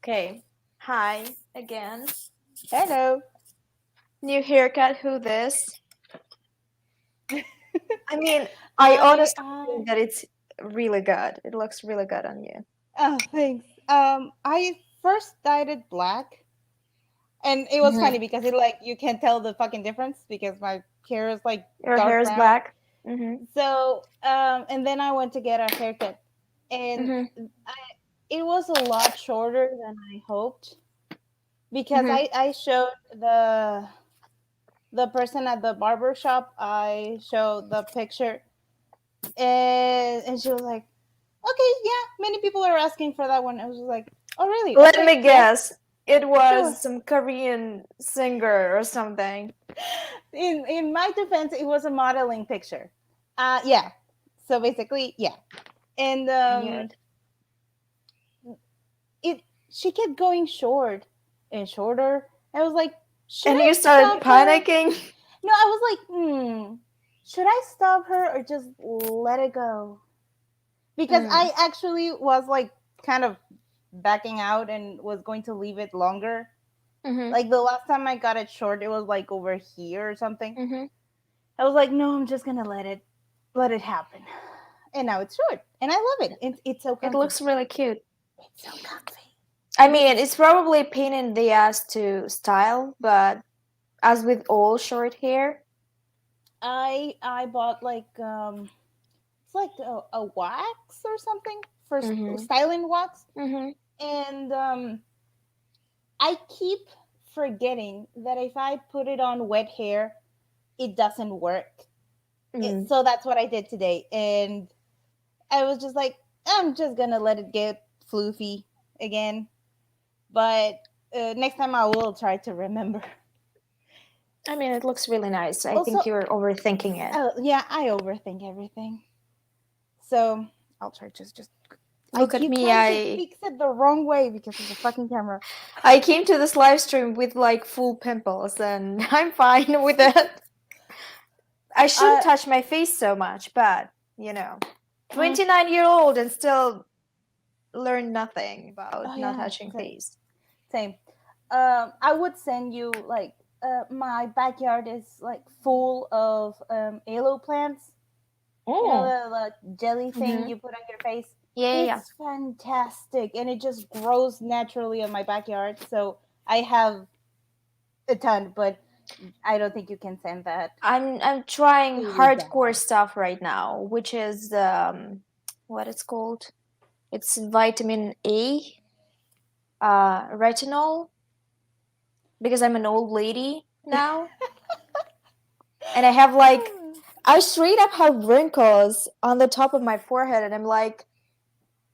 Okay. Hi again. Hello. New haircut. Who this? I mean, I I honestly think that it's really good. It looks really good on you. oh thanks. I first dyed it black, and it was funny Hmm. because it like you can tell the fucking difference because my hair is like Your hair dark is brown. black. Mm-hmm. So and then I went to get a haircut, and Mm-hmm. I, it was a lot shorter than I hoped because Mm-hmm. I showed the person at the barber shop. I showed the picture, and she was like, okay, yeah, many people are asking for that one. I was just like, oh, really? Let Okay, me yeah, guess. It sure. was some Korean singer or something. In my defense, it was a modeling picture. Yeah. So basically, yeah, and I knew it. it she kept going short and shorter. I was like, should And I you started stop her? panicking. No, I was like, should I stop her or just let it go? Because Mm. I actually was like kind of backing out and was going to leave it longer. Mm-hmm. Like the last time I got it short, it was like over here or something. Mm-hmm. I was like, no, I'm just gonna let it happen. And now it's short, and I love it. It's so It comfy. looks really cute. It's so comfy. I mean, it's probably a pain in the ass to style, but as with all short hair. I bought like it's like a wax or something for Mm-hmm. styling wax, Mm-hmm. and I keep forgetting that if I put it on wet hair, it doesn't work. Mm. So that's what I did today, and I was just like, I'm just gonna let it get floofy again. But next time I will try to remember. I mean, it looks really nice. I Also, think you're overthinking it. yeah, I overthink everything. So I'll try just. I Look at keep me. trying to fix it the wrong way because of the fucking camera. I came to this live stream with like full pimples, and I'm fine with it. I shouldn't Uh, touch my face so much, but you know, mm, 29-year-old and still learn nothing about oh not yeah, touching same. face. Same. I would send you like my backyard is like full of aloe plants. You know Oh. the jelly thing Mm-hmm. you put on your face. Yeah, yeah, yeah. It's fantastic, and it just grows naturally in my backyard. So I have a ton, but I don't think you can send that. I'm trying It is hardcore bad. stuff right now, which is what it's called. It's vitamin A, retinol, because I'm an old lady now, and I have like I straight up have wrinkles on the top of my forehead, and I'm like,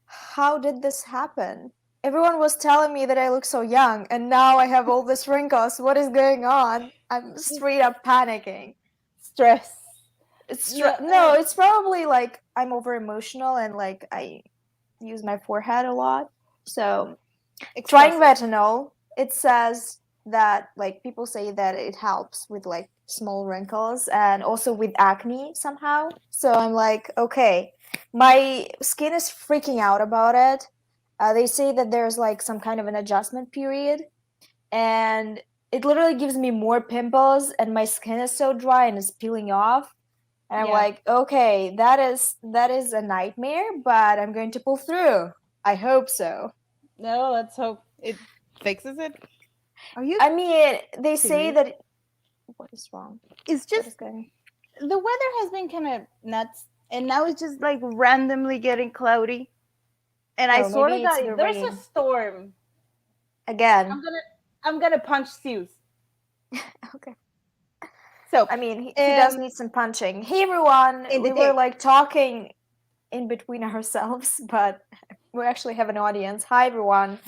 how did this happen? Everyone was telling me that I look so young, and now I have all these wrinkles. What is going on? I'm straight up panicking. Stress. No, No, it's probably like I'm over emotional and like I use my forehead a lot. So trying expressive. retinol, it says that like people say that it helps with like small wrinkles and also with acne somehow. So I'm like, okay, my skin is freaking out about it. They say that there's like some kind of an adjustment period, and it literally gives me more pimples, and my skin is so dry and is peeling off. And I'm Yeah. like, okay, that is a nightmare, but I'm going to pull through. I hope so. No, let's hope it fixes it. Are you I mean, they say serious? that what is wrong? It's What just is going? the weather has been kind of nuts, and now it's just like randomly getting cloudy. And I Oh, swear to maybe it's God, the if there's a rain storm, I'm again. gonna I'm gonna punch Zeus. Okay. So, I mean, he does need some punching. Hey everyone, in the we were dick. like talking in between ourselves, but we actually have an audience. Hi everyone.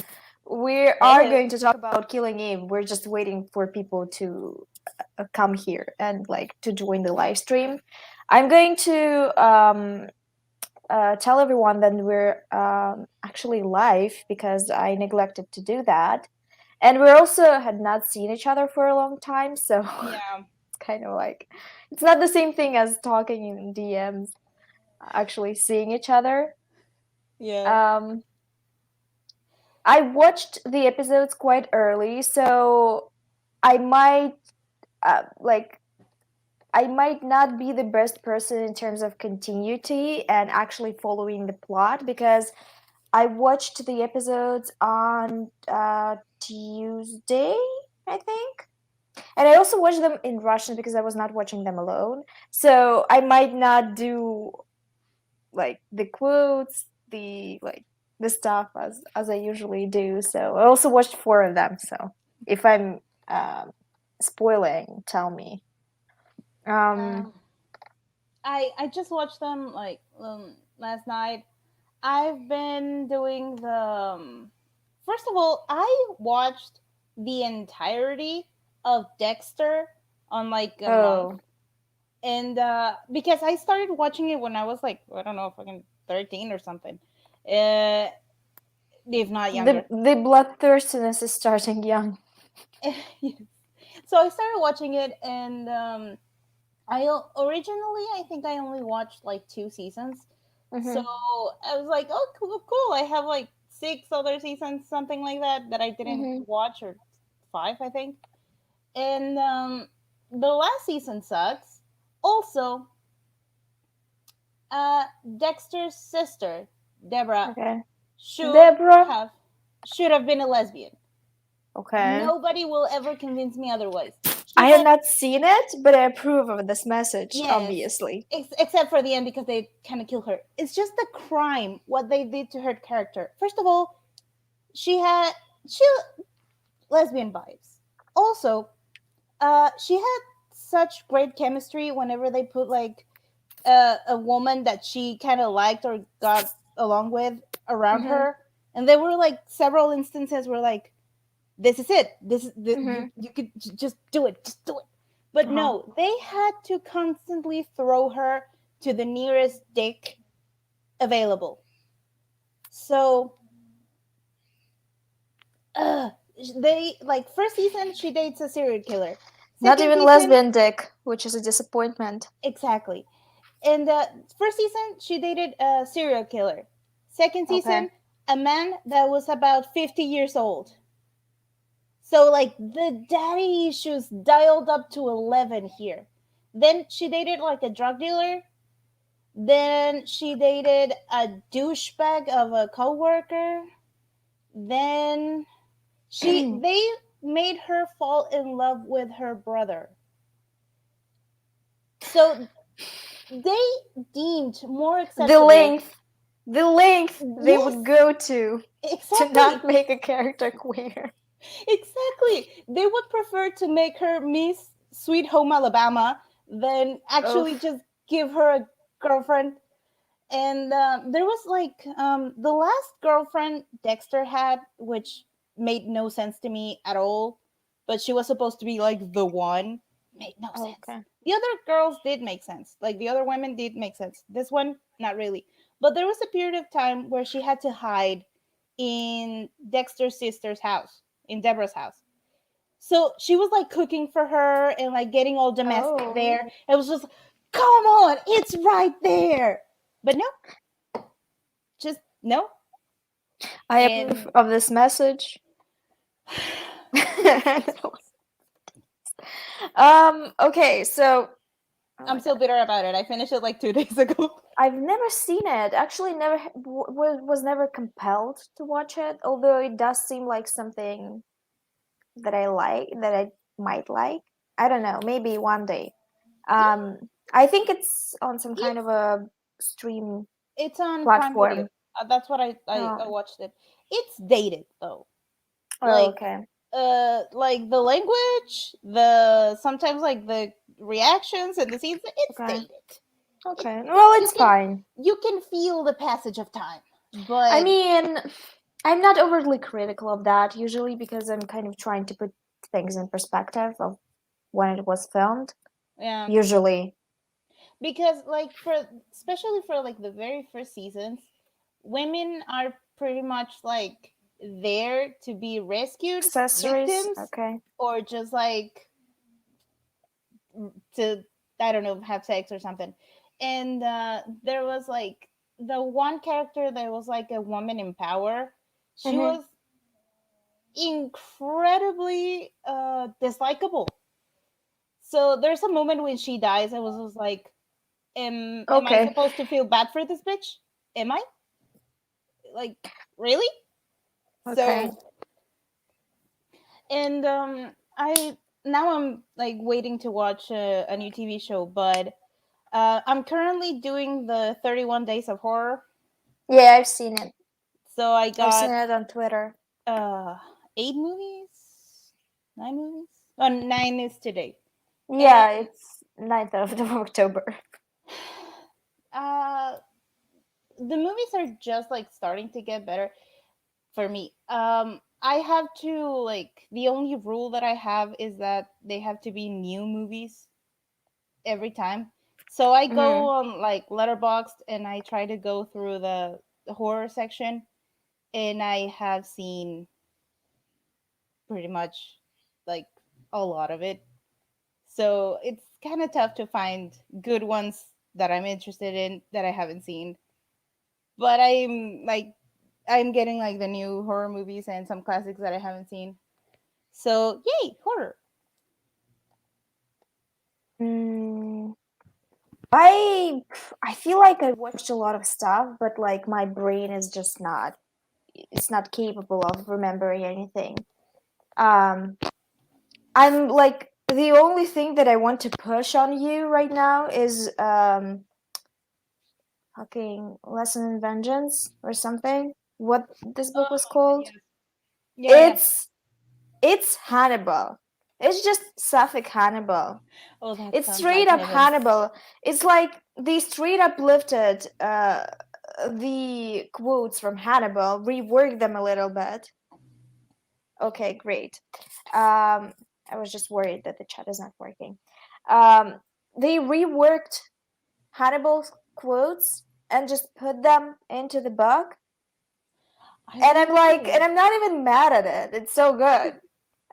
We are Hello. going to talk about Killing Eve. We're just waiting for people to come here and like to join the live stream. I'm going to tell everyone that we're actually live because I neglected to do that. And we also had not seen each other for a long time, so Yeah. it's kind of like it's not the same thing as talking in DMs, actually seeing each other. Yeah. Um, I watched the episodes quite early, so I might like I might not be the best person in terms of continuity and actually following the plot because I watched the episodes on Tuesday, I think. And I also watched them in Russian because I was not watching them alone. So I might not do like the quotes, the stuff as I usually do. So I also watched four of them. So if I'm um, spoiling, tell me. Um, Um, I just watched them like last night. I've been doing the. First of all, I watched the entirety of Dexter on like a month, oh, and because I started watching it when I was like I don't know, fucking 13 or something, uh, if not younger. the bloodthirstiness is starting young. Yes. So I started watching it, and originally I think I only watched like 2 seasons. So Mm-hmm. I was like, oh, cool, cool. I have like 6 other seasons, something like that I didn't Mm-hmm. watch, or 5, I think. And the last season sucks. Also, Dexter's sister, Deborah, Okay. should Deborah. have should have been a lesbian. Okay. Nobody will ever convince me otherwise. She I have had not seen it, but I approve of this message, Yes, obviously. except for the end because they kind of kill her. It's just the crime what they did to her character. First of all, she had she lesbian vibes. Also, she had such great chemistry whenever they put like a woman that she kind of liked or got along with around Mm-hmm. her, and there were like several instances where like this is it. This is Mm-hmm. you could just do it. Just do it. But Uh-huh. no, they had to constantly throw her to the nearest dick available. So, uh, they like first season she dates a serial killer. Not Second even season, lesbian dick, which is a disappointment. exactly. In the first season, she dated a serial killer. Second Okay. season, a man that was about 50 years old. So like the daddy issues dialed up to 11 here. Then she dated like a drug dealer. Then she dated a douchebag of a coworker. Then they made her fall in love with her brother. So they deemed more the acceptable. length, the length they Yes, would go to not exactly. make a character queer. Exactly. They would prefer to make her Miss Sweet Home Alabama than Oh. actually just give her a girlfriend. And there was like the last girlfriend Dexter had, which made no sense to me at all, but she was supposed to be like the one. Made no sense. Okay. The other girls did make sense. Like the other women did make sense. This one, not really. But there was a period of time where she had to hide in Dexter's sister's house, in Deborah's house. So she was like cooking for her and like getting all domestic Oh. there. It was just, come on, it's right there. But no, just no. I approve And of this message. Okay, so oh I'm my still god. bitter about it. I finished it like 2 days ago. I've never seen it. Actually, never was never compelled to watch it, although it does seem like something that I might like. I don't know, maybe one day. Yeah, I think it's on some kind it's of a stream it's on Prime Video. platform. That's what I Oh, watched it. It's dated though. oh, Like okay. like the language, the sometimes like the reactions and the scenes, it's Okay. dated. It, Okay. Well, you it's can fine. feel the passage of time. I But mean, I'm not overly critical of that usually because I'm kind of trying to put things in perspective of when it was filmed. yeah, Usually, because like for especially for like the very first seasons, women are pretty much like there to be rescued accessories. victims, Okay. or just like to, I don't know, have sex or something. And there was like the one character that was like a woman in power. She Mm-hmm. was. incredibly dislikable. So there's a moment when she dies. I was like, am I Okay. supposed to feel bad for this bitch? Am I? Like, really? Okay. So, and I now I'm like waiting to watch a new TV show, but I'm currently doing the 31 Days of Horror. Yeah, I've seen it. So I I've seen got it on Twitter. uh 8 movies, 9 movies. Oh, nine is today. Yeah, And it's 9th of October. uh the movies are just like starting to get better for me. I have to like the only rule that I have is that they have to be new movies every time. So I go Mm. on like Letterboxd and I try to go through the horror section, and I have seen pretty much like a lot of it. So it's kind of tough to find good ones that I'm interested in that I haven't seen. But I'm getting like the new horror movies and some classics that I haven't seen. So yay, horror. Mm. I I feel like I watched a lot of stuff, but like my brain is just not it's not capable of remembering anything. Um, I'm like the only thing that I want to push on you right now is fucking Lesson in Vengeance or something. What this book was Oh called? yes. Yeah, yeah. It's it's Hannibal. It's just Suffolk Hannibal. Oh, that It's sounds straight like up heaven. Hannibal. It's like they straight up lifted the quotes from Hannibal, reworked them a little bit. Okay, great. I was just worried that the chat is not working. They reworked Hannibal's quotes and just put them into the book. I And I'm want like, and to. I'm not even mad at it. It's so good.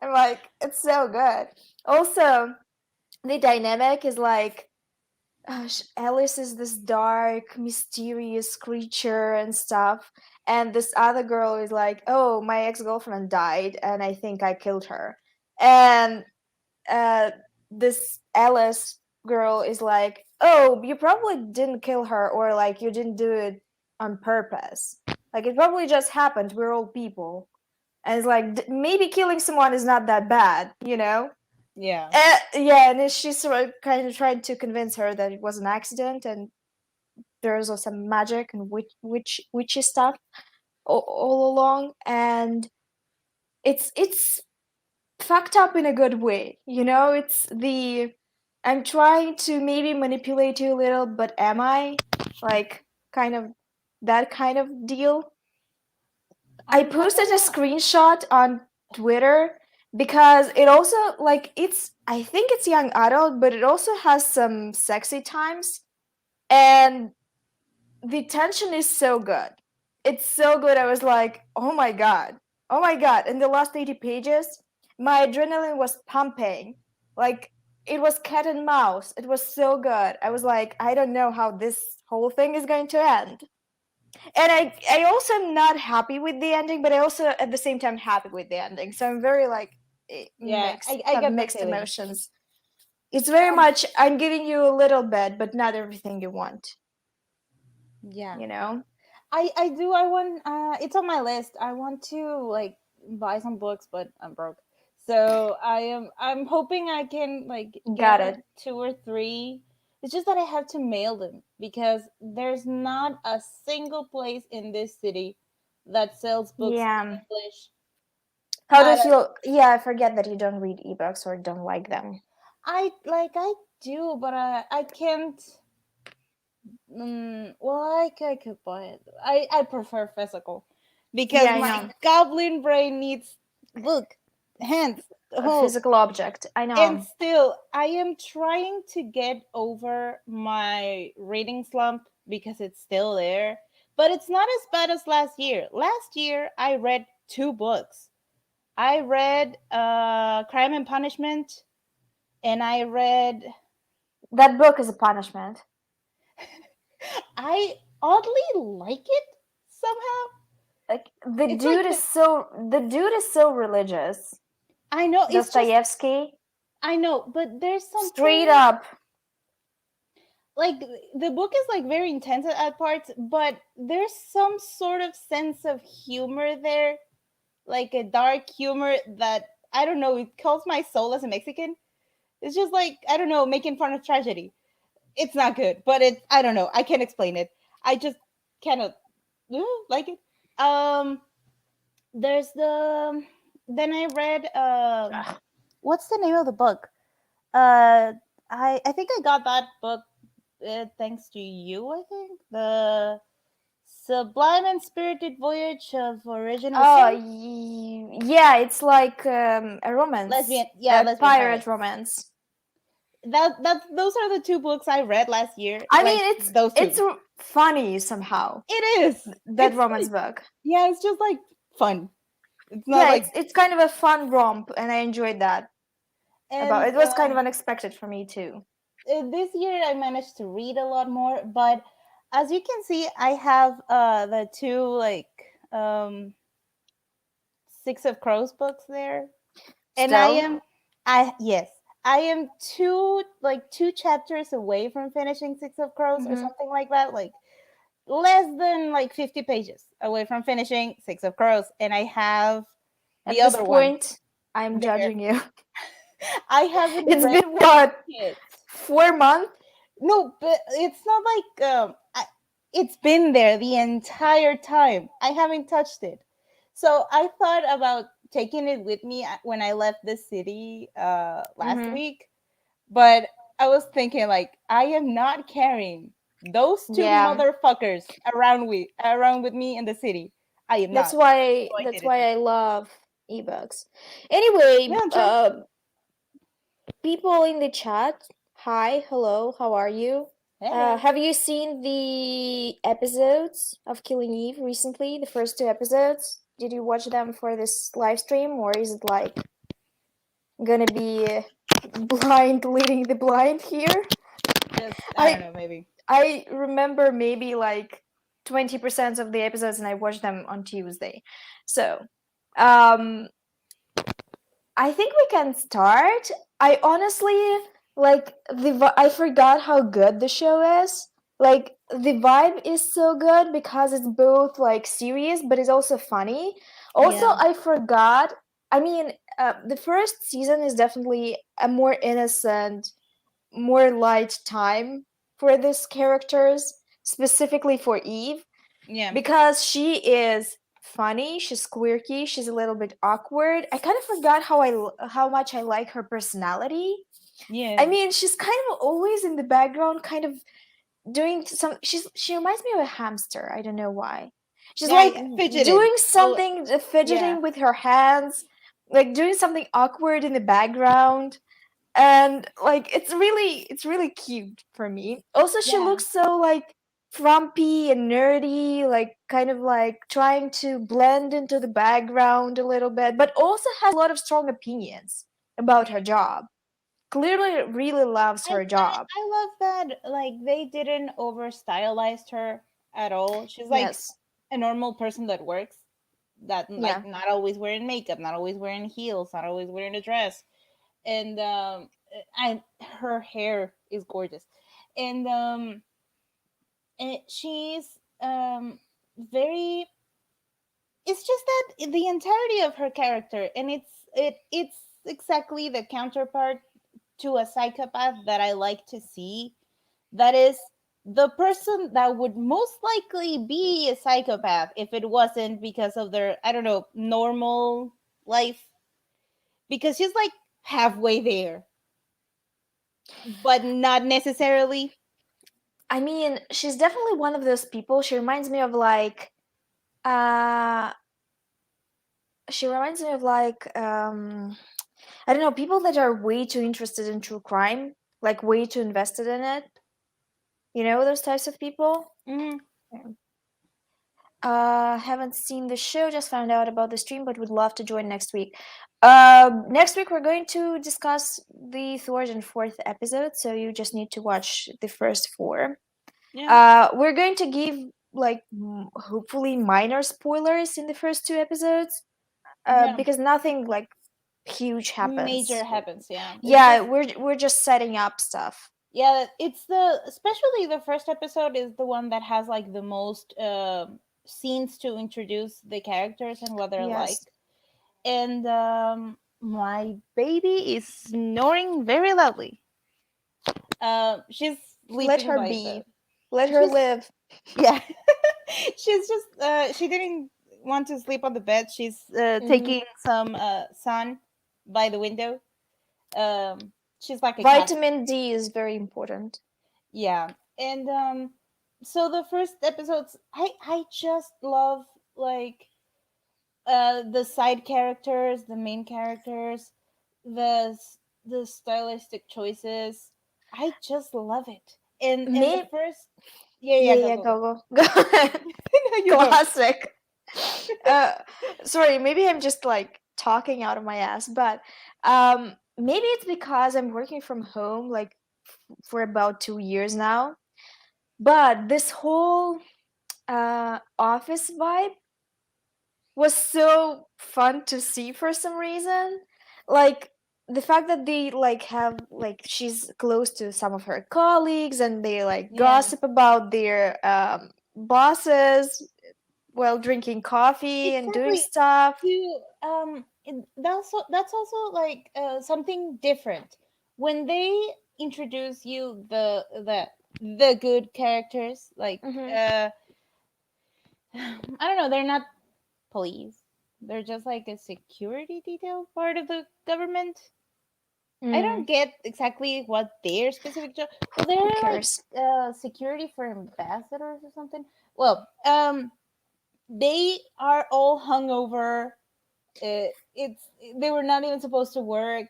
I'm like, it's so good. Also, the dynamic is like, Alice is this dark, mysterious creature and stuff. And this other girl is like, oh, my ex girlfriend died, and I think I killed her. And uh, this Alice girl is like, oh, you probably didn't kill her, or like you didn't do it on purpose. Like it probably just happened. We're all people. And it's like, maybe killing someone is not that bad, you know? Yeah. Yeah, and she's sort of kind of trying to convince her that it was an accident and there's also some magic and witchy stuff all along. And it's fucked up in a good way, you know? It's the I'm trying to maybe manipulate you a little, but am I? Like, kind of that kind of deal. I I posted a wanna. screenshot on Twitter because it also like it's I think it's young adult, but it also has some sexy times and the tension is so good. It's so good. I was like, "Oh my god. Oh my god." In the last 80 pages, my adrenaline was pumping. Like it was cat and mouse. It was so good. I was like, I don't know how this whole thing is going to end. And I also am not happy with the ending, but I also at the same time happy with the ending. So I'm very like Yeah, mixed, I have get the mixed feeling. emotions. It's very Um, much I'm giving you a little bit, but not everything you want, yeah. you know? I do. I want. It's on my list. I want to like buy some books, but I'm broke. So I'm hoping I can like get Got it. two or three. It's just that I have to mail them because there's not a single place in this city that sells books Yeah. in English. How do you Not a, feel? Yeah, I forget that you don't read ebooks or don't like them. I do, but I can't. Well, I could buy it. I prefer physical because Yeah, I my know. goblin brain needs book, hands, A hold. physical object. I And know. still, I am trying to get over my reading slump because it's still there. But it's not as bad as last year. Last year, I read two books. I read Crime and Punishment, and I read. That book is a punishment. I oddly like it somehow. like the It's like dude is so religious. I know it's just Dostoevsky, I know, but there's straight something up. like the book is like very intense at parts, but there's some sort of sense of humor there, like a dark humor that I don't know. It calls my soul as a Mexican. It's just like I don't know, making fun of tragedy. It's not good, but it I don't know. I can't explain it. I just kind of like it. Um, there's the then I read Ugh. what's the name of the book? Uh, I think I got that book thanks to you. I think the Sublime and Spirited Voyage of Original Oh, Sin. yeah, it's like a romance, Lesbian, yeah, a lesbian pirate pirates. romance. That those are the two books I read last year. I Like mean, those it's two. funny somehow. It is. That It's romance like book. yeah, it's just like fun. It's not Yeah, like it's kind of a fun romp, and I enjoyed that. About and it was kind of unexpected for me too. this year I managed to read a lot more, but as you can see, I have the two like um Six of Crows books there. And Still. I yes, I am two chapters away from finishing Six of Crows or Hmm. something like that. Like less than like 50 pages away from finishing Six of Crows, and I have the At this other one point, I'm there. judging you. I haven't It's read been what, it. 4 months? No, but it's not like it's been there the entire time. I haven't touched it. So I thought about taking it with me when I left the city last Hmm. week, but I was thinking like I am not carrying those two Yeah, motherfuckers around with me in the city. I am that's not. why So I that's didn't. why I love ebooks. Anyway, Yeah, sure. people in the chat, hi, hello, how are you? Hello. Have you seen the episodes of Killing Eve recently? The first two episodes? Did you watch them for this live stream, or is it like gonna be blind leading the blind here? Just I don't I know, maybe. I remember maybe like 20% of the episodes, and I watched them on Tuesday. So, um, I think we can start. I honestly like I forgot how good the show is. Like the vibe is so good because it's both like serious but it's also funny. Also, Yeah. I forgot. I mean, the first season is definitely a more innocent, more light time for these characters, specifically for Eve, Yeah. because she is funny, she's quirky, she's a little bit awkward. I kind of forgot how much I like her personality. I Yeah. mean, she's kind of always in the background, kind of doing some. She reminds me of a hamster. I don't know why. She's Yeah, like yeah, fidgeted. doing Oh, something, yeah. fidgeting with her hands, like doing something awkward in the background, and like it's really cute for me. Also, she Yeah. looks so like frumpy and nerdy, like kind of like trying to blend into the background a little bit, but also has a lot of strong opinions about her job. Clearly really loves her job. I love that like they didn't over stylized her at all. She's like Yes. a normal person that works, that Yeah. like not always wearing makeup, not always wearing heels, not always wearing a dress. And I her hair is gorgeous. And she's very it's just that the entirety of her character, and it's exactly the counterpart to a psychopath that I like to see. That is the person that would most likely be a psychopath if it wasn't because of their, I don't know, normal life. Because she's like halfway there, but not necessarily. I mean, she's definitely one of those people. Uh she reminds me of like I don't know, people that are way too interested in true crime, like way too invested in it. You know those types of people? Mm-hmm. Yeah. Haven't seen the show, just found out about the stream, but would love to join next week. Next week we're going to discuss the third and fourth episode, so you just need to watch the first four. Yeah. We're going to give like hopefully minor spoilers in the first two episodes, Yeah, because nothing like huge major happens. happens. Yeah, it's Yeah, just we're just setting up stuff. yeah. It's the especially the first episode is the one that has like the most scenes to introduce the characters and what they're like. Yes. And my baby is snoring very loudly. She's Let sleeping her by the. be. Let her She's live. yeah. She's just she didn't want to sleep on the bed. She's Hmm. taking some sun by the window. She's like a cat. Vitamin D is very important. Yeah, and so the first episodes, I just love like the side characters, the main characters, the stylistic choices. I just love it. And the Me, first, yeah, yeah, yeah, go yeah, go go. go, go. Go ahead. No, you go. Classic. Uh, Sorry, maybe I'm just like talking out of my ass, but maybe it's because I'm working from home like for about 2 years now. But this whole office vibe was so fun to see for some reason. Like the fact that they like have like she's close to some of her colleagues and they like Yeah, gossip about their bosses while drinking coffee and doing exactly. stuff. You that's also like something different when they introduce you the good characters. Like Hmm. I don't know, they're not police. They're just like a security detail part of the government. I Mm, don't get exactly what their specific job. Well, who they're like cares? security for ambassadors or something. Well, they are all hungover. It's they were not even supposed to work,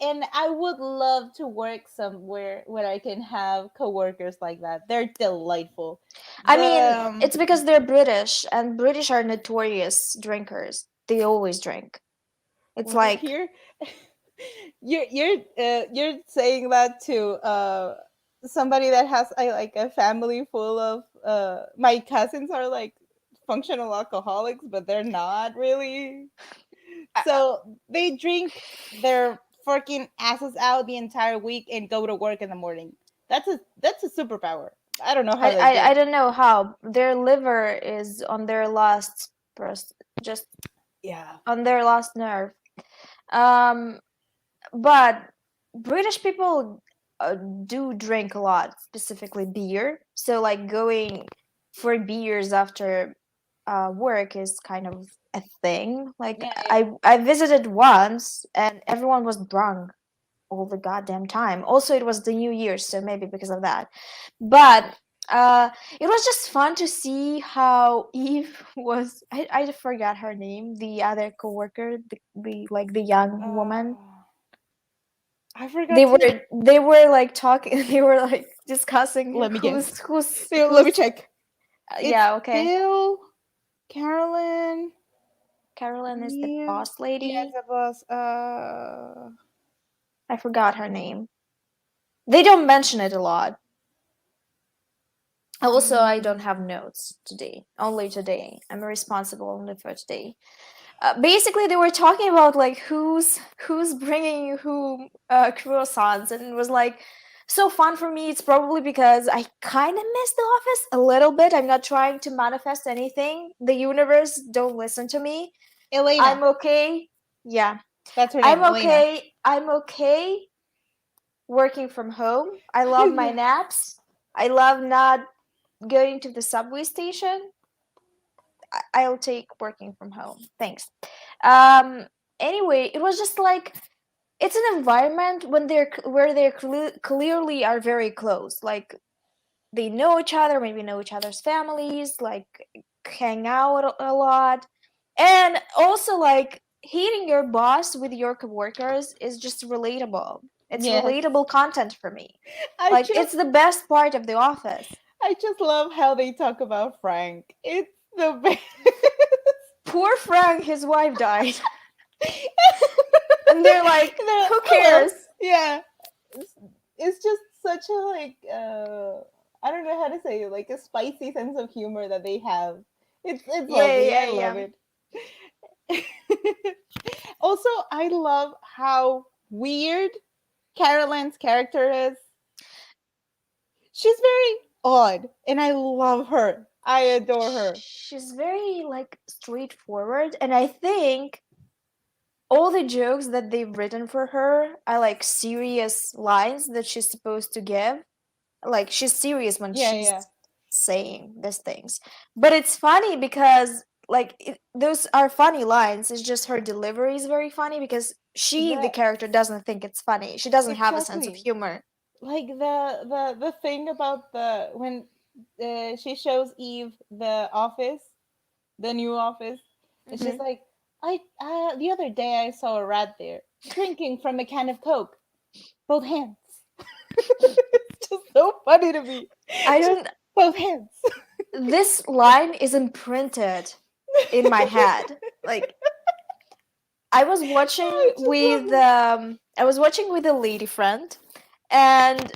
and I would love to work somewhere where I can have coworkers like that. They're delightful. I The mean, it's because they're British and British are notorious drinkers. They always drink. It's well like here you're saying that to somebody that has like a family full of my cousins are like functional alcoholics, but they're not really. So they drink their fucking asses out the entire week and go to work in the morning. That's a superpower. I don't know how they do I it. don't know how their liver is on their last just Yeah. on their last nerve. Um, but British people do drink a lot, specifically beer. So like going for beers after work is kind of a thing. Like Yeah, yeah. I visited once and everyone was drunk all the goddamn time. Also, it was the New Year, so maybe because of that. But it was just fun to see how Eve was. I forgot her name. The other coworker, the like the young woman. I forgot to. They were like talking. They were like discussing Let me guess. Let me who's. check. It's Yeah, okay. Bill, Carolyn. Carolyn is the Yeah, boss yes, lady. it was. I forgot her name. They don't mention it a lot. Also, I don't mm, have notes today. Only today. I'm responsible only for today. Basically, they were talking about like who's bringing who croissants, and it was like so fun for me. It's probably because I kind of miss the office a little bit. I'm not trying to manifest anything. The universe don't listen to me. Elena. I'm okay. Yeah, That's her name, I'm Elena. okay. I'm okay working from home. I love my Yeah. naps. I love not going to the subway station. I'll take working from home. Thanks. Um. Anyway, it was just like it's an environment when where they clearly are very close. Like they know each other, maybe know each other's families, like hang out a lot, and also like hating your boss with your coworkers is just relatable. It's Yes. relatable content for me. I Like just it's the best part of the office. I just love how they talk about Frank. It's the best. Poor Frank, his wife died. And they're like, who Hello. cares? Yeah. It's, it's just such a like I don't know how to say it, like a spicy sense of humor that they have. It's Yeah, lovely. yeah, I yeah. love it. Also, I love how weird Caroline's character is. She's very odd, and I love her. I adore her. She's very like straightforward, and I think all the jokes that they've written for her are like serious lines that she's supposed to give. Like she's serious when Yeah, she's yeah. saying these things. But it's funny because like those are funny lines. It's just her delivery is very funny because she, the The character, doesn't think it's funny. She doesn't have a sense of exactly humor. like the thing about the when she shows Eve the office, the new office, and she's Hmm. like, I the other day I saw a rat there drinking from a can of Coke, both hands. It's just so funny to me. I Just don't. both hands. This line is imprinted in my head. Like I just love it. I was watching with a lady friend, and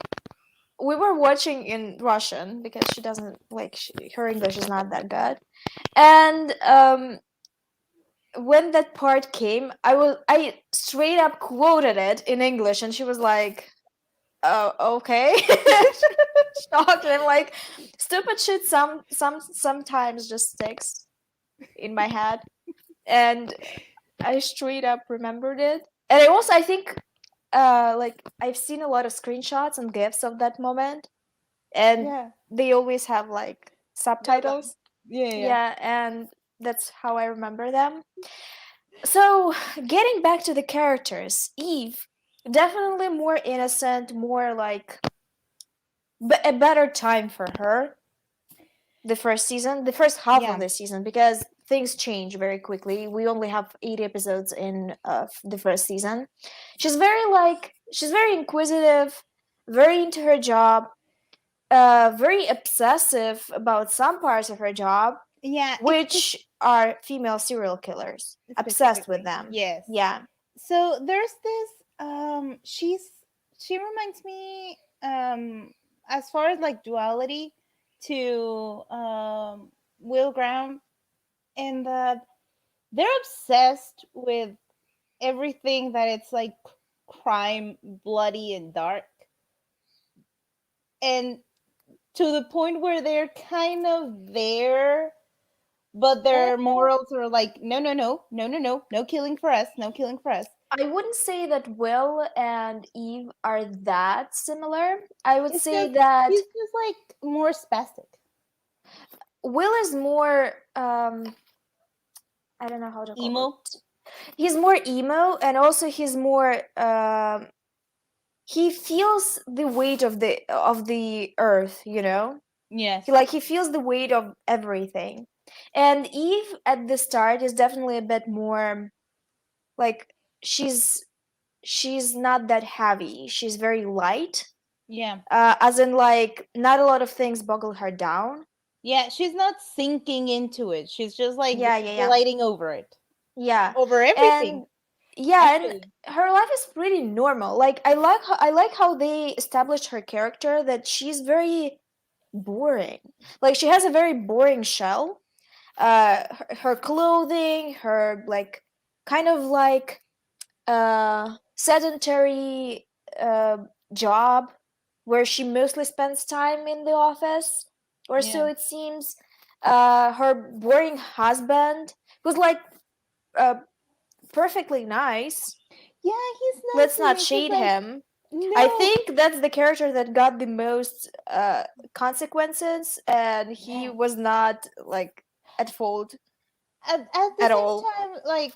we were watching in Russian because she doesn't like her English is not that good. And when that part came, I straight up quoted it in English, and she was like, "Oh, okay." Shocked. And I'm like, stupid shit. Sometimes just sticks in my head, and I straight up remembered it. And I think like I've seen a lot of screenshots and gifs of that moment, and Yeah. they always have like The subtitles. yeah, yeah. Yeah, and that's how I remember them. So, getting back to the characters, Eve, definitely more innocent, more like a better time for her. The first season, the first half of Yeah. the season, because things change very quickly. We only have 8 episodes in the first season. She's very inquisitive, very into her job, very obsessive about some parts of her job, Yeah, it's which are female serial killers. Obsessed with specifically. them. Yes. Yeah. So there's this she reminds me as far as like duality to Will Graham, in that they're obsessed with everything that it's like crime, bloody and dark. And to the point where they're kind of there, but their morals are like, no, no, no, no, no, no, no killing for us, no killing for us. I wouldn't say that Will and Eve are that similar. I would It's say just that he's just like more spastic. Will is more I don't know how to call Emo. it. He's more emo, and also he's more he feels the weight of the earth, you know? Yes. He feels the weight of everything. And Eve at the start is definitely a bit more like she's she's not that heavy. She's very light. Yeah. As in like not a lot of things boggle her down. Yeah, she's not sinking into it. She's just like Yeah, yeah, yeah. gliding over it. Yeah. Over everything, And yeah, and actually. her life is pretty normal. Like I like how they established her character that she's very boring. Like she has a very boring shell. Her clothing, her like kind of like sedentary uh job where she mostly spends time in the office, or so Yeah. it seems. Her boring husband who's like uh perfectly nice. Yeah, he's nice Let's to not me. He's shade like, him. I no. think that's the character that got the most consequences, and he Yeah. was not like at fault At the at same all. time, like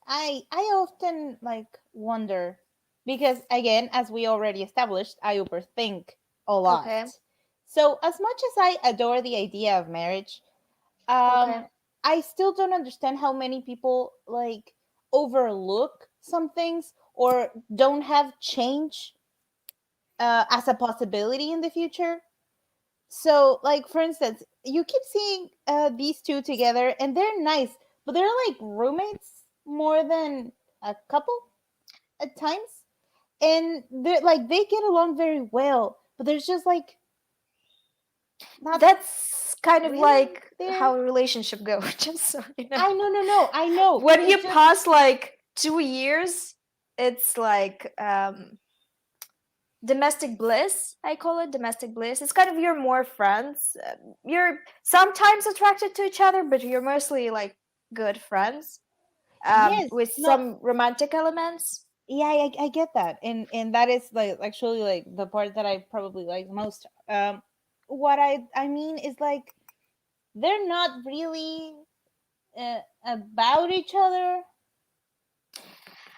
I often like wonder, because again, as we already established, I overthink a lot. Okay, So as much as I adore the idea of marriage, okay. I still don't understand how many people like overlook some things or don't have change as a possibility in the future. So, like for instance, you keep seeing these two together, and they're nice, but they're like roommates more than a couple at times, and they're like they get along very well. But there's just like not That's kind of really like there. how a relationship goes, just so you know. I know, no, I know. When you It's just pass like 2 years, it's like domestic bliss. I call it domestic bliss. It's kind of you're more friends. You're sometimes attracted to each other, but you're mostly like good friends yes, with no, some romantic elements. yeah, I get that, and that is like actually like the part that I probably like the most. What I mean is like they're not really about each other,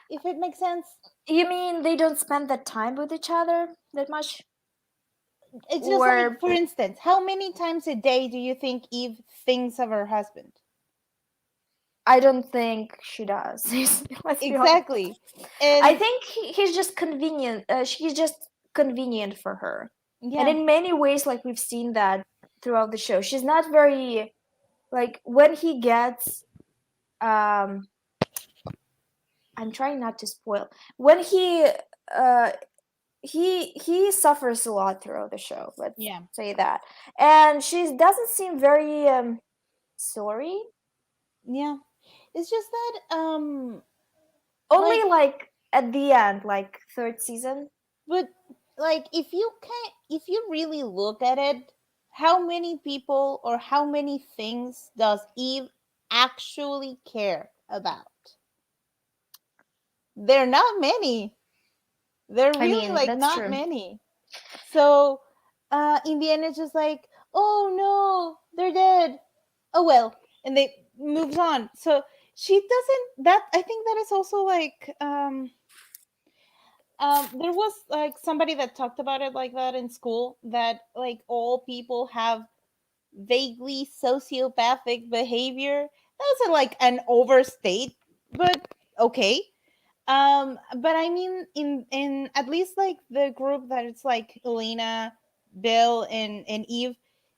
if it makes sense. You mean they don't spend that time with each other that much? It's just like, Or for instance, how many times a day do you think Eve thinks of her husband? I don't think she does. Let's be honest. Exactly. I And think he's just convenient. She's just convenient for her, and yeah, in many ways, like we've seen that throughout the show, she's not very like when he gets. Um, I'm trying not to spoil. When uh, he suffers a lot throughout the show. Let's yeah, say that, and she doesn't seem very sorry. yeah. It's just that Only like, like at the end, like third season. but like if you really look at it, how many people or how many things does Eve actually care about? They're not many. They're I really mean, like that's not true. many. So in the end it's just like, oh no, they're dead. Oh well, and they moves on. So she doesn't, that I think that is also like there was like somebody that talked about it like that in school, that like all people have vaguely sociopathic behavior. That was like an overstate, but okay. But I mean, in at least like the group that it's like Elena, Bill, and Eve,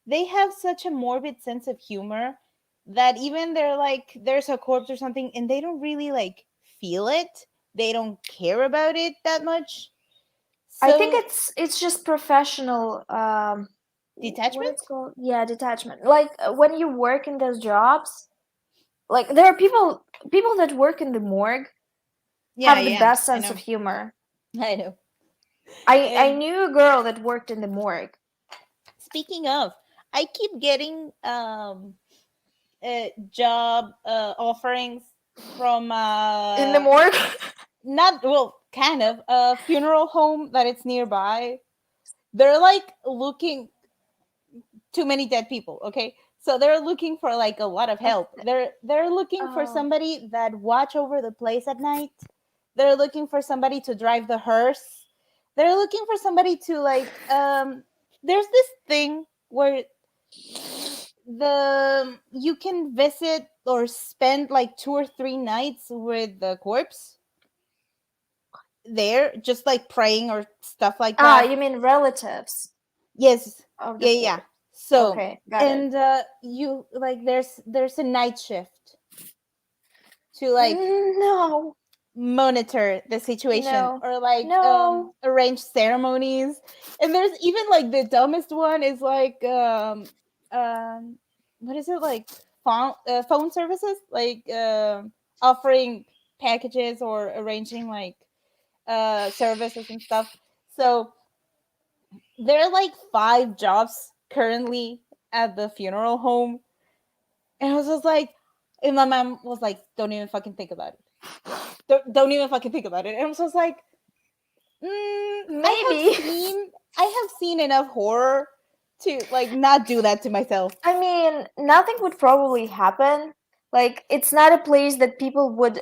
they have such a morbid sense of humor that even they're like there's a corpse or something, and they don't really like feel it. They don't care about it that much. I think So it's just professional what it's detachment. called? Yeah, detachment. Like when you work in those jobs, like there are people that work in the morgue Yeah, have the yeah, best I sense of know, humor. I know. I And knew a girl that worked in the morgue. speaking of, I keep getting job offerings from In the morgue? not, well, kind of a funeral home that it's nearby. They're like looking, too many dead people, okay, so they're looking for like a lot of help. They're looking for Oh. somebody that watch over the place at night. They're looking for somebody to drive the hearse. They're looking for somebody to like there's this thing where the you can visit or spend like 2 or 3 nights with the corpse there, just like praying or stuff like Ah, that. you mean relatives Yes, of the yeah, yeah. corpse. So, Okay, got it. and you like there's a night shift to like No, monitor the situation no, or like no. arrange ceremonies. And there's even like the dumbest one is like um what is it, like phone services, like offering packages or arranging like services and stuff. So there are like 5 jobs currently at the funeral home, and I was just like, and my mom was like, don't even fucking think about it. Don't even fucking think about it. And I was just like, Maybe. I have seen enough horror to like not do that to myself. I mean, nothing would probably happen. Like, it's not a place that people would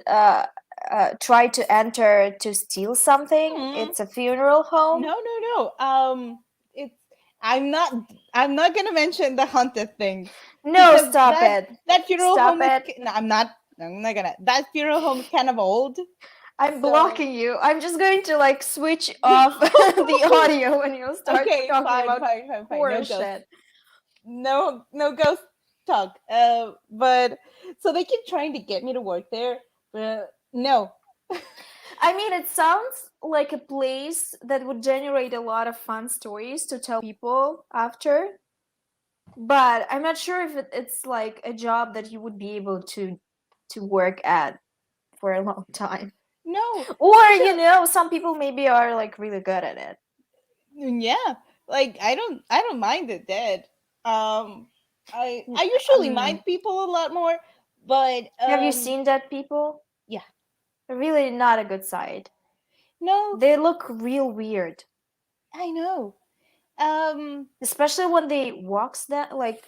try to enter to steal something. Hmm. It's a funeral home. No, no, no. It's I'm not I'm not gonna mention the haunted things No, because stop it. that funeral Stop home is it. no, I'm not gonna. That funeral home is kind of old, I'm so blocking you. I'm just going to like switch off the audio when you start okay, talking fine, about fine, fine, fine. No horror ghost, shit. no ghost talk. But so they keep trying to get me to work there, but no. I mean, it sounds like a place that would generate a lot of fun stories to tell people after. but I'm not sure if it's like a job that you would be able to work at for a long time. No, Or actually, some people maybe are like really good at it. yeah. Like I don't mind the dead. Um, I usually mind Um, people a lot more, but have you seen dead people? yeah. They're really not a good sight. No, They look real weird, I know. Um, especially when they wax that like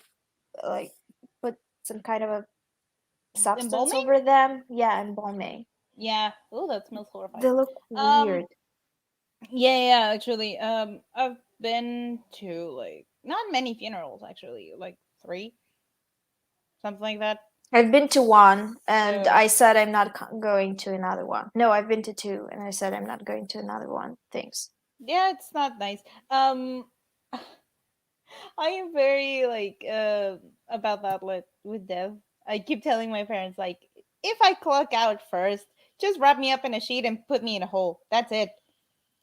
put some kind of a substance embalming? over them. Yeah, embalming. Yeah. Oh, that smells They horrifying. look Um, weird. yeah, yeah, actually. I've been to like not many funerals actually, like three, something like that. I've been to one and So I said I'm not going to another one. No, I've been to two and I said I'm not going to another one. Thanks. yeah, it's not nice. I am very like about that with death. I keep telling my parents like if I clock out first, just wrap me up in a sheet and put me in a hole. That's it.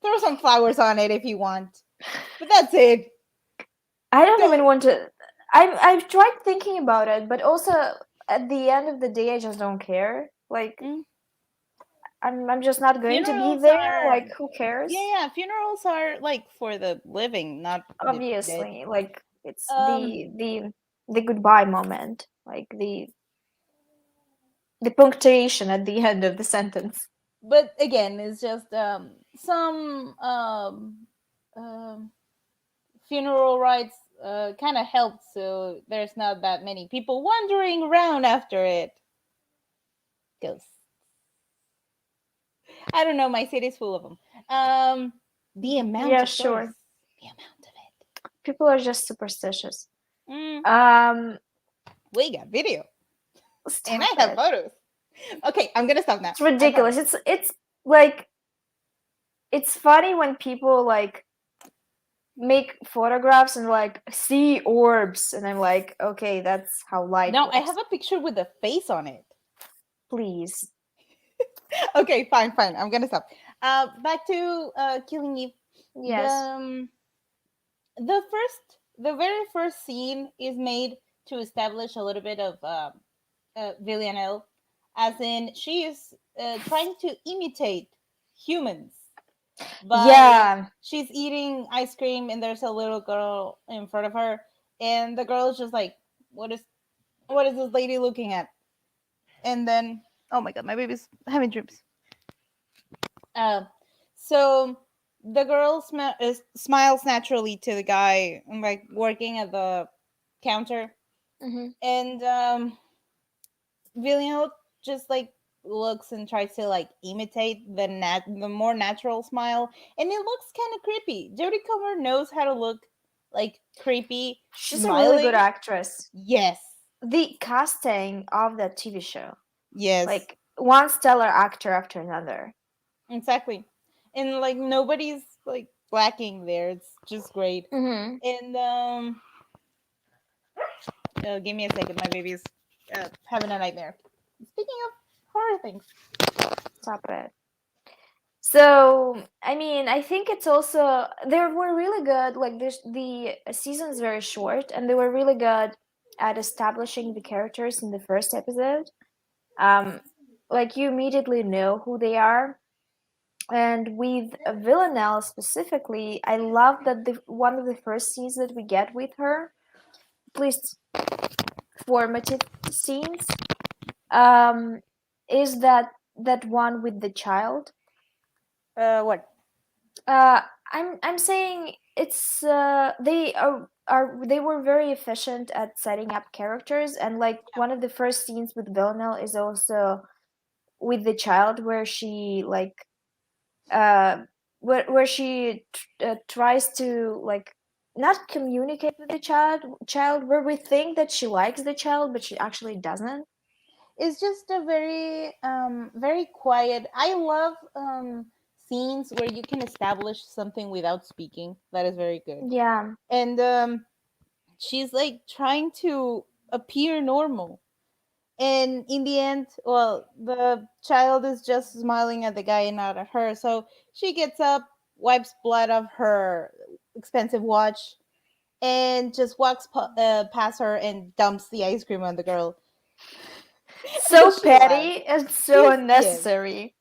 Throw some flowers on it if you want. But that's it. I don't even Don't want to. I've tried thinking about it, but also at the end of the day, I just don't care. Like mm. I'm just not going to be Funerals there. are Like who cares? yeah, yeah, funerals are like for the living, not the dead. Obviously, like it's Um the goodbye moment, like the punctuation at the end of the sentence. but again, it's just some um funeral rites kind of helped so there's not that many people wandering around after it. Ghosts. I don't know, my city's full of them. The amount Yeah, of ghosts. sure. The amount of People are just superstitious. it. Mm, Um, we got video. And I Stop have it. photos. Okay, I'm gonna stop now. It's I promise. ridiculous. It's like it's funny when people like make photographs and like see orbs, and I'm like, okay, that's how light No, I have works. a picture with a face on it. Please. Okay, fine, fine. I'm gonna stop. Back to Killing Eve. The Yes. the very first scene is made to establish a little bit of Villanelle, as in she is trying to imitate humans by Yeah. she's eating ice cream and there's a little girl in front of her, and the girl is just like, what is this lady looking at? And then oh my god, my baby's having dreams. Uh, so the girl smiles naturally to the guy like working at the counter, Hmm. and Villanelle just like looks and tries to like imitate the more natural smile, and it looks kind of creepy. Jodie Comer knows how to look like creepy She's a really good smiling. actress. Yes, The casting of that TV show, yes, like one stellar actor after another. exactly. And like nobody's like lacking there. It's just great. Hmm. And give me a second. My baby's having a nightmare. Speaking of horror things, Stop it. So, I mean, I think it's also they were really good. Like the season is very short, and they were really good at establishing the characters in the first episode. Um, like you immediately know who they are. And with Villanelle specifically, I love that the one of the first scenes that we get with her, at least formative scenes, um, is that one with the child. what? Uh, I'm saying it's they were very efficient at setting up characters, and like one of the first scenes with Villanelle is also with the child where she like uh where she tries to like not communicate with the child where we think that she likes the child but she actually doesn't. It's just a very quiet. I love scenes where you can establish something without speaking. That is very good. Yeah. And she's like trying to appear normal. And in the end, well, the child is just smiling at the guy and not at her. So she gets up, wipes blood off her expensive watch, and just walks past her and dumps the ice cream on the girl. And then So she laughs. petty and so She's yes, unnecessary.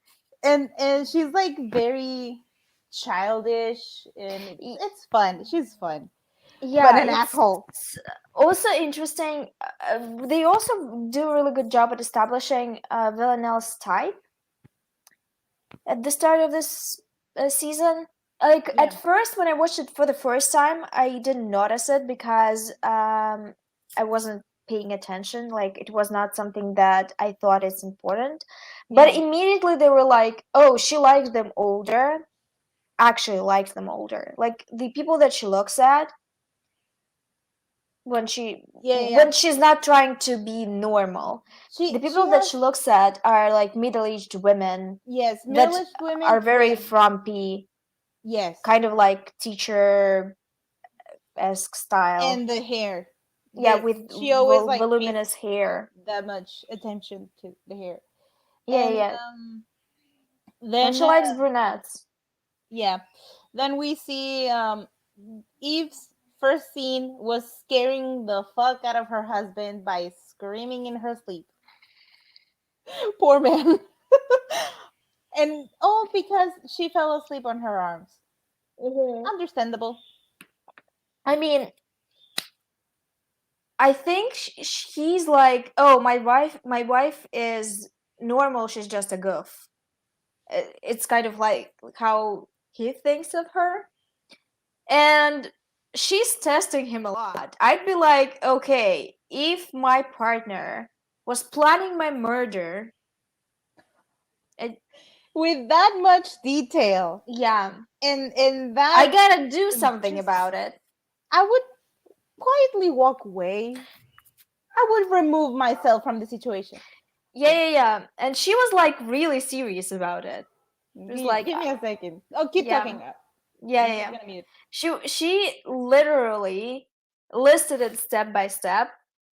and she's like very childish, and Y- it's fun. She's fun, but Yeah, an asshole. it's also interesting. They also do a really good job at establishing Villanelle's type at the start of this season. Like at Yeah, first, when I watched it for the first time, I didn't notice it because I wasn't paying attention. Like it was not something that I thought is important. But yeah, immediately they were like, "Oh, she likes them older." Actually, likes them older. Like the people that she looks at when she yeah, yeah. when she's not trying to be normal. The She people that has she looks at are like middle-aged women yes, that middle-aged women are very with frumpy, yes, kind of like teacher-esque style. and the hair. Yeah, The with she always like pays voluminous hair. that much attention to the hair, Yeah, and yeah. And then she likes brunettes. yeah, then we see Eve's first scene was scaring the fuck out of her husband by screaming in her sleep. Poor man. And all because she fell asleep on her arms. Mhm. Understandable. I mean, I think he's like, oh, my wife is normal. She's just a goof. It's kind of like how he thinks of her. And she's testing him a lot. I'd be like, okay, if my partner was planning my murder, it, With that much detail yeah, and I that gotta do something just about it. I would quietly walk away. I would remove myself from the situation. Yeah, yeah, yeah. And she was like really serious about it. She was like, Give me a second. Oh, keep yeah, talking. yeah, I'm yeah, just yeah. gonna mute. She literally listed it step by step.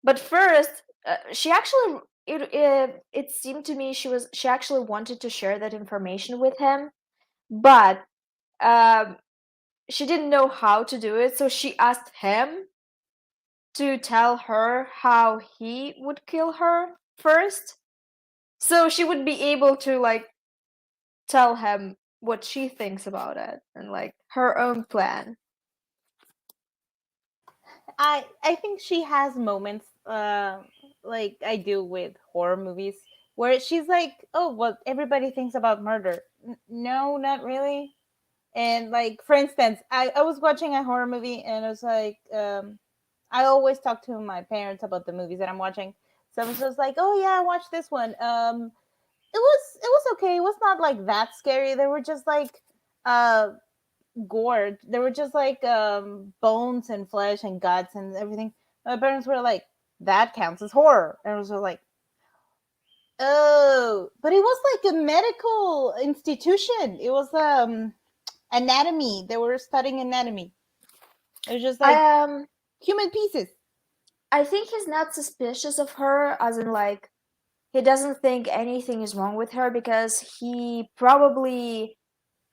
But first, she actually it seemed to me she actually wanted to share that information with him, but um, she didn't know how to do it, so she asked him to tell her how he would kill her first, so she would be able to like tell him what she thinks about it and like her own plan. I think she has moments like I do with horror movies where she's like, "Oh, what everybody thinks about murder." No, not really. And like for instance, I was watching a horror movie and I was like I always talk to my parents about the movies that I'm watching. So I was just like, "Oh yeah, I watched this one." It was okay. It was not like that scary. They were just like uh gore. There were just like bones and flesh and guts and everything. My parents were like, "That counts as horror," and I was just like, "Oh," but it was like a medical institution. It was anatomy. They were studying anatomy. It was just I like human pieces. I think he's not suspicious of her, as in like he doesn't think anything is wrong with her because he probably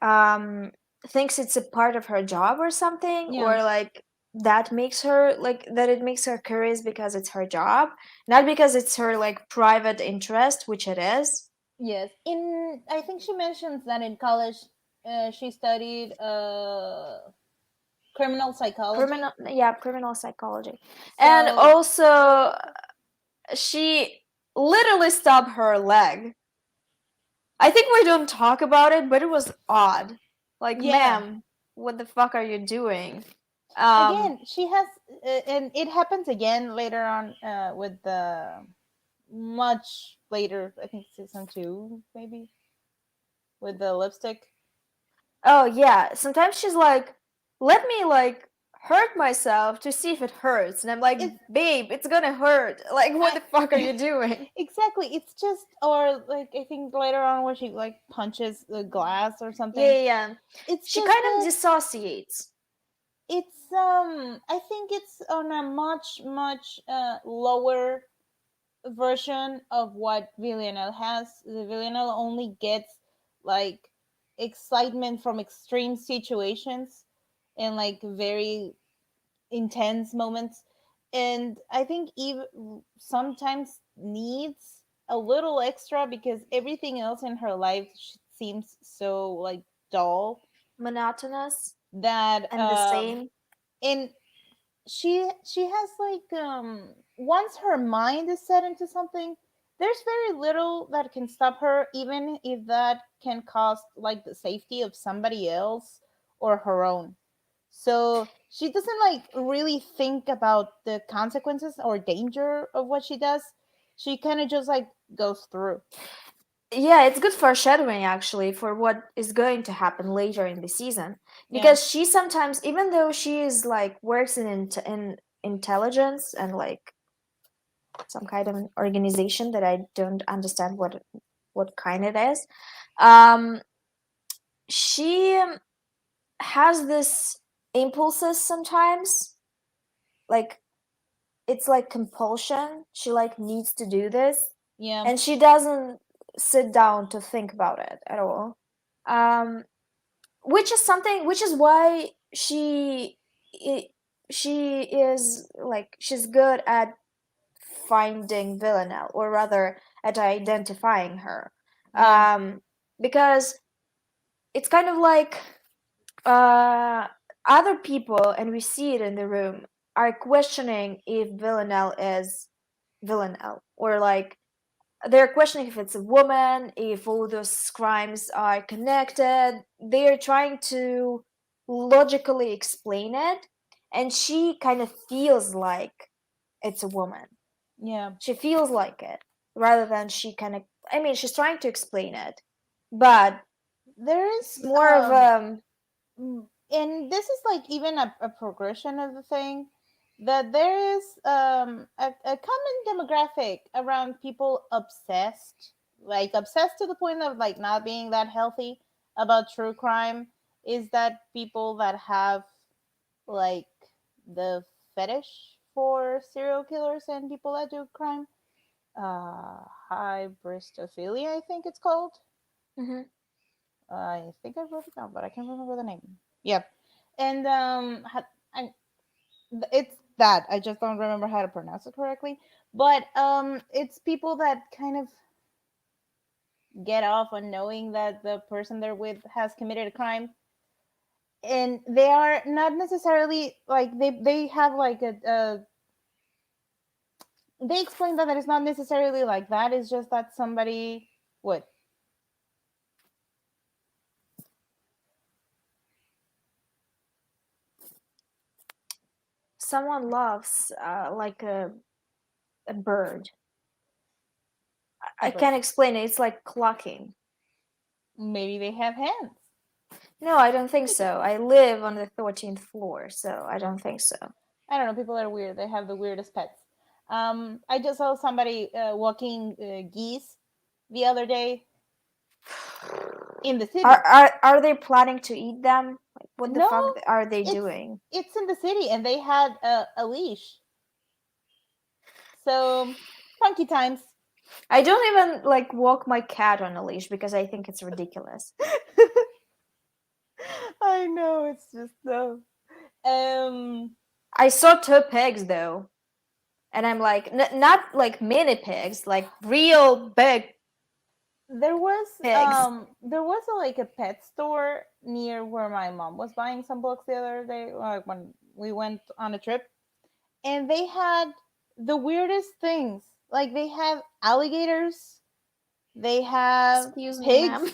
um thinks it's a part of her job or something, Yeah. or like that makes her like that it makes her curious because it's her job, not because it's her like private interest, which it is. Yes. In I think she mentions that in college, she studied criminal psychology. Criminal, yeah, criminal psychology. And So also she literally stabbed her leg. I think we don't talk about it, but it was odd. Like, yeah, ma'am, what the fuck are you doing? Um, again she has and it happens again later on with the much later, I think season 2 maybe, with the lipstick. oh yeah, sometimes she's like, let me like hurt myself to see if it hurts. And I'm like, It's babe, it's gonna hurt. Like, what I, the fuck are you doing? exactly, it's just, or like I think later on where she like punches the glass or Yeah, something. yeah, yeah. It's She just kind of that dissociates. it's I think it's on a much lower version of what Villanelle has. The Villanelle only gets like excitement from extreme situations and like very intense moments, and I think Eve sometimes needs a little extra because everything else in her life seems so like dull Monotonous that and the same. and she has like once her mind is set into something, there's very little that can stop her, even if that can cost like the safety of somebody else or her own. So she doesn't like really think about the consequences or danger of what she does. She kind of just like goes through. Yeah, it's good foreshadowing actually for what is going to happen later in the season Yeah, because she sometimes, even though she is like works in intelligence and like some kind of an organization that I don't understand what kind it is, um, she has this impulses sometimes, like it's like compulsion. She like needs to do this, yeah, and she doesn't sit down to think about it at all. Um, which is something, which is why she is like she's good at finding Villanelle, or rather at identifying her, yeah, um, because it's kind of like uh, other people, and we see it in the room, are questioning if Villanelle is Villanelle, or like they're questioning if it's a woman, if all those crimes are connected. They're trying to logically explain it, and she kind of feels like it's a woman. yeah. She feels like it rather than she kind of. I mean, she's trying to explain it, but There it's is more of and this is like even a progression of the thing, that there is a common demographic around people obsessed, like obsessed to the point of like not being that healthy about true crime, is that people that have like the fetish for serial killers and people that do crime, hybristophilia I think it's called. mhm. I think I wrote it down, but I can't remember the name. Yep. And I, it's that I just don't remember how to pronounce it correctly. But it's people that kind of get off on knowing that the person they're with has committed a crime, and they are not necessarily like they have like a they explain that it's not necessarily like that. It's just that somebody would. Someone loves like a bird. A I bird. can't explain it. It's like clucking. Maybe they have hands. No, I don't think so. I live on the 13th floor, so I don't think so. I don't know. People are weird. They have the weirdest pets. I just saw somebody walking geese the other day in the city. Are they planning to eat them? Like, what the No, fuck are they it's doing? it's in the city, and they had a leash. So funky times. I don't even like walk my cat on a leash because I think it's ridiculous. I know, it's just so. Um, I saw two pigs though, and I'm like, not like mini pigs, like real big pigs. there was like a pet store near where my mom was buying some books the other day, like when we went on a trip, and they had the weirdest things. Like they have alligators, they have Excuse me, pigs. ma'am.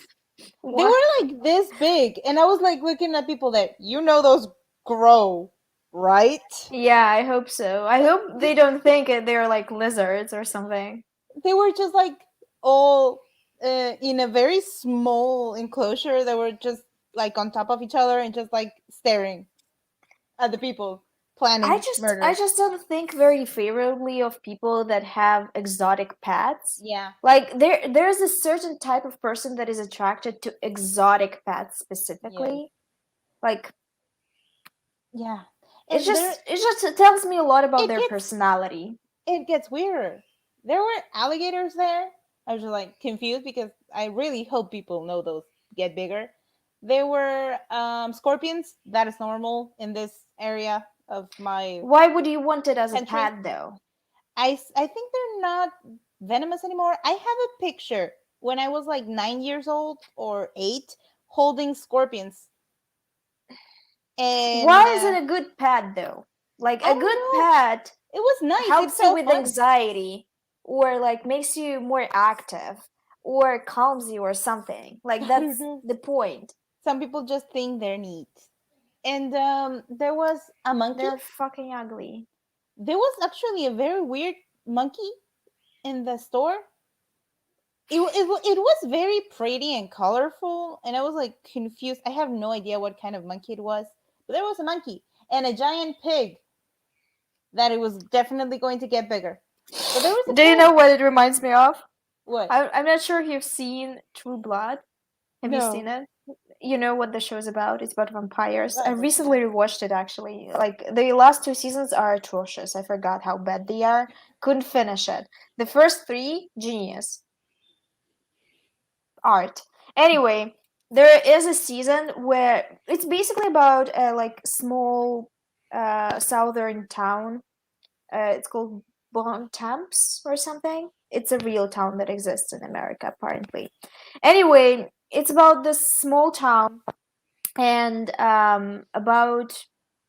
They What? were like this big, and I was like looking at people that those grow, right? Yeah, I hope so. I Like hope they don't think they're like lizards or something. they were just like all in a very small enclosure. They were just like on top of each other and just like staring at the people planning I murder. just don't think very favorably of people that have exotic pets. Yeah, Like there's a certain type of person that is attracted to exotic pets yes, specifically. Like yeah. And there, it tells me a lot about it their gets personality. it gets weirder. There were alligators there. I was just like confused because I really hope people know those get bigger. There were scorpions. That is normal in this area. of my Why would you want it as a country. pet though? I think they're not venomous anymore. I have a picture when I was like 9 years old or 8, holding scorpions, and Why is it a good pet though? Like I a don't good know. pet It was nice. It helps you felt with fun. anxiety or like makes you more active or calms you or something. Like I don't that's know. the point. Some people just think they're neat. And there was a monkey. They're fucking ugly. There was actually a very weird monkey in the store. It was very pretty and colorful, and I was like confused. I have no idea what kind of monkey it was, but there was a monkey and a giant pig that it was definitely going to get bigger. But there was a Do you know pig. what it reminds me of? What? I'm not sure if you've seen True Blood. Have you seen No. it? You know what the show's about? It's about vampires. I Vampires, recently rewatched it actually. Like the last two seasons are atrocious. I forgot how bad they are. Couldn't finish it. The first three, genius. Art. Anyway, there is a season where it's basically about a like small southern town. It's called Bontemps or something. It's a real town that exists in America apparently. Anyway, it's about this small town and about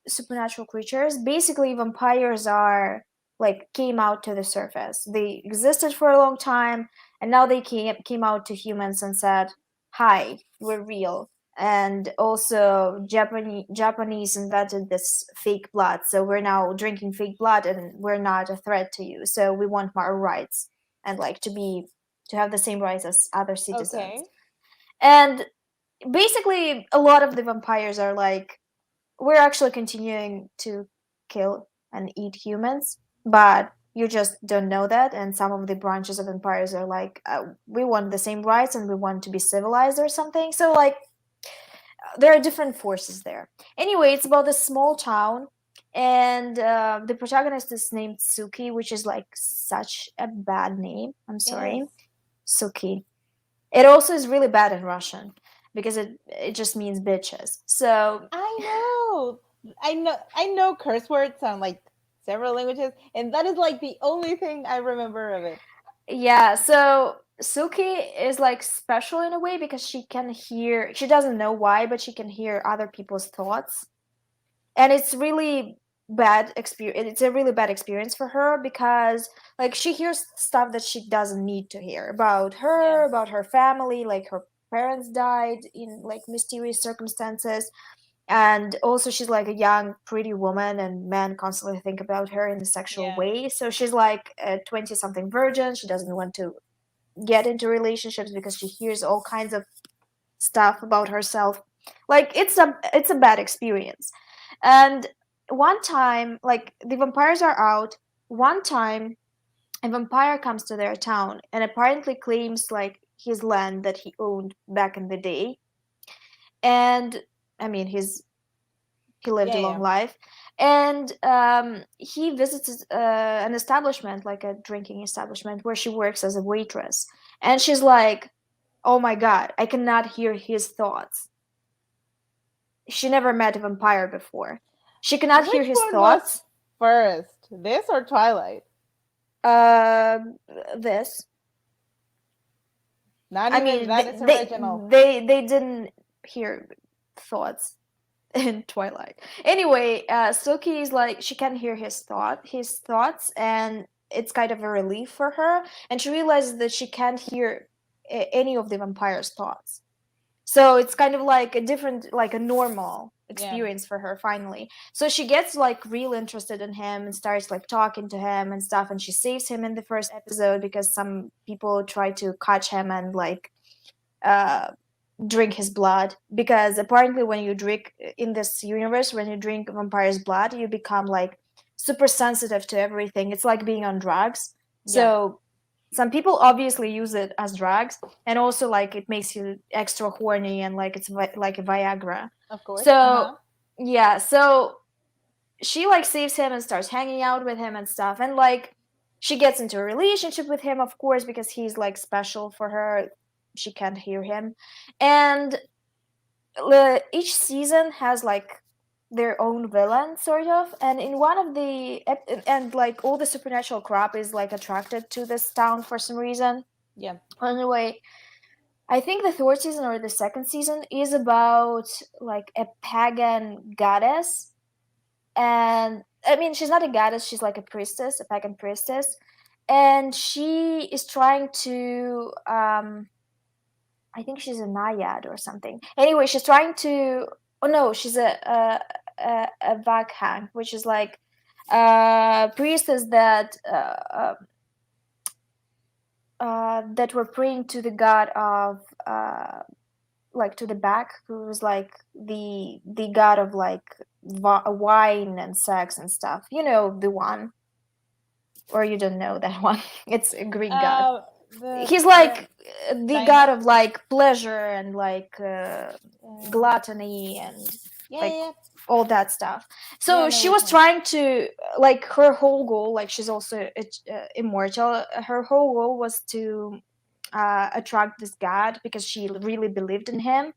supernatural creatures. Basically, vampires are like came out to the surface. They existed for a long time, and now they came out to humans and said, "Hi, we're real." And also, Japanese invented this fake blood, so we're now drinking fake blood, and we're not a threat to you. So we want more rights and like to have the same rights as other citizens. Okay. And basically a lot of the vampires are like we're actually continuing to kill and eat humans, but you just don't know that. And some of the branches of vampires are like we want the same rights and we want to be civilized or something. So like there are different forces there. Anyway, it's about this small town, and the protagonist is named Suki, which is like such a bad name. I'm It is. sorry. Suki. It also is really bad in Russian because it just means bitches. So I know. I know curse words on like several languages, and that is like the only thing I remember of it. yeah, so Suki is like special in a way because she doesn't know why, but she can hear other people's thoughts. And it's really bad experience. It's a really bad experience for her because like she hears stuff that she doesn't need to hear Yeah. about her family, like her parents died in like mysterious circumstances. And also she's like a young pretty woman and men constantly think about her in a sexual Yeah. way, so she's like a 20 something virgin. She doesn't want to get into relationships because she hears all kinds of stuff about herself. Like it's a bad experience. And one time, like the vampires are out. One time a vampire comes to their town and apparently claims like his land that he owned back in the day. And I mean he lived Yeah. a Yeah. long life, and he visits an establishment, like a drinking establishment, where she works as a waitress. And she's like, oh my god, I cannot hear his thoughts. She never met a vampire before. She cannot hear Which his one was thoughts. first, this or Twilight? uh this Not I even mean that is original. they didn't hear thoughts in Twilight. Anyway, Suki is like she can hear his thoughts, and it's kind of a relief for her. And she realizes that she can't hear any of the vampire's thoughts. So it's kind of like a different, like a normal Yeah. experience for her finally. So she gets like real interested in him and starts like talking to him and stuff. And she saves him in the first episode because some people try to catch him and like uh drink his blood, because apparently when you drink in this universe, when you drink vampire's blood, you become like super sensitive to everything. It's like being on drugs. Yeah. So some people obviously use it as drugs, and also like it makes you extra horny, and like it's like a Viagra. Of course. So yeah, so she like saves him and starts hanging out with him and stuff, and like she gets into a relationship with him, of course, because he's like special for her. She can't hear him. And each season has like their own villain, sort of. And in one of and like all the supernatural crap is like attracted to this town for some reason. Yeah. Anyway, I think the third season or the second season is about like a pagan goddess. And I mean, she's not a goddess, she's like a priestess, a pagan priestess. And she is trying to, I think she's a naiad or something. Anyway, she's trying to, oh no, she's a Vakhang, which is like priestess that were praying to the god of like to the back, who was like the god of like wine and sex and stuff. You know the one, or you don't know that one? It's a Greek god. He's like the god of like pleasure and like gluttony and like yeah. all that stuff. So Yeah, I know she which was one. trying to like her whole goal, like she's also immortal. Her whole goal was to attract this god because she really believed in him.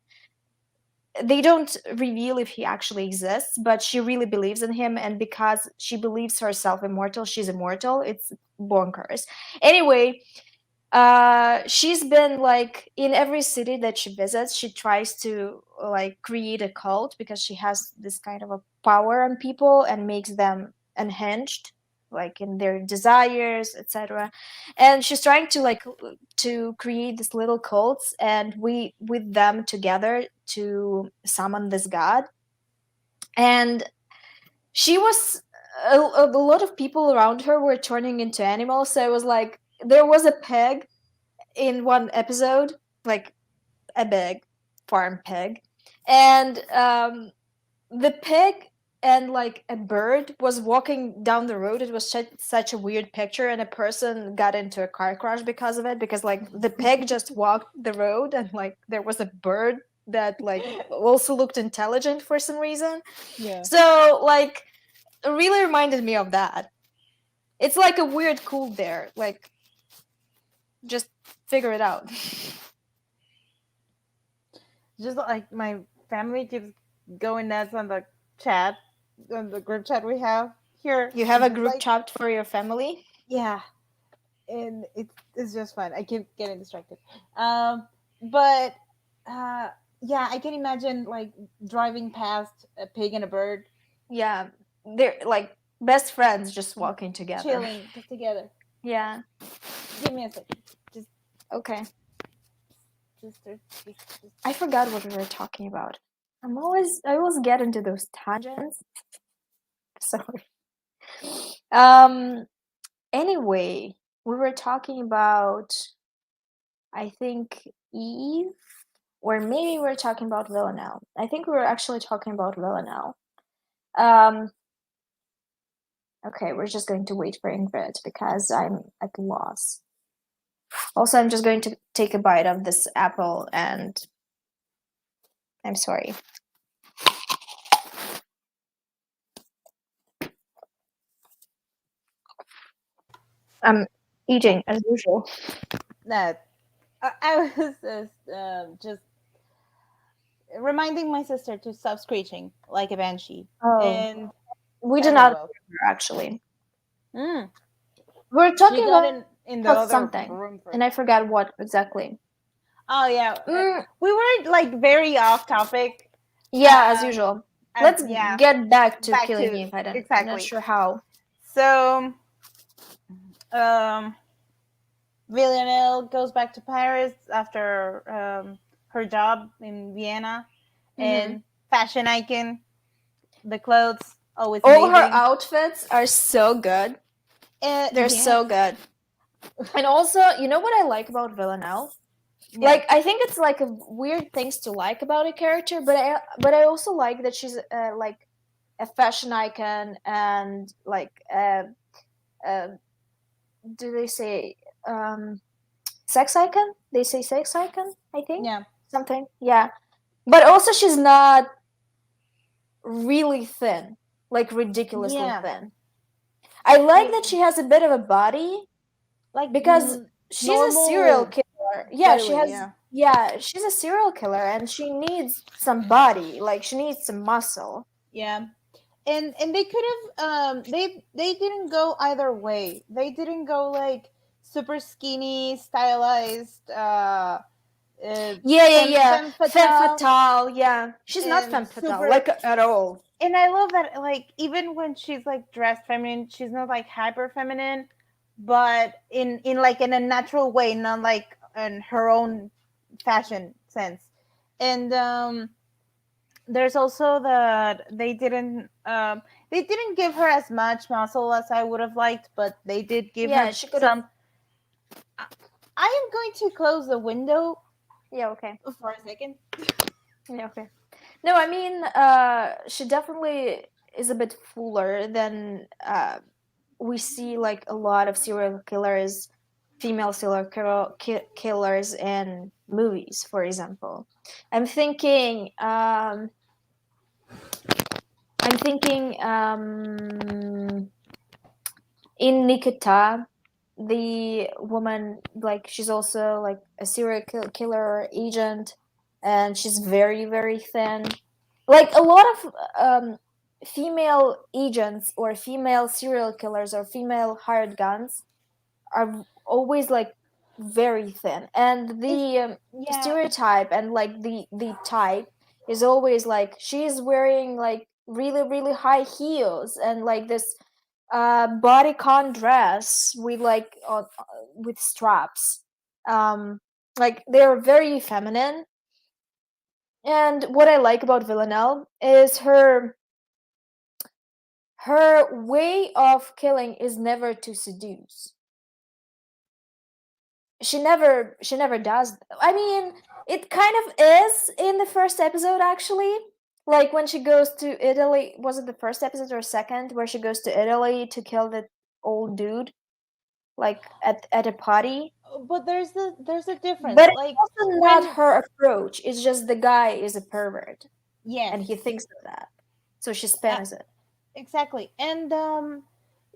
They don't reveal if he actually exists, but she really believes in him, and because she believes herself immortal, she's immortal. It's bonkers. Anyway, she's been like in every city that she visits, she tries to like create a cult because she has this kind of a power on people and makes them unhinged, like in their desires, etc. And she's trying to like to create these little cults, and we with them together to summon this god. And she was a lot of people around her were turning into animals, so it was like there was a pig in one episode, like a big farm pig, and the pig and like a bird was walking down the road. It was such a weird picture, and a person got into a car crash because of it, because like the pig just walked the road, and like there was a bird that like also looked intelligent for some reason. Yeah. So like it really reminded me of that. It's like a weird cool there, like just figure it out. Just like my family keeps going nuts on the chat, on the group chat we have here. You have a It's just group like, chat for your family? yeah, and it's just fun. I keep getting distracted. But yeah, I can imagine like driving past a pig and a bird, Yeah, they're like best friends just walking together. chilling just together. Yeah, Give me a second. Just, okay. just, just. I forgot what we were talking about. I always get into those tangents. Sorry. Um, anyway, we were talking about, I think, Eve, or maybe we were talking about Villanelle. I think we were actually talking about Villanelle. Um, okay, we're just going to wait for Ingrid because I'm at a loss. Also, I'm just going to take a bite of this apple, and I'm sorry. I'm eating as usual. That I was just reminding my sister to stop screeching like a banshee, Oh, and we did that went not well. remember, actually. Mm. We're She talking got about in the other something, room and I first. forgot what exactly. Oh yeah, Mm, we were like very off topic. yeah, as usual. Let's Yeah, get back to back Killing to Eve. I'm not exactly. sure how. So, um, Villanelle goes back to Paris after her job in Vienna, Mm-hmm. and fashion icon. The clothes always All her amazing. outfits are so good. They're so Yes. good. And also, you know what I like about Villanelle? Yeah. Like, I think it's like a weird things to like about a character, but I also like that she's like a fashion icon, and like uh, do they say sex icon? They say sex icon, I think. Yeah. Something. Yeah. But also she's not really thin, like ridiculously Yeah. thin. I like that She she has a bit of a body like because she's a serial normal killer. Yeah, body she weight. has. Yeah. Yeah, she's a serial killer, and she needs some body. Like she needs some muscle. Yeah. And they could have they didn't go either way. They didn't go like super skinny, stylized, Yeah, yeah, yeah. femme Femme fatale, fatale. Yeah, she's not and femme fatale super. like at all. And I love that, like, even when she's like dressed feminine, she's not like hyper feminine, but in like in a natural way, not like in her own fashion sense. And there's also that they didn't give her as much muscle as I would have liked, but they did give Yeah, her she could have. some. I am going to close the window Yeah, okay. for a second. Yeah, okay. No, I mean, she definitely is a bit fuller than we see like a lot of serial killers, female killers in movies, for example. I'm thinking, I'm thinking, in Nikita, the woman, like, she's also like a serial killer agent, and she's very, very thin. Like a lot of female agents or female serial killers or female hired guns are always like very thin, and It's the yeah, stereotype and like the type is always like she's wearing like really, really high heels and like this bodycon dress with like with straps. um like they're very feminine, and what I like about Villanelle is her way of killing is never to seduce. She never does. I mean, it kind of is in the first episode actually. Like when she goes to Italy, was it the first episode or second, where she goes to Italy to kill the old dude, like at a party? but there's a difference. But it's Like also not when her approach. It's just the guy is a pervert, yes, and he thinks of that, so she uh, spans it. exactly. And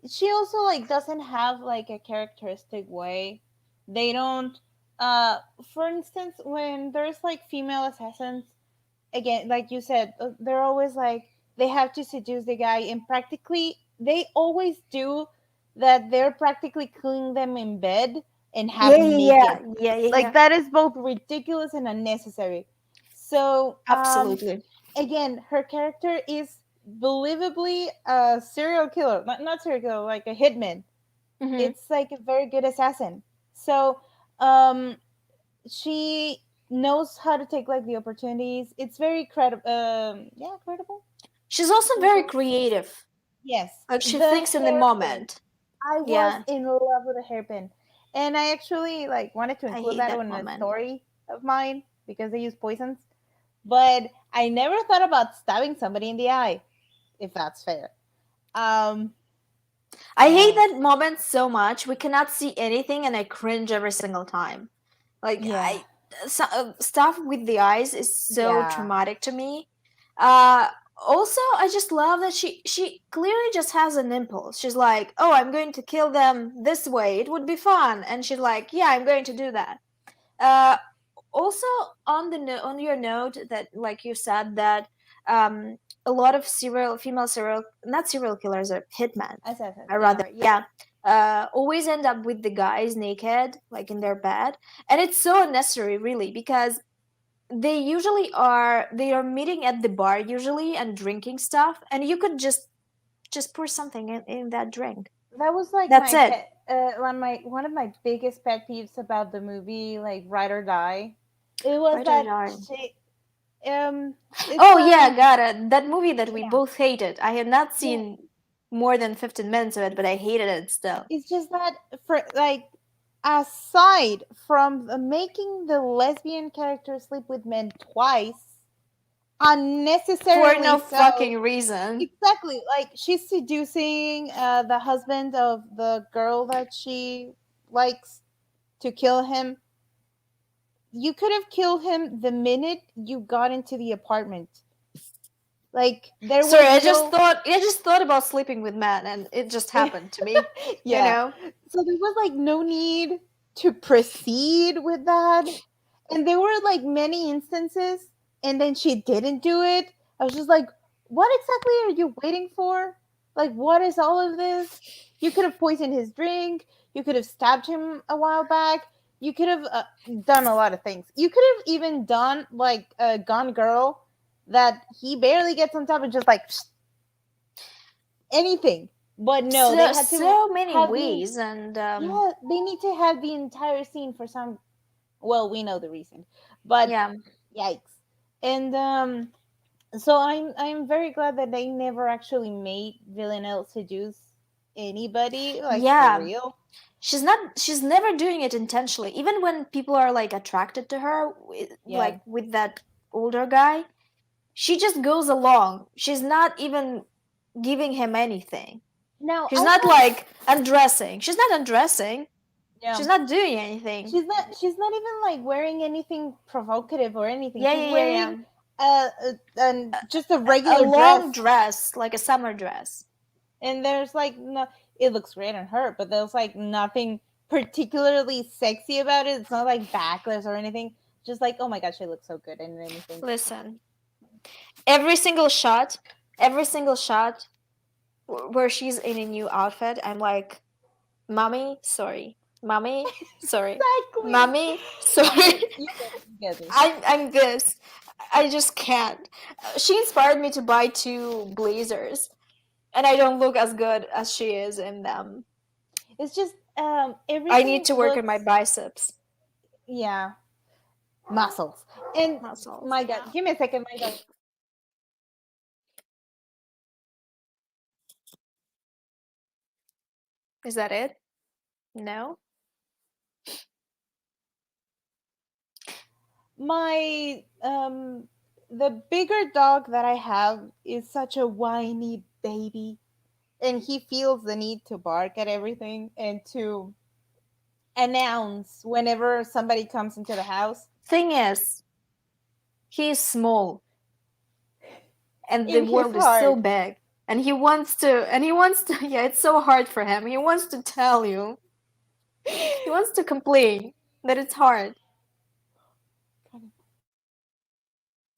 she also like doesn't have like a characteristic way. They don't uh for instance, when there's like female assassins, again, like you said, they're always like they have to seduce the guy, and practically they always do that. They're practically killing them in bed and Yeah, half yeah, yeah, naked. yeah, yeah, Like yeah. that is both ridiculous and unnecessary. So Absolutely. again, her character is believably a serial killer, not serial killer, like a hitman. Hmm. It's like a very good assassin. So um she knows how to take like the opportunities. It's very credible. Yeah, credible. She's also very Credible. creative. Yes, Like she the thinks in the hairpin. moment. I was Yeah, in love with the hairpin, and I actually like wanted to I include hate that that in a moment. story of mine because they use poisons. But I never thought about stabbing somebody in the eye, if that's fair. Um, I hate uh, that moment so much. We cannot see anything, and I cringe every single time. Like yeah, stuff with the eyes is so yeah. traumatic to me. Uh, Also, I just love that she clearly just has an impulse. She's like, "Oh, I'm going to kill them this way. It would be fun," and she's like, "Yeah, I'm going to do that." Uh, Also, on on your note that like you said that um a lot of serial female serial not serial killers are hitmen, I said that. I Yeah, rather, yeah, always end up with the guys naked like in their bed, and it's so unnecessary really because they are meeting at the bar usually and drinking stuff, and you could just pour something in that drink. that was like That's my it. pet. My one of my biggest pet peeves about the movie, like Ride or Die. It was Right or that die. she um it's Oh yeah, got it. That movie that we yeah, both hated. I have not yeah, seen more than 15 minutes of it, but I hated it still. it's just that for like aside from making the lesbian character sleep with men twice For unnecessarily no so. fucking reason. Exactly, like she's seducing the husband of the girl that she likes to kill him. You could have killed him the minute you got into the apartment. Like there Sorry, was no I just thought about sleeping with men and it just happened to me, you yeah. know? So there was like no need to proceed with that. And there were like many instances and then she didn't do it. I was just like, what exactly are you waiting for? Like, what is all of this? You could have poisoned his drink. You could have stabbed him a while back. You could have done a lot of things. You could have even done like a Gone Girl that he barely gets on top and just like anything. But no, they So had to so many have the ways, and yeah, they need to have the entire scene for some. Well, we know the reason, but yeah, yikes! And so I'm very glad that they never actually made Villanelle seduce anybody like for yeah. real. She's never doing it intentionally. Even when people are like attracted to her, Yeah. like with that older guy, she just goes along. She's not even giving him anything. Now She's I not have like undressing. She's not undressing. yeah. She's not doing anything. She's not even like wearing anything provocative or anything. Yeah, She's yeah, yeah, wearing yeah. just a A regular long dress. dress, like a summer dress. And there's like no, it looks great on her, but there's like nothing particularly sexy about it. It's not like backless or anything. Just like, oh my god, she looks so good in anything. Listen, every single shot, every single shot where she's in a new outfit, I'm like, mommy, sorry. Mommy, sorry. Exactly. Mommy, sorry. You get me. I'm this. I just can't. She inspired me to buy two blazers, and I don't look as good as she is in them. It's just I need everything to work on my looks biceps yeah muscles. And muscles. my god, Yeah. give me a second. My god, Is that it? No? my the bigger dog that I have is such a whiny baby, and he feels the need to bark at everything and to announce whenever somebody comes into the house. Thing is, he's small and the In his world is so heart, big. And he wants to, yeah, it's so hard for him. He wants to tell you. He wants to complain that it's hard.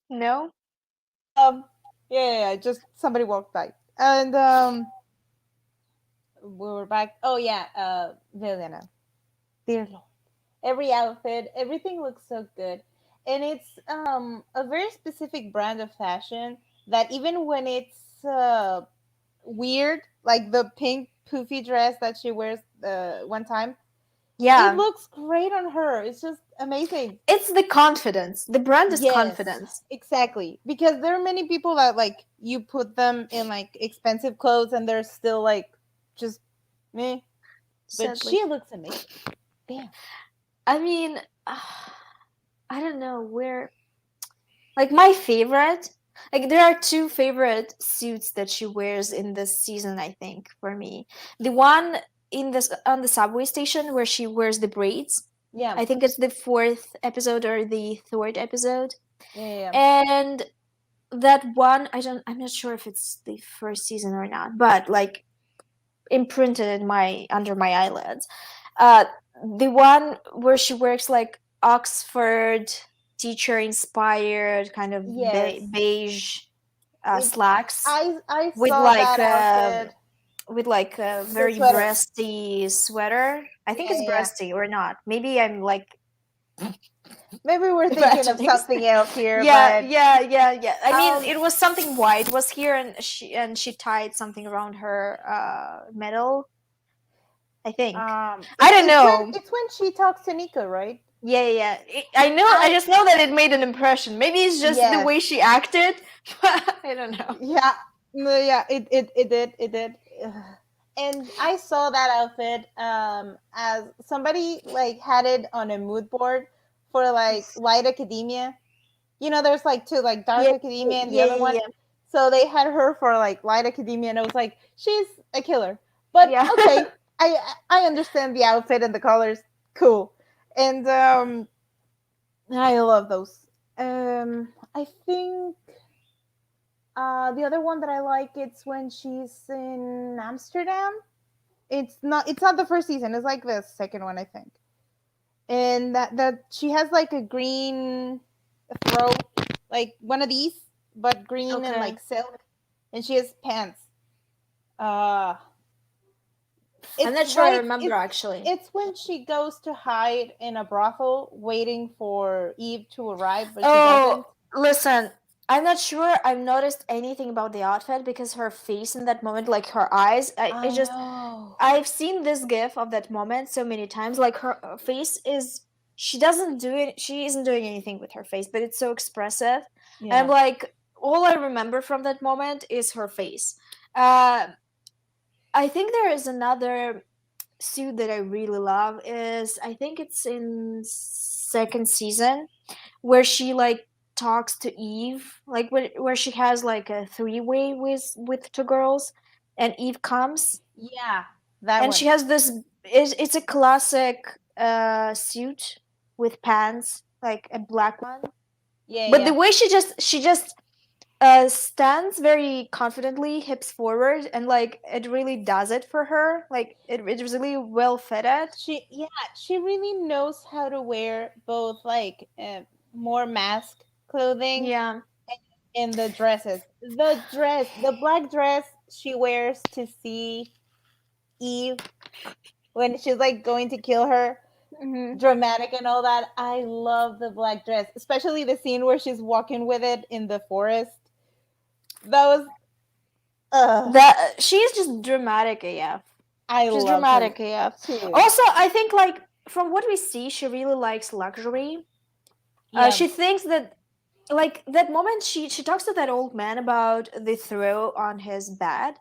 No? um, yeah, just somebody walked by, and we were back. Oh yeah, Villana, dear Lord, every outfit, everything looks so good, and it's a very specific brand of fashion that even when it's weird, like the pink poofy dress that she wears one time, it Yeah. looks great on her. It's just amazing. It's the confidence. The brand is Yes, confidence. exactly. Because there are many people that like you put them in like expensive clothes and they're still like just me. But Sadly. she looks amazing. Damn. I mean, I don't know where. Like my favorite, like there are two favorite suits that she wears in this season, I think, for me. The one in this on the subway station where she wears the braids. Yeah. I think it's the fourth episode or the third episode. Yeah. And that one, I'm not sure if it's the first season or not, but like imprinted in my under my eyelids. Uh, the one where she works like Oxford teacher inspired kind of Yes. beige It's slacks I with saw that outfit. a The very sweater. breasty sweater. I think Yeah, it's yeah. breasty or not. Maybe I'm like Maybe we're thinking of imagining. something else here, Yeah, but yeah, yeah, yeah. I mean, um it was something white was here, and she tied something around her middle. I think. I don't know. it's when she talks to Nico, right? Yeah, yeah. I know. I I just know that it made an impression. Maybe it's just the yes. way she acted, but I don't know. Yeah. No, yeah, it did. Ugh. And I saw that outfit as somebody like had it on a mood board for like light academia. You know, there's like two, like dark Yeah, academia and the yeah, other yeah, one. yeah. So they had her for like light academia, and I was like, she's a killer. But Yeah. okay, I understand the outfit and the colors. Cool. And I love those. I think the other one that I like it's when she's in Amsterdam. It's not the first season. It's like the second one, I think. And that she has like a green throat, like one of these, but green and Okay. like silk. and she has pants. Uh I'm it's not sure I right. remember actually. It's when she goes to hide in a brothel, waiting for Eve to arrive, but she Oh, doesn't. listen, I'm not sure I've noticed anything about the outfit because her face in that moment, like her eyes, I I just know. I've seen this gif of that moment so many times. Like her face is, she doesn't do it, she isn't doing anything with her face, but it's so expressive. And I'm Yeah. like, all I remember from that moment is her face. Uh, I think there is another suit that I really love is, I think it's in second season where she like talks to Eve, like where she has like a three-way with two girls, and Eve comes Yeah, that and one. she has this. It's a classic suit with pants, like a black one. Yeah, But the yeah. way she just stands very confidently, hips forward, and like it really does it for her. Like it's really well fitted. She really knows how to wear both like more mask clothing Yeah. and the dresses. The black dress she wears to see Eve when she's like going to kill her, Hmm. dramatic and all that. I love the black dress, especially the scene where she's walking with it in the forest. That was That she's just dramatic AF. I She's love her dramatic AF. too. Also, I think like from what we see, she really likes luxury. Yeah, She thinks that like that moment she talks to that old man about the throw on his bed,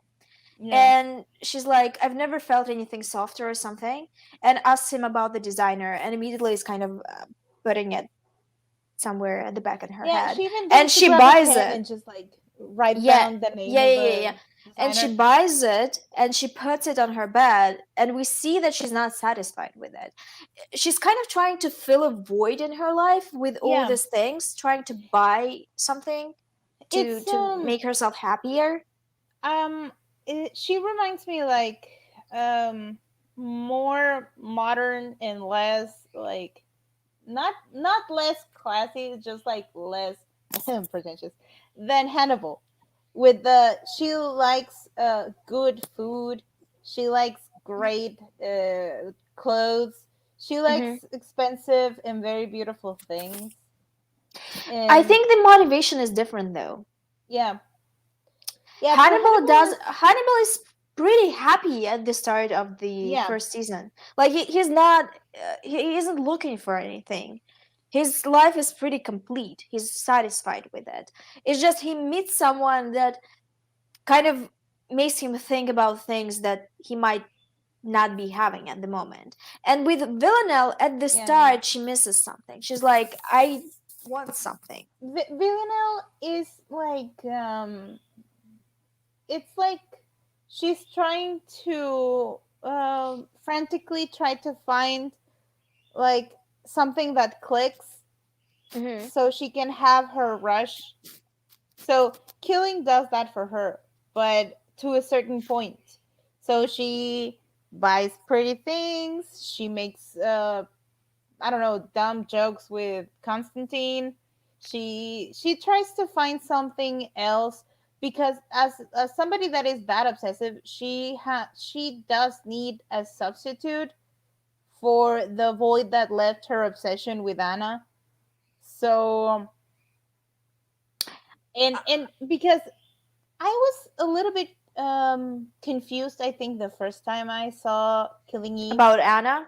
yeah, and she's like, I've never felt anything softer or something, and asks him about the designer, and immediately is kind of putting it somewhere at the back of her yeah. head, She even and goes to she grab a buys pen it. and just like write Yeah, down the name yeah, of yeah, yeah, the yeah. And she designer. buys it and she puts it on her bed, and we see that she's not satisfied with it. She's kind of trying to fill a void in her life with all Yeah, these things, trying to buy something to it's make herself happier. um she reminds me like um more modern and less like not less classy, just like less pretentious than Hannibal. With the she likes good food, she likes great clothes, she Hmm. likes expensive and very beautiful things, I and think the motivation is different though. yeah, yeah. For Hannibal is Hannibal is pretty happy at the start of the yeah, first season. Like he's not he isn't looking for anything. His life is pretty complete. He's satisfied with it. It's just he meets someone that kind of makes him think about things that he might not be having at the moment. And with Villanelle at the yeah, yeah. start, she misses something. She's like, I want something. Villanelle is like it's like she's trying to frantically try to find like something that clicks Hmm. so she can have her rush. So killing does that for her, but to a certain point. So she buys pretty things, she makes I don't know, dumb jokes with Constantine. She tries to find something else because as somebody that is that obsessive, she does need a substitute for the void that left her obsession with Anna. So and because I was a little bit confused, I think the first time I saw Killing Eve. About Anna?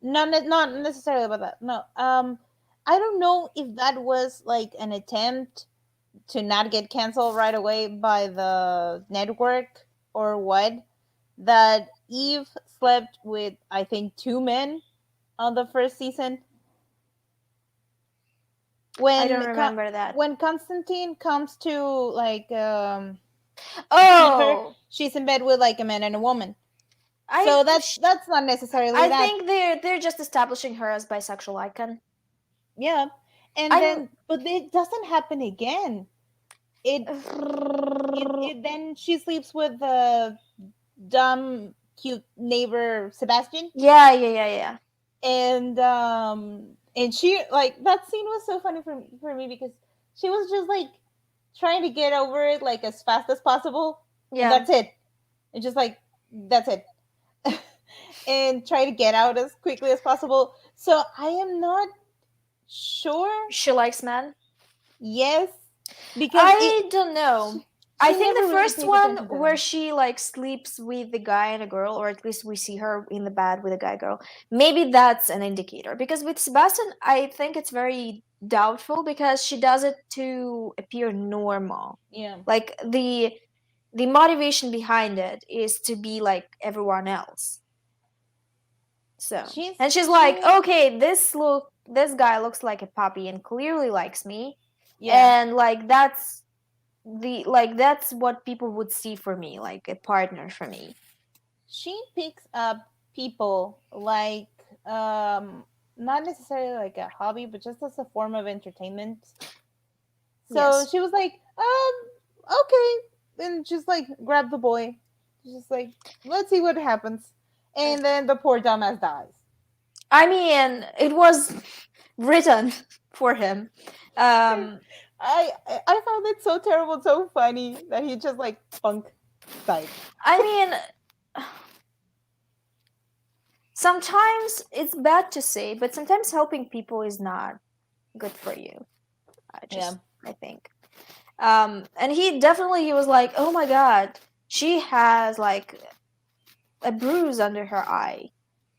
Not necessarily about that. No. I don't know if that was like an attempt to not get canceled right away by the network or what. That Eve slept with, I think, two men on the first season. I don't When remember that. when Constantine comes to like see her, Oh, she's in bed with like a man and a woman. I So sh- that's not necessarily I that. think they're just establishing her as bisexual icon. Yeah. And I'm then but it doesn't happen again. It then she sleeps with the dumb cute neighbor Sebastian, yeah, yeah, yeah, yeah. and she like that scene was so funny for me because she was just like trying to get over it like as fast as possible, and Yeah. that's it. And just like that's it. And try to get out as quickly as possible. So I am not sure. She likes men. Yes, because I don't know. I she think never the really first pays one attention to where them. she like sleeps with the guy and a girl, or at least we see her in the bed with a guy girl, maybe that's an indicator. Because with Sebastian, I think it's very doubtful because she does it to appear normal. Yeah. Like the motivation behind it is to be like everyone else. So, She's and she's like, she okay, this guy looks like a puppy and clearly likes me, yeah. and like that's what people would see for me, like a partner for me. She picks up people like not necessarily like a hobby, but just as a form of entertainment. So Yes. she was like, okay, and just like grab the boy, just like let's see what happens, and then the poor dumbass dies. I mean, it was written for him. Um, I found it so terrible, so funny that he just like bunk died. I mean, sometimes it's bad to say, but sometimes helping people is not good for you. Yeah. I think. And he was like, oh my god, she has like a bruise under her eye.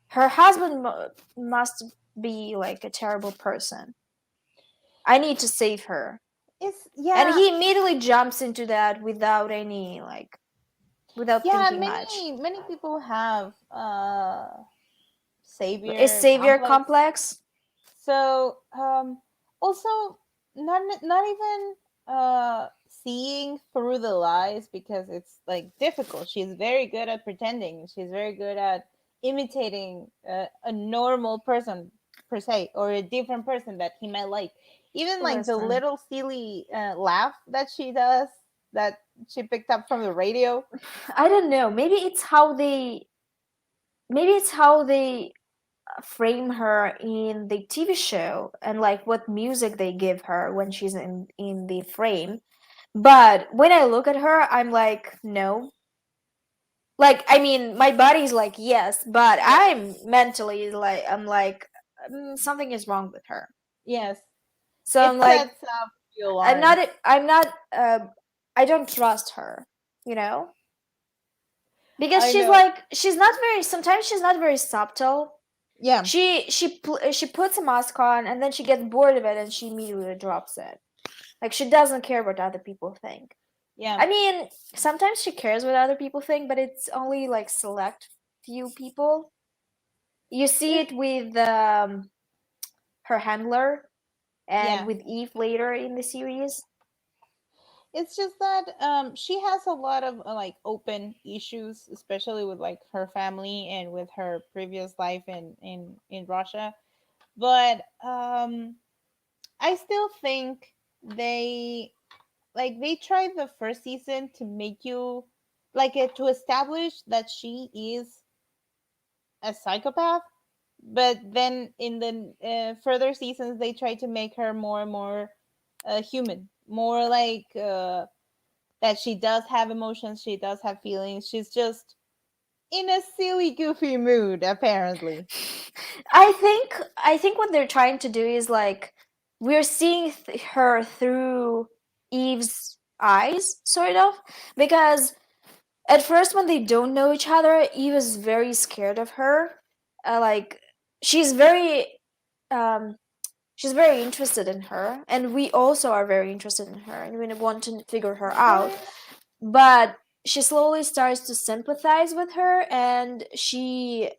Her husband must be like a terrible person. I need to save her. It's And yeah, he immediately jumps into that without any like without yeah. thinking much. Many people have A savior savior complex. complex. So also not even seeing through the lies because it's like difficult. She's very good at pretending. She's very good at imitating a normal person per se or a different person that he might like. Even like the Listen, little silly laugh that she does that she picked up from the radio. I don't know. Maybe it's how they frame her in the TV show and like what music they give her when she's in the frame. But when I look at her, I'm like, no. Like, I mean, my body's like, yes, but Yes. I'm mentally like, I'm like, something is wrong with her. Yes. So It I'm like, sets up the I'm not, alarms. I'm not, I don't trust her, you know? Because I know. sometimes she's not very subtle. Yeah. She puts a mask on and then she gets bored of it and she immediately drops it. Like she doesn't care what other people think. Yeah. I mean, sometimes she cares what other people think, but it's only like select few people. You see It's it with her handler and yeah. with Eve later in the series. It's just that she has a lot of like open issues, especially with like her family and with her previous life in Russia. But I still think they they tried the first season to make you to establish that she is a psychopath, but then in the further seasons they try to make her more and more human, more that she does have emotions, she does have feelings. She's just in a silly, goofy mood, apparently. I think what they're trying to do is like we're seeing her through Eve's eyes, sort of, because at first when they don't know each other, Eve is very scared of her. Like she's very um she's very interested in her, and we also are very interested in her, and we want to figure her Of out. course. But she slowly starts to sympathize with her, and she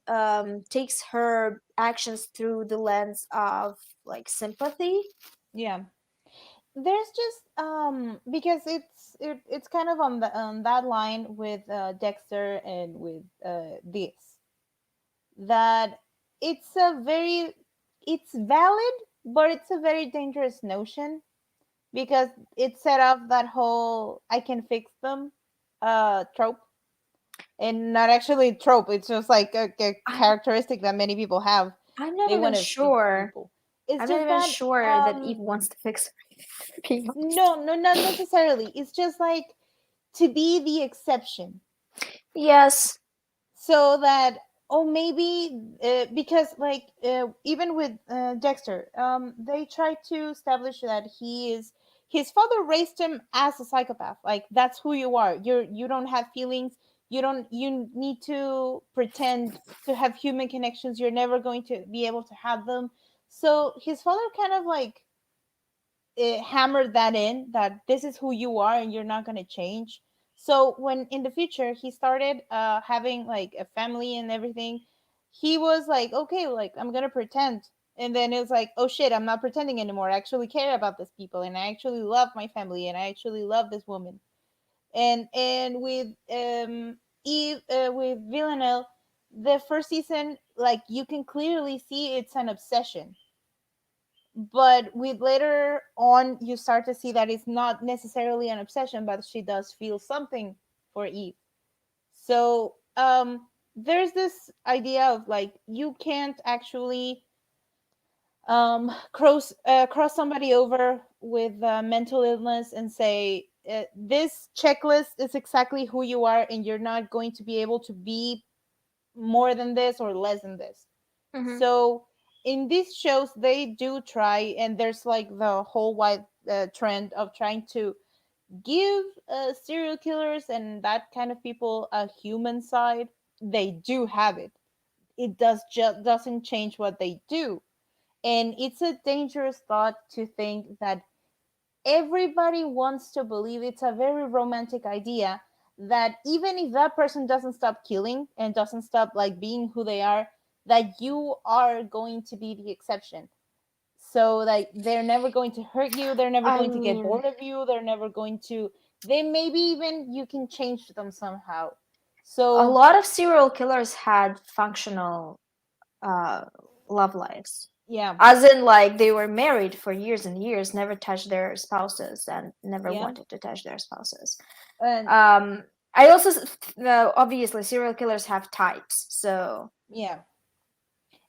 takes her actions through the lens of like sympathy. Yeah. There's just because it's kind of on the on that line with Dexter and with this that it's a very it's valid, but it's a very dangerous notion because it set up that whole I can fix them trope, and not actually trope. It's just like a I'm characteristic that many people have. I'm not They even want to fix sure. people. It's I'm not just even that sure that Eve wants to fix her. Being honest. No, no, not necessarily. It's just like to be the exception. Yes. So that, oh, maybe because like even with Dexter, they try to establish that he is, his father raised him as a psychopath. Like that's who you are. You don't have feelings. You need to pretend to have human connections. You're never going to be able to have them. So his father kind of like hammered that in, that this is who you are and you're not going to change. So when in the future he started having like a family and everything, he was like, okay, like I'm going to pretend. And then it was like, oh shit, I'm not pretending anymore. I actually care about these people and I actually love my family and I actually love this woman. And with Eve, with Villanelle, the first season, like you can clearly see it's an obsession, but with later on you start to see that it's not necessarily an obsession, but she does feel something for Eve. So there's this idea of like you can't actually cross somebody over with mental illness and say this checklist is exactly who you are and you're not going to be able to be more than this or less than this. Hmm. So in these shows, they do try, and there's like the whole wide trend of trying to give serial killers and that kind of people a human side. They do have it. It just doesn't change what they do, and it's a dangerous thought to think that everybody wants to believe. It's a very romantic idea that even if that person doesn't stop killing and doesn't stop like being who they are, that you are going to be the exception. So like they're never going to hurt you, they're never I going to get mean, bored of you, they're never going to, they maybe even you can change them somehow. a So lot of serial killers had functional uh, love lives. yeah, As in, like, they were married for years and years, never touched their spouses, and never yeah, wanted to touch their spouses. and Um, I also, obviously, serial killers have types, so. yeah,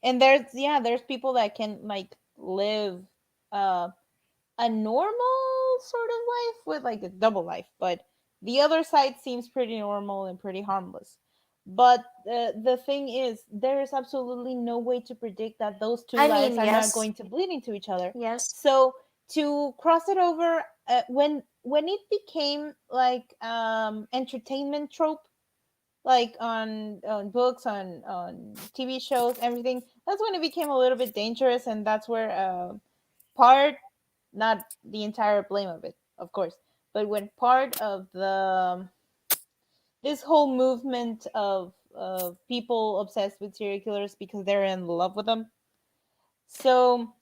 and there's, yeah, there's people that can like live uh a normal sort of life with like a double life, but the other side seems pretty normal and pretty harmless. But the thing is, there is absolutely no way to predict that those two I lives mean, are not yes, going to bleed into each other. yes. So to cross it over, when it became like entertainment trope, like on books, on TV shows, everything, that's when it became a little bit dangerous, and that's where part, not the entire blame of it, of course, but when part of the this whole movement of people obsessed with serial killers because they're in love with them. So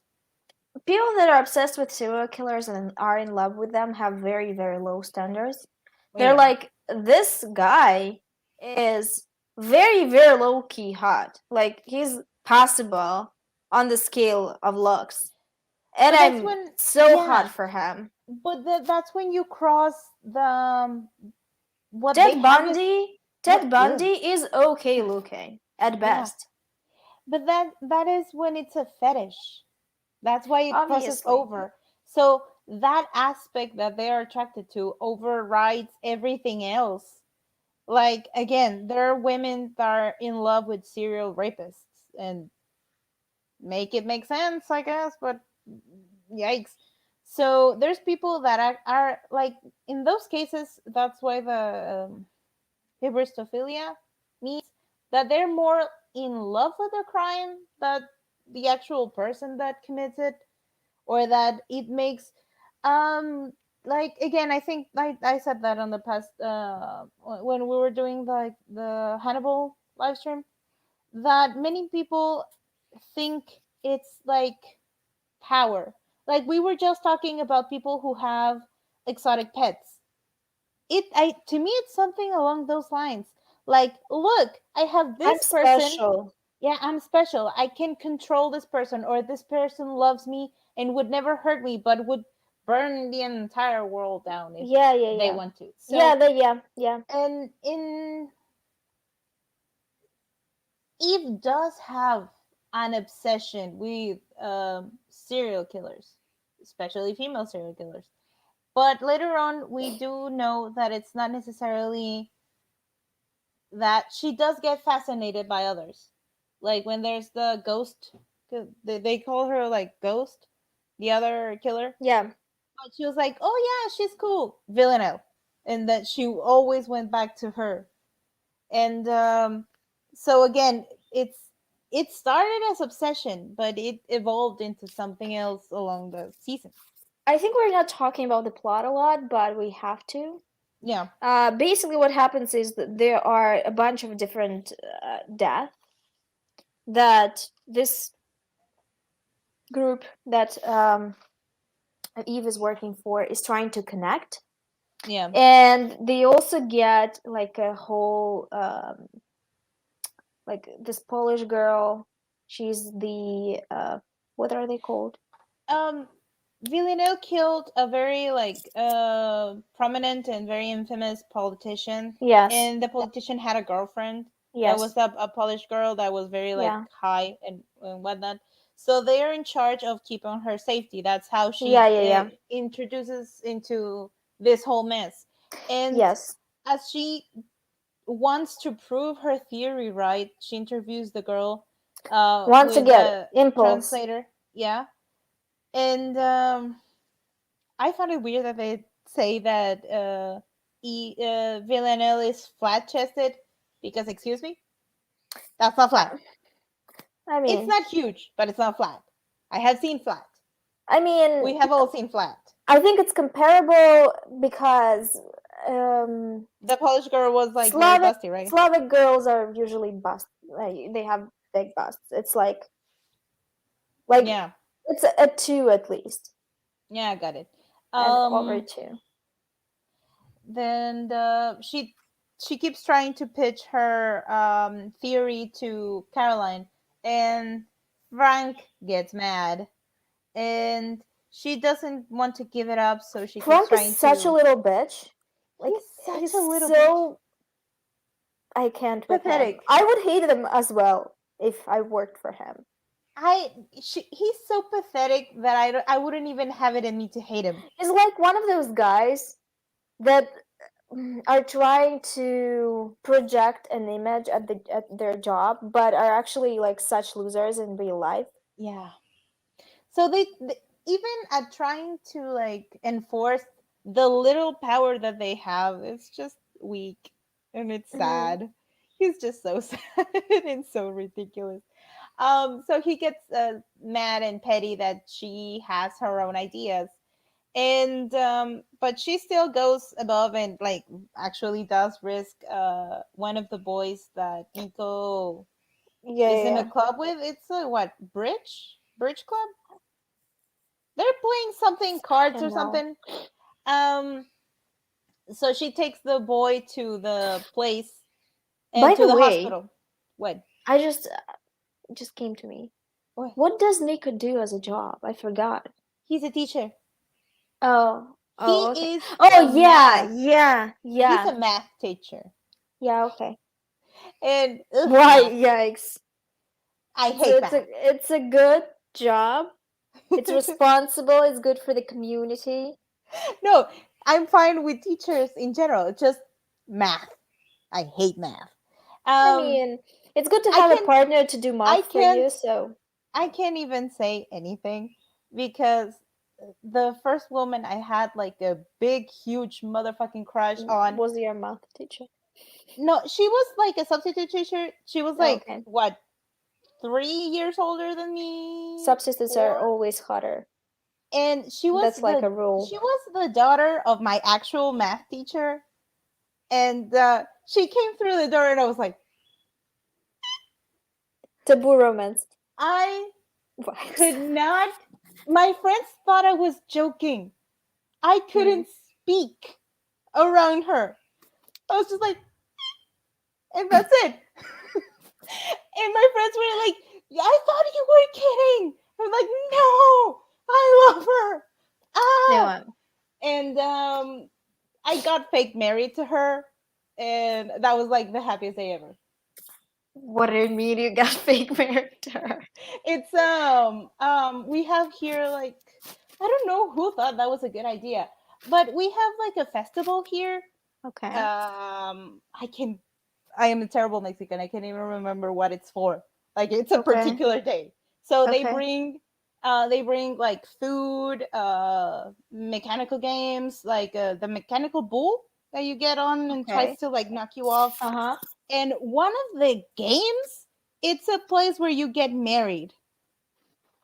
People that are obsessed with serial killers and are in love with them have very, very low standards. They're yeah, like, this guy is very, very low key hot. Like, he's passable on the scale of looks. And but that's I'm when, so hot yeah, for him. but that's when you cross the what they Ted have is Bundy, what Ted is, Bundy is okay looking at yeah, best, but that is when it's a fetish. That's why it crosses obviously. over. So that aspect that they are attracted to overrides everything else. Like again, there are women that are in love with serial rapists, and make it make sense, I guess, but yikes. So there's people that are like, in those cases, that's why the hybristophilia means that they're more in love with the crime that the actual person that commits it, or that it makes um like again, I think I said that on the past when we were doing the Hannibal live stream, that many people think it's like power. Like we were just talking about people who have exotic pets. It I to me it's something along those lines. Like, look, I have I'm this person. special. Yeah, I'm special. I can control this person, or this person loves me and would never hurt me, but would burn the entire world down if Yeah, yeah, they yeah. want to. Yeah, So, yeah, yeah. and in Eve does have an obsession with serial killers. especially female serial killers. But later on, we do know that it's not necessarily that. She does get fascinated by others. Like when there's the ghost, they call her like Ghost, the other killer. Yeah. But she was like, "Oh yeah, she's cool, Villanelle," and that she always went back to her. And so again, it started as obsession, but it evolved into something else along the season. I think we're not talking about the plot a lot, but we have to. Yeah, Basically, what happens is that there are a bunch of different deaths that this group that Eve is working for is trying to connect. yeah. And they also get like a whole like this Polish girl. She's the what are they called? Um, Villeneuve killed a very like prominent and very infamous politician, Yes. and the politician had a girlfriend that was Yes. a Polish girl that was very like Yeah. high and whatnot. So they are in charge of keeping her safety. That's how Yeah, she yeah, yeah. introduces into this whole mess. And Yes. as she wants to prove her theory right, she interviews the girl Once with again, the impulse. translator. Yeah, and I found it weird that they say that Villanelle is flat chested because, excuse me, that's not flat. I It's mean, not huge, but it's not flat. I have seen flat. I mean, We have all seen flat. I think it's comparable because The Polish girl was like very Slavic busty, right? Slavic girls are usually bust. Like, they have big busts. It's like Yeah, it's a two at least, yeah, I got it. and over Um, two. then she keeps trying to pitch her theory to Caroline, and Frank gets mad, and she doesn't want to give it up, so she keeps Frank is trying such a to. little bitch. Like He's such he's a little bitch. so I can't with him. Pathetic. I would hate him as well if I worked for him. He's so pathetic that I wouldn't even have it in me to hate him. He's like one of those guys that are trying to project an image at their job, but are actually like such losers in real life. Yeah. So they even at trying to like enforce the little power that they have, it's just weak and it's Mhm. sad. He's just so sad and so ridiculous. So he gets mad and petty that she has her own ideas, and but she still goes above and like actually does risk one of the boys that Nico Yeah, is yeah, in a yeah. club with. It's a what, bridge club. They're playing something, I cards don't or know. something. Um, so she takes the boy to the place By and to the the way, hospital. What? I just it just came to me. What? What does Nico do as a job? I forgot. He's a teacher. Oh, He oh, okay. is a Oh, yeah, math. yeah, He's yeah, a math teacher, yeah. Okay. and Why? math. Yikes! I It's a, hate it's math. a, it's a good job. It's responsible. It's good for the community. No, I'm fine with teachers in general. Just math. I hate math. I Um, mean, it's good to I have a can partner to do I math for can't you. So, I can't even say anything because the first woman I had like a big, huge motherfucking crush on. was your math teacher? No, she was like a substitute teacher. She was Oh, like okay. what, 3 years older than me, Substitutes are 4, always hotter. and That's like a rule. she was the daughter of my actual math teacher, and she came through the door, and I was like, Taboo romance. I Vibes. could not. My friends thought I was joking. I Mm. couldn't speak around her. I was just like, and that's it. And my friends were like, I thought you were kidding. I'm like, no, I love her. No, Ah. And I got fake married to her, and that was like the happiest day ever. what do you mean you got fake married to her? It's we have here like I don't know who thought that was a good idea, but we have like a festival here. Okay. I am a terrible Mexican. I can't even remember what it's for. Like it's a Okay. particular day. So Okay. they bring like food, mechanical games, like the mechanical bull that you get on and tries Okay. to like knock you off. Uh-huh. And one of the games, it's a place where you get married.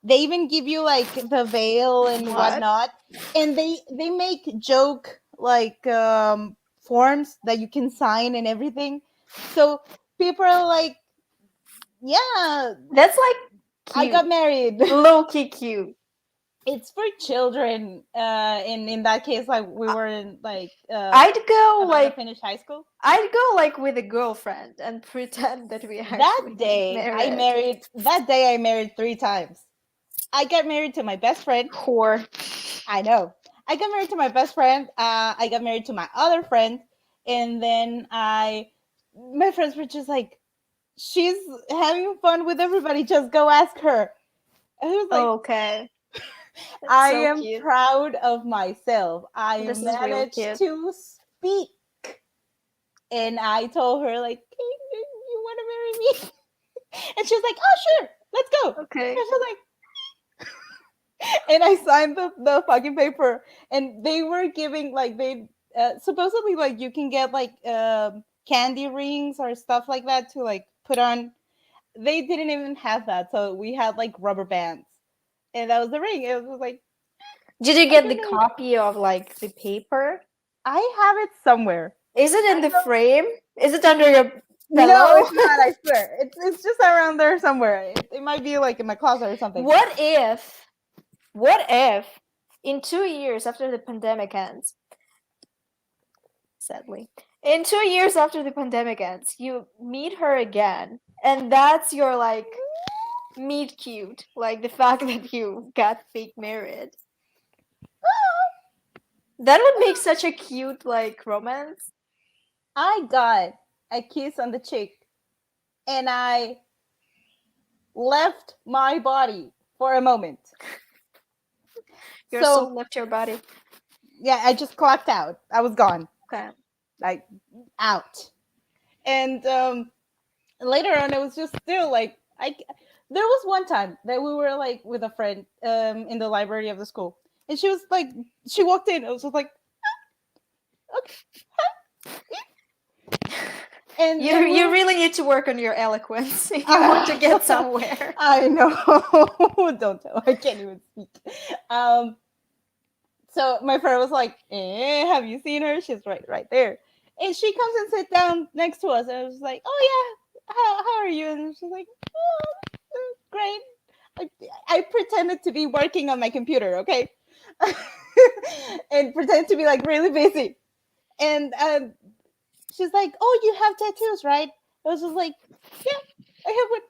They even give you like the veil and What? whatnot, and they make joke like forms that you can sign and everything. So people are like, yeah, That's like I cute. got married. Low key cute. It's for children. In that case, like we were in like I'd go about to like finish high school. I'd go like with a girlfriend and pretend that we actually married. That day I married 3 times. I got married to my best friend. Whore. I know. I got married to my best friend. I got married to my other friend, and then my friends were just like, "She's having fun with everybody. Just go ask her." And I was like, Okay. That's "I so am cute. proud of myself. I This is really managed cute. to speak." And I told her like, hey, "You want to marry me?" And she was like, "Oh, sure, let's go." Okay. And she's like, and I signed the fucking paper, and they were giving like they supposedly like you can get like candy rings or stuff like that to like put on. They didn't even have that, so we had like rubber bands, and that was the ring. It was like, Did you I get don't the know, copy of like the paper? I have it somewhere. Is it in I the don't. frame? Is it under your No, pillow? it's not. I swear, it's just around there somewhere. It might be like in my closet or something. What if in 2 years after the pandemic ends, sadly, in 2 years after the pandemic ends, you meet her again, and that's your like meet cute, like the fact that you got fake married. That would make such a cute like romance. I got a kiss on the cheek, and I left my body for a moment. Your So soul left your body. yeah, I just clocked out. I was gone, Okay. like out. And later on, it was just still like I. There was one time that we were like with a friend in the library of the school, and she was like, she walked in. I was just like, and You then you really need to work on your eloquence if you want to get somewhere. I know. Don't tell. I can't even speak. Um, so my friend was like, have you seen her? She's right there. And she comes and sits down next to us. And I was like, oh yeah, how are you? And she's like, oh, great. I pretended to be working on my computer, okay? And pretend to be like really busy. And she's like, oh, you have tattoos, right? I was just like, yeah, I have one.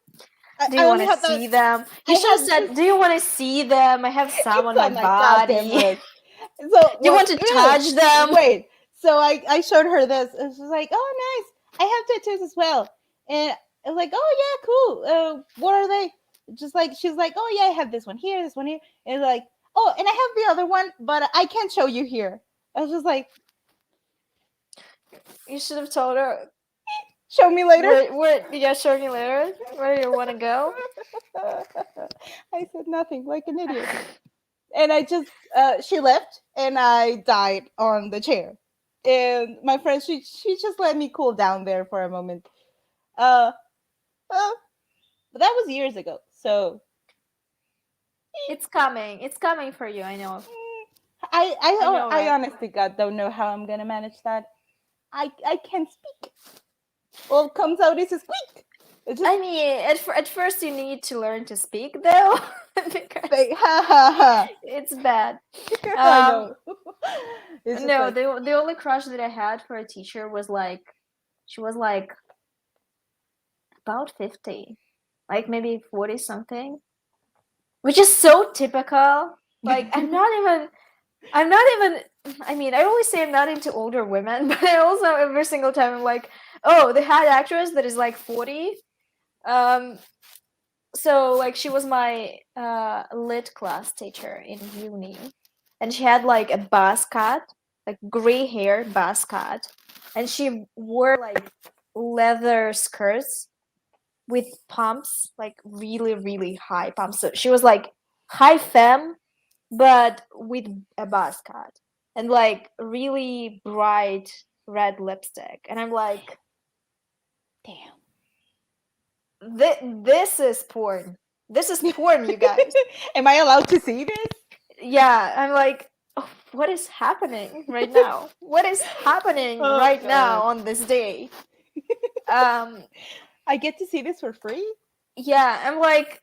Do I you want only to have that. see them? I You should have have said, just, "Do you want to see them? I have some it's on my on my goddamn body." leg. So, Do you well, want to really, touch them? wait. So I showed her this, and she's like, "Oh, nice. I have tattoos as well." And I was like, "Oh yeah, cool. What are they?" Just like she's like, "Oh yeah, I have this one here, this one here." And like, "Oh, and I have the other one, but I can't show you here." I was just like, You should have told her. "Show me later." Where you guys show me later? Where do you want to go? I said nothing, like an idiot. And I just she left, and I died on the chair. And my friend, she just let me cool down there for a moment. Uh, uh but that was years ago. So It's coming. It's coming for you. I know. I know, I right? honestly God don't know how I'm gonna manage that. I can't speak. All comes out is a squeak. It's just I mean, at first you need to learn to speak though, because say ha ha ha. it's bad. I know. It's just No, like the only crush that I had for a teacher was like, she was like about 50, like maybe 40 something, which is so typical. Like I'm not even, I mean, I always say I'm not into older women, but I also every single time I'm like, oh, the hot actress that is like 40. Um, so like she was my lit class teacher in uni, and she had like a buzz cut, like gray hair buzz cut, and she wore like leather skirts with pumps, like really really high pumps. So she was like high femme, but with a buzz cut and like really bright red lipstick, and I'm like, Damn. this is porn. This is porn, you guys. Am I allowed to see this? Yeah, I'm like, oh, what is happening right now? What is happening Oh right now god. on this day? Um, I get to see this for free? yeah, I'm like,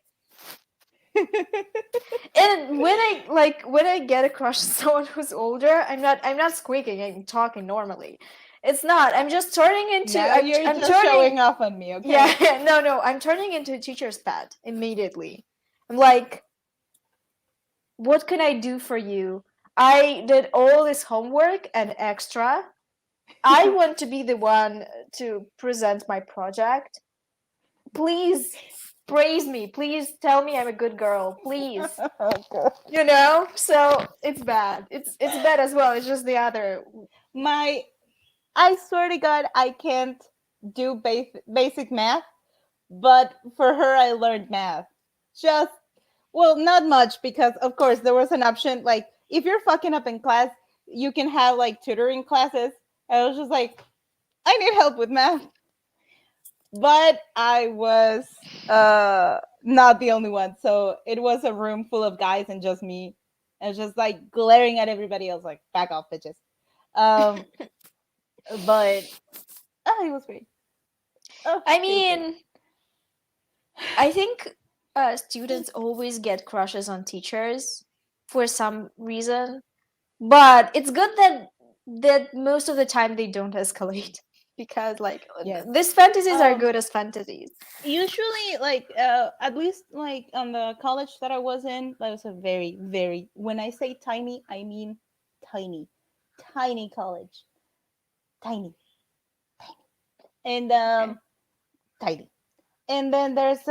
and when I get a crush on someone who's older, I'm not squeaking. I'm talking normally. It's not. I'm just turning into. Now you're I'm just turning. showing off on me, Yeah, okay? no. I'm turning into a teacher's pet immediately. I'm like, what can I do for you? I did all this homework and extra. I want to be the one to present my project. Please praise me. Please tell me I'm a good girl. Please. Okay. So it's bad. It's bad as well. It's just the other. My I swear to God, I can't do basic math, but for her, I learned math. Just, well, not much because, of course, there was an option like if you're fucking up in class, you can have like tutoring classes. I was just like, I need help with math, but I was not the only one. So it was a room full of guys and just me. I was just like glaring at everybody else, like back off, bitches. Um, but it was great. Oh, I it was great. mean, I think students always get crushes on teachers for some reason, but it's good that most of the time they don't escalate because like Yes. these fantasies are Um, good as fantasies. Usually, like, at least like on the college that I was in, that was a very, very. When I say tiny, I mean tiny, tiny college, tiny, and Okay. tiny. And then there's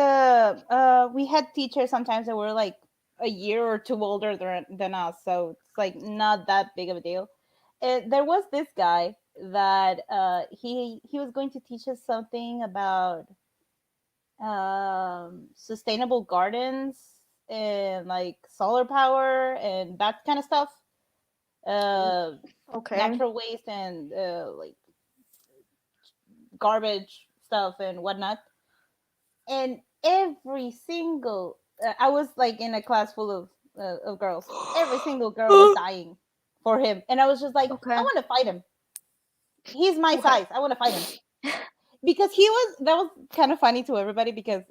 we had teachers sometimes that were like a year or two older than us, so it's like not that big of a deal. There was this guy that he was going to teach us something about sustainable gardens and like solar power and that kind of stuff, uh Okay. natural waste and like garbage stuff and whatnot. And every single I was like in a class full of girls. Every single girl was dying for him, and I was just like, I Okay. want to fight him. He's my Okay. size. I want to fight him because that was kind of funny to everybody because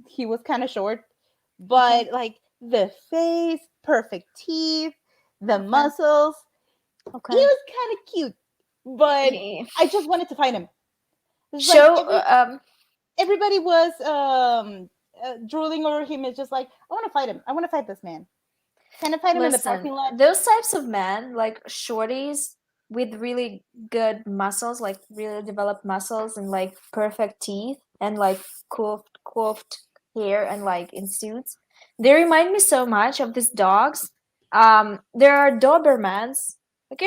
he was kind of short, Okay. but like the face, perfect teeth, the Okay. muscles. He Okay. was kind of cute, but Eh, I just wanted to fight him. It's like Show everybody was drooling over him. It's just like, I want to fight him. I want to fight this man. Can I fight him in the listen, parking lot? those types of men, like shorties with really good muscles, like really developed muscles and like perfect teeth and like coiffed hair and like in suits, they remind me so much of these dogs. There are Dobermans, like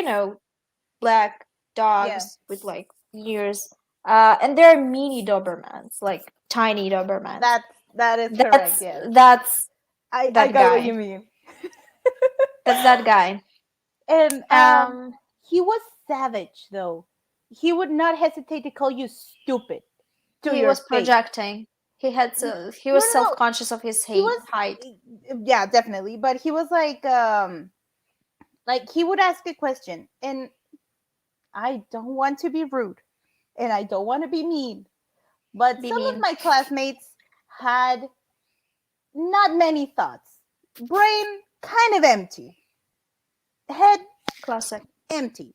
black Yeah, dogs with like ears. And there are mini Dobermans, like tiny Dobermans. that that is correct. That's Yes, that's I that got what you guy. mean. That's that guy. And Um, he was savage though. He would not hesitate to call you stupid to he your was face. projecting. He No, was no, no. self-conscious of his He was, height. yeah, definitely. But he was like he would ask a question, and I don't want to be rude, and I don't want to be mean, but Be some of mean. my classmates had not many thoughts, brain kind of empty, head Classic. empty.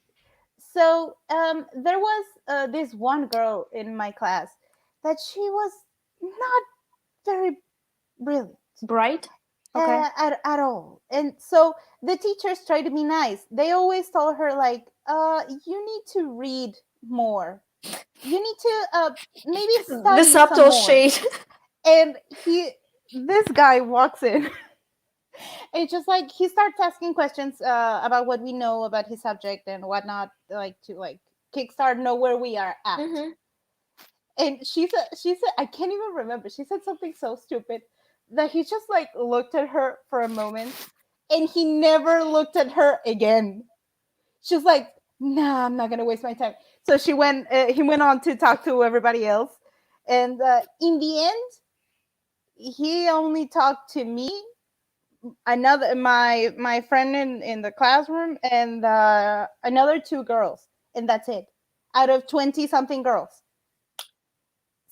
So there was this one girl in my class that she was not very brilliant Bright. Okay. at all. And so the teachers tried to be nice. They always told her like, you need to read more. You need to maybe The study some subtle more. shade. And he this guy walks in. It's just like he starts asking questions about what we know about his subject and whatnot, like to like kickstart know where we are at. Mm-hmm. And she said I can't even remember. She said something so stupid that he just like looked at her for a moment, and he never looked at her again. She's like, "Nah, I'm not gonna waste my time." So she went. He went on to talk to everybody else, and in the end, he only talked to me, another my friend in the classroom, and another two girls, and that's it. Out of 20 something girls.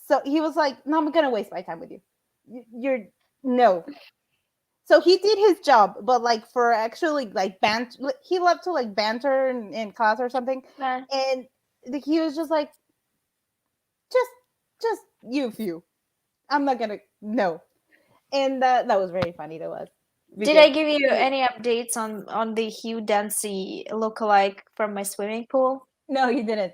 So he was like, "No, I'm gonna waste my time with you. You're no." So he did his job, but like for actually like he loved to like banter in class or something, and he was just like, just just you few. I'm not gonna no, and that was very funny to us Did because I give you he any updates on the Hugh Dancy lookalike from my swimming pool? no he didn't.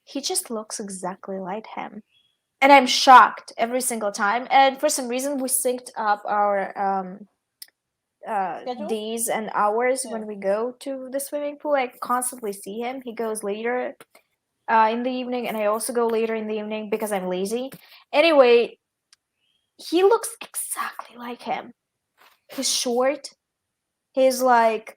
He just looks exactly like him. And I'm shocked every single time. And for some reason, we synced up our Schedules? days and hours Yeah. when we go to the swimming pool. I constantly see him. He goes later in the evening, and I also go later in the evening because I'm lazy. Anyway, he looks exactly like him. He's short. He's like,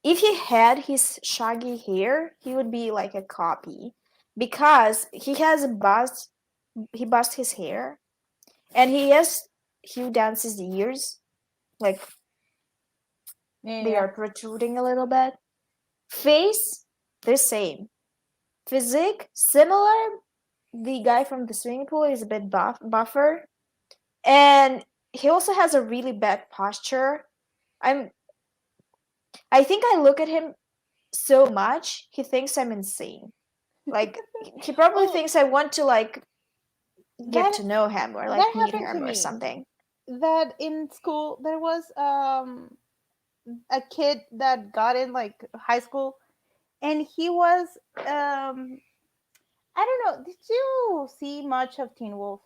if he had his shaggy hair, he would be like a copy because he has a bust. He busts his hair, and he has Hugh Dance's ears, like Yeah, they yeah. are protruding a little bit. Face, the same. Physique, similar. The guy from the swimming pool is a bit buffer, and he also has a really bad posture. I'm. I think I look at him so much, he thinks I'm insane. Like he probably Well, thinks I want to like get that to know him or like that meet happened to him or me. something. That in school there was a kid that got in like high school, and he was um I don't know. Did you see much of Teen Wolf?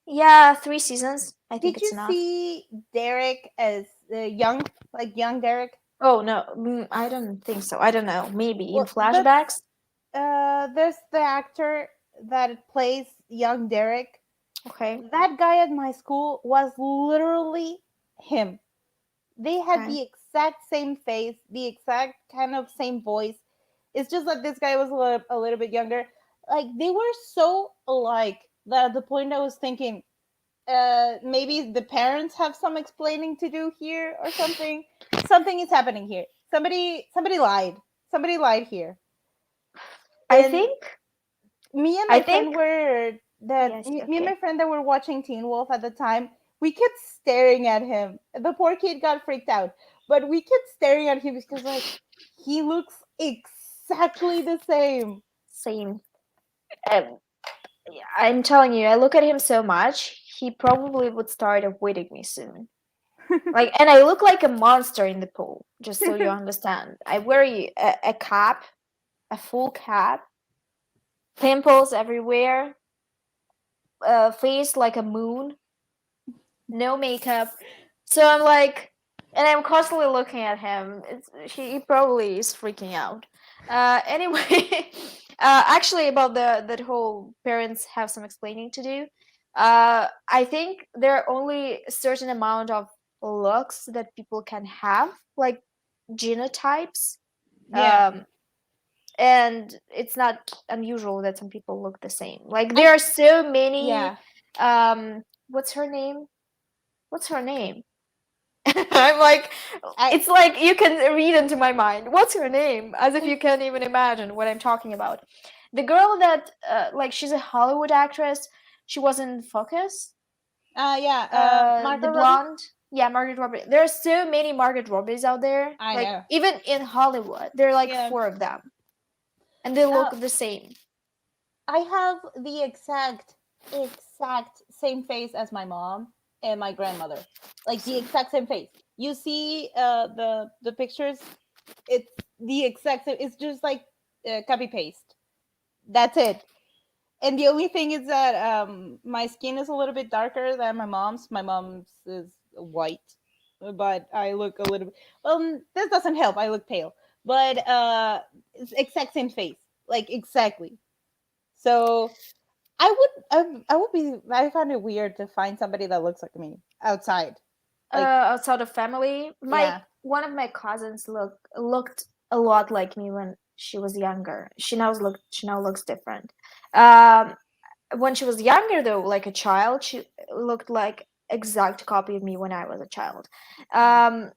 Yeah, 3 seasons. I think Did it's you enough. see Derek as young, like young Derek? Oh no, I don't think so. I don't know. Maybe in Well, that's flashbacks. there's the actor that plays young Derek. Okay, That guy at my school was literally him. They had okay. the exact same face, the exact kind of same voice. It's just that this guy was a little bit younger. Like they were so alike that at the point I was thinking, maybe the parents have some explaining to do here or something. Something is happening here. Somebody lied. Somebody lied here. I And think. me and I my think. friend were that Yes. me and my Okay. friend that were watching Teen Wolf at the time, we kept staring at him. The poor kid got freaked out, but we kept staring at him because like he looks exactly the same. Same. Um, yeah, I'm telling you, I look at him so much. He probably would start avoiding me soon. Like, and I look like a monster in the pool. Just so you understand, I wear a cap, a full cap, pimples everywhere, face like a moon, no makeup. So I'm like, and I'm constantly looking at him. He probably is freaking out. Anyway, actually, about the that whole parents have some explaining to do. I think there are only a certain amount of looks that people can have, like genotypes. Yeah, Um, and it's not unusual that some people look the same. Like I there are so many. yeah. What's her name? What's her name? I'm like, I it's like you can read into my mind. What's her name? As if you can't even imagine what I'm talking about. The girl that, like, she's a Hollywood actress. She was in Focus. yeah. The Margot Robbie. blonde. Yeah, Margaret Robbie. There are so many Margaret Robbies out there. I Like, know. even in Hollywood, there are like Yeah. four of them, and they Uh, look the same. I have the exact same face as my mom and my grandmother. Like the exact same face. You see the pictures, it's the exact same. It's just like copy paste. That's it. And the only thing is that my skin is a little bit darker than my mom's. My mom's is white, but I look a little bit. This doesn't help. I look pale, but it's exact same face, like exactly. So I would be. I find it weird to find somebody that looks like me outside. Like, Outside of family, my yeah, one of my cousins looked a lot like me when she was younger. She now looks different. Um, when she was younger though, like a child, she looked like exact copy of me when I was a child. yeah. Um,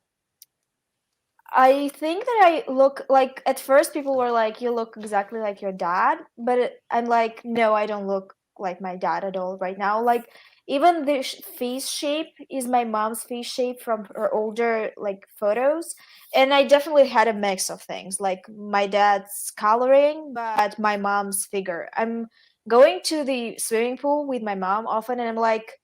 I think that I look like at first people were like, "You look exactly like your dad," but I'm like, "No, I don't look like my dad at all right now." Like even the face shape is my mom's face shape from her older like photos, and I definitely had a mix of things, like my dad's coloring, but my mom's figure. I'm going to the swimming pool with my mom often, and I'm like,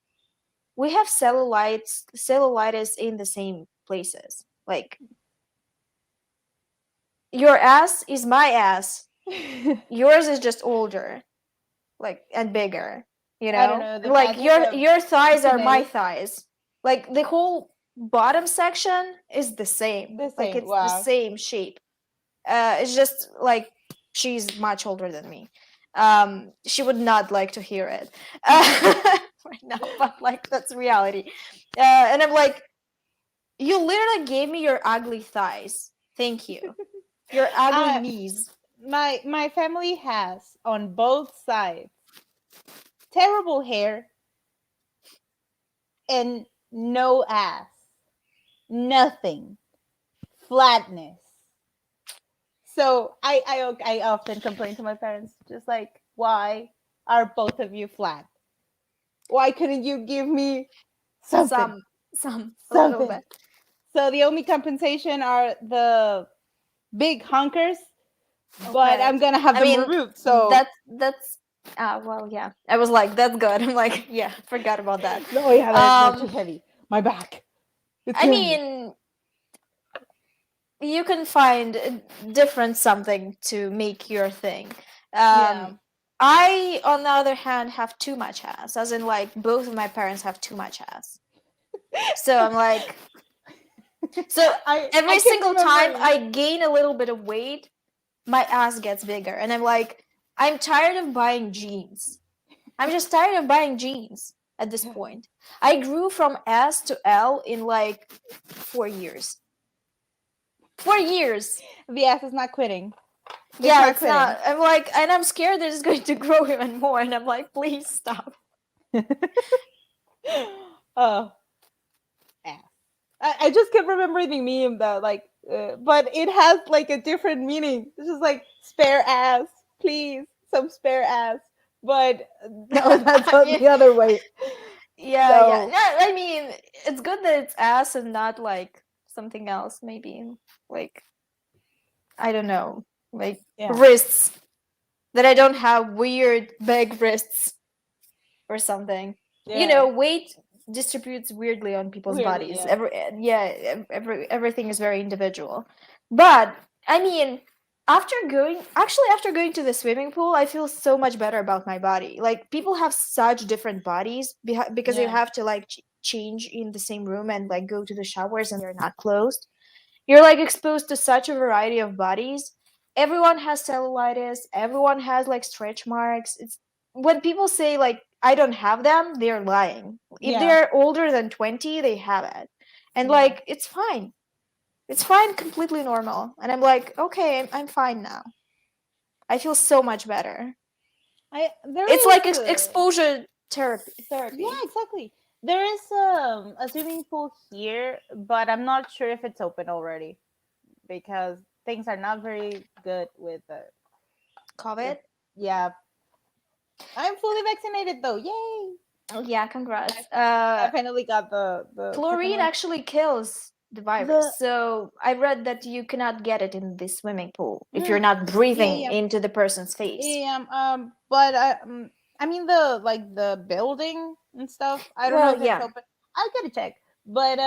"We have cellulitis in the same places." Like your ass is my ass. Yours is just older, like and bigger, you I don't know? know the And like magic of your thighs are my genetics. thighs. Like the whole bottom section is the same. The Like same. it's the Wow. same shape. It's just like she's much older than me. She would not like to hear it right now, but like that's reality. And I'm like, you literally gave me your ugly thighs. Thank you. Your ugly Uh, knees. my family has on both sides terrible hair and no ass, nothing, flatness. So I often complain to my parents, just like, why are both of you flat? Why couldn't you give me something, Some, a little something? bit. So the only compensation are the big hunkers, but Okay. I'm gonna have I them mean, removed. So that's well, yeah. I was like, that's good. I'm like, yeah, forgot about that. no, yeah, they're too Um, heavy. My back, it's I killing me. mean, you can find a different something to make your thing. Yeah, I, on the other hand, have too much ass, as in like both of my parents have too much ass. So I'm like, so I every can single time remember. I gain a little bit of weight, my ass gets bigger, and I'm like, I'm tired of buying jeans. I'm just tired of buying jeans at this point. I grew from S to L in like 4 years. 4 years. The ass is not quitting. It's Yeah, not it's not. quitting. I'm like, and I'm scared that it's going to grow even more. And I'm like, please stop. Oh, ass. I just kept remembering the meme that like, but it has like a different meaning. It's just like spare ass, please, some spare ass. But no, that's I on mean, the other way. yeah, yeah, So yeah. I mean, it's good that it's ass and not like something else. Maybe like I don't know, like yeah, wrists. That I don't have weird big wrists or something. You yeah, know, weight distributes weirdly on people's weirdly, bodies. yeah, Everything is very individual. But I mean, after going to the swimming pool, I feel so much better about my body. Like people have such different bodies because they yeah, have to like change in the same room and like go to the showers and they're not closed. You're like exposed to such a variety of bodies. Everyone has cellulitis, everyone has like stretch marks. It's when people say like I don't have them, they're lying. If yeah, they're older than 20, they have it. And yeah. like it's fine. It's fine, completely normal. And I'm like, okay, I'm fine now. I feel so much better. I It's there is like exposure therapy. yeah, Therapy. exactly. There is a swimming pool here, but I'm not sure if it's open already because things are not very good with COVID. yeah. I'm fully vaccinated though. Yay! Oh, yeah, congrats. I finally got the second Chlorine one. actually kills the virus. The So I read that you cannot get it in the swimming pool if you're mm, not yeah, breathing yeah, into the person's face. yeah. But I mean the like the building and stuff. I don't know Well, if it's yeah. open. I'll get a check. But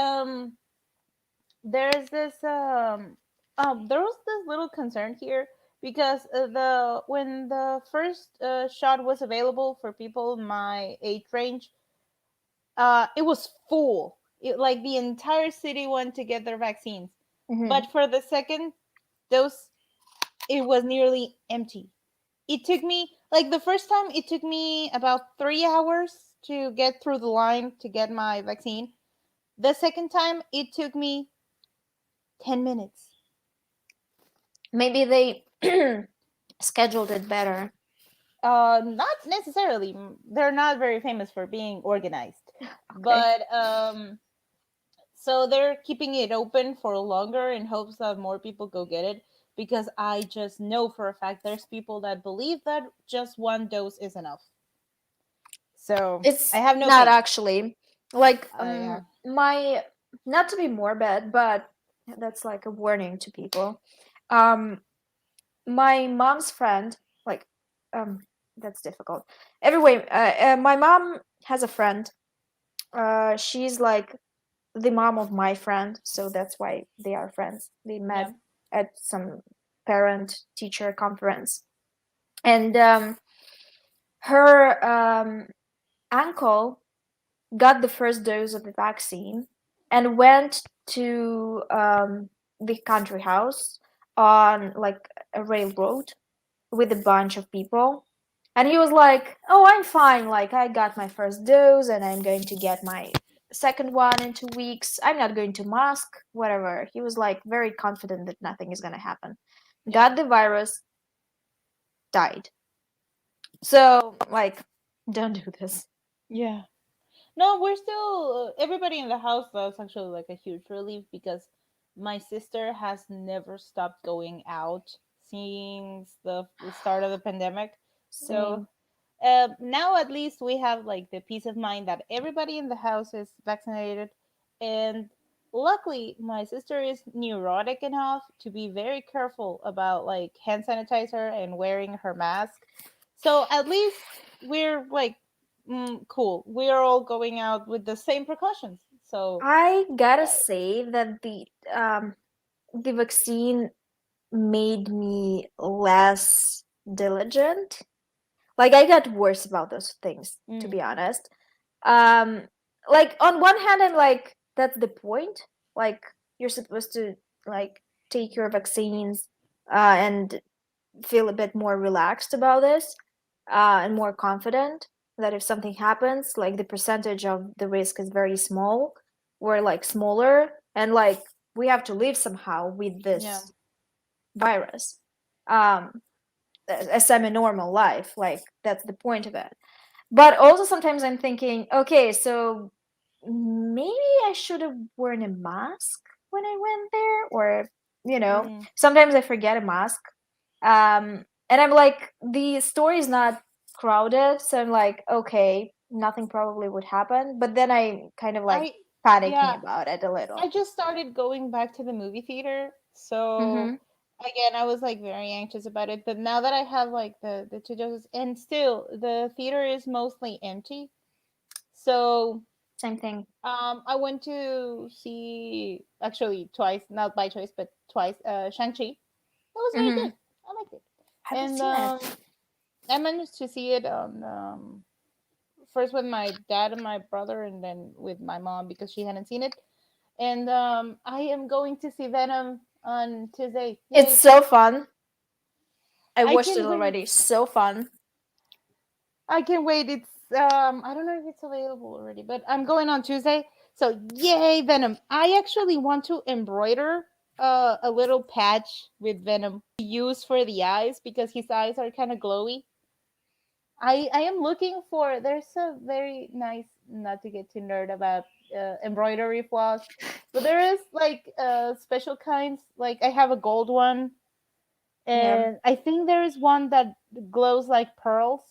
there's this there was this little concern here because the when the first shot was available for people my age range, it was full. Like the entire city went to get their vaccines. Hmm. But for the second dose, it was nearly empty. It took me, like the first time, it took me about 3 hours to get through the line to get my vaccine. The second time, it took me 10 minutes. Maybe they scheduled it better. Not necessarily. They're not very famous for being organized. Okay. But so they're keeping it open for longer in hopes that more people go get it, because I just know for a fact there's people that believe that just one dose is enough. So I It's have no not faith. actually like Yeah. my, not to be morbid, but that's like a warning to people. Um, my mom's friend, like, um, that's difficult. Anyway, my mom has a friend. She's like the mom of my friend, so that's why they are friends. They met Yeah. at some parent teacher conference, and her uncle got the first dose of the vaccine and went to the country house on like a railroad with a bunch of people. And he was like, "Oh, I'm fine. Like, I got my first dose and I'm going to get my second one in 2 weeks. I'm not going to mask, whatever." He was like very confident that nothing is going to happen. Yeah. Got the virus, died. So, like, don't do this. Yeah. No, we're still everybody in the house. That's actually like a huge relief because my sister has never stopped going out since the start of the pandemic. So Same. now at least we have like the peace of mind that everybody in the house is vaccinated, and luckily my sister is neurotic enough to be very careful about like hand sanitizer and wearing her mask. So at least we're like, cool. We are all going out with the same precautions. So I gotta uh, say that the vaccine made me less diligent. Like, I got worse about those things, to mm, be honest. Um, like, on one hand, I'm like, that's the point. Like, you're supposed to like take your vaccines and feel a bit more relaxed about this and more confident that if something happens, like the percentage of the risk is very small or like smaller, and like we have to live somehow with yeah. this virus, um, a semi-normal life. Like, that's the point of it. But also sometimes I'm thinking, okay, so maybe I should have worn a mask when I went there, or Mm. sometimes I forget a mask. And I'm like, the story is not crowded, so I'm like, okay, nothing probably would happen. But then I kind of like I panicking Yeah. about it a little. I just started going back to the movie theater, so Mm-hmm. again, I was like very anxious about it. But now that I have like the two doses, and still the theater is mostly empty, so Same thing. I went to see actually twice, not by choice, but twice. Shang-Chi. That was very Mm-hmm. good. I liked it, Haven't and seen it. I managed to see it on first with my dad and my brother, and then with my mom because she hadn't seen it. And I am going to see Venom on Tuesday. It's Yay! so fun. I I watched it can't wait. already. So fun. I can't wait. It's I don't know if it's available already, but I'm going on Tuesday. So yay, Venom! I actually want to embroider a little patch with Venom to use for the eyes because his eyes are kind of glowy. I am looking for. There's a very nice, not to get too nerd about embroidery flaws, but there is like special kinds. Like I have a gold one, Yeah. and I think there is one that glows like pearls.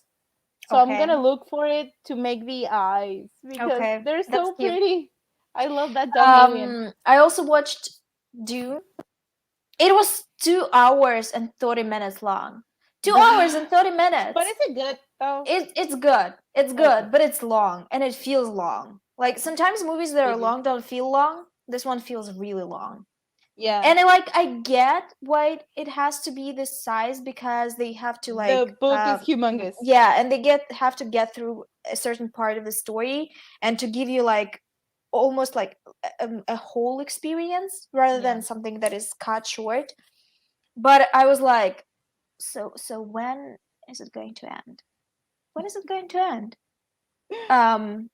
So I'm Okay. gonna look for it to make the eyes because Okay. they're That's so cute. pretty. I love that dumb alien. I also watched Dune. It was 2 hours and 30 minutes long. 2 hours and 30 But minutes. is it good though? It's good. It's Okay, good, but it's long and it feels long. Like, sometimes movies that are figures. long don't feel long. This one feels really long. Yeah. And I get why it has to be this size, because they have to The book is humongous. yeah, and they have to get through a certain part of the story, and to give you like almost like a whole experience rather Yeah. than something that is cut short. But I was like, so when is it going to end? When is it going to end? Um,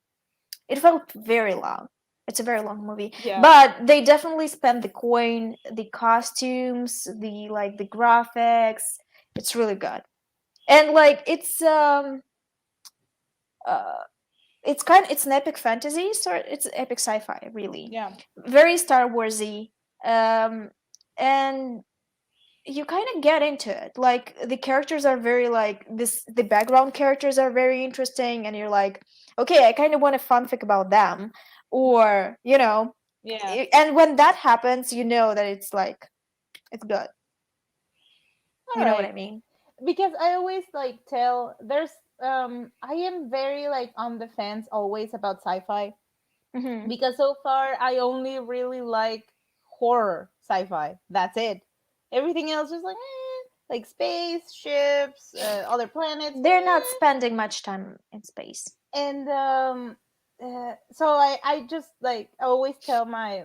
it felt very long. It's a very long movie, Yeah. but they definitely spent the coin, the costumes, the graphics. It's really good, and uh, it's an epic fantasy, so it's epic sci-fi, really, Yeah. very Star Warsy, and you kind of get into it. Like the characters are very like this. The background characters are very interesting, and you're like, okay, I kind of want a fanfic about them, or Yeah. and when that happens, you know that it's good. All You know what I right. mean? Because I always like tell there's I am very like on the fence always about sci-fi, Hmm. because so far I only really like horror sci-fi. That's it. Everything else is like like spaceships, other planets. They're not spending much time in space. And so I just like I always tell my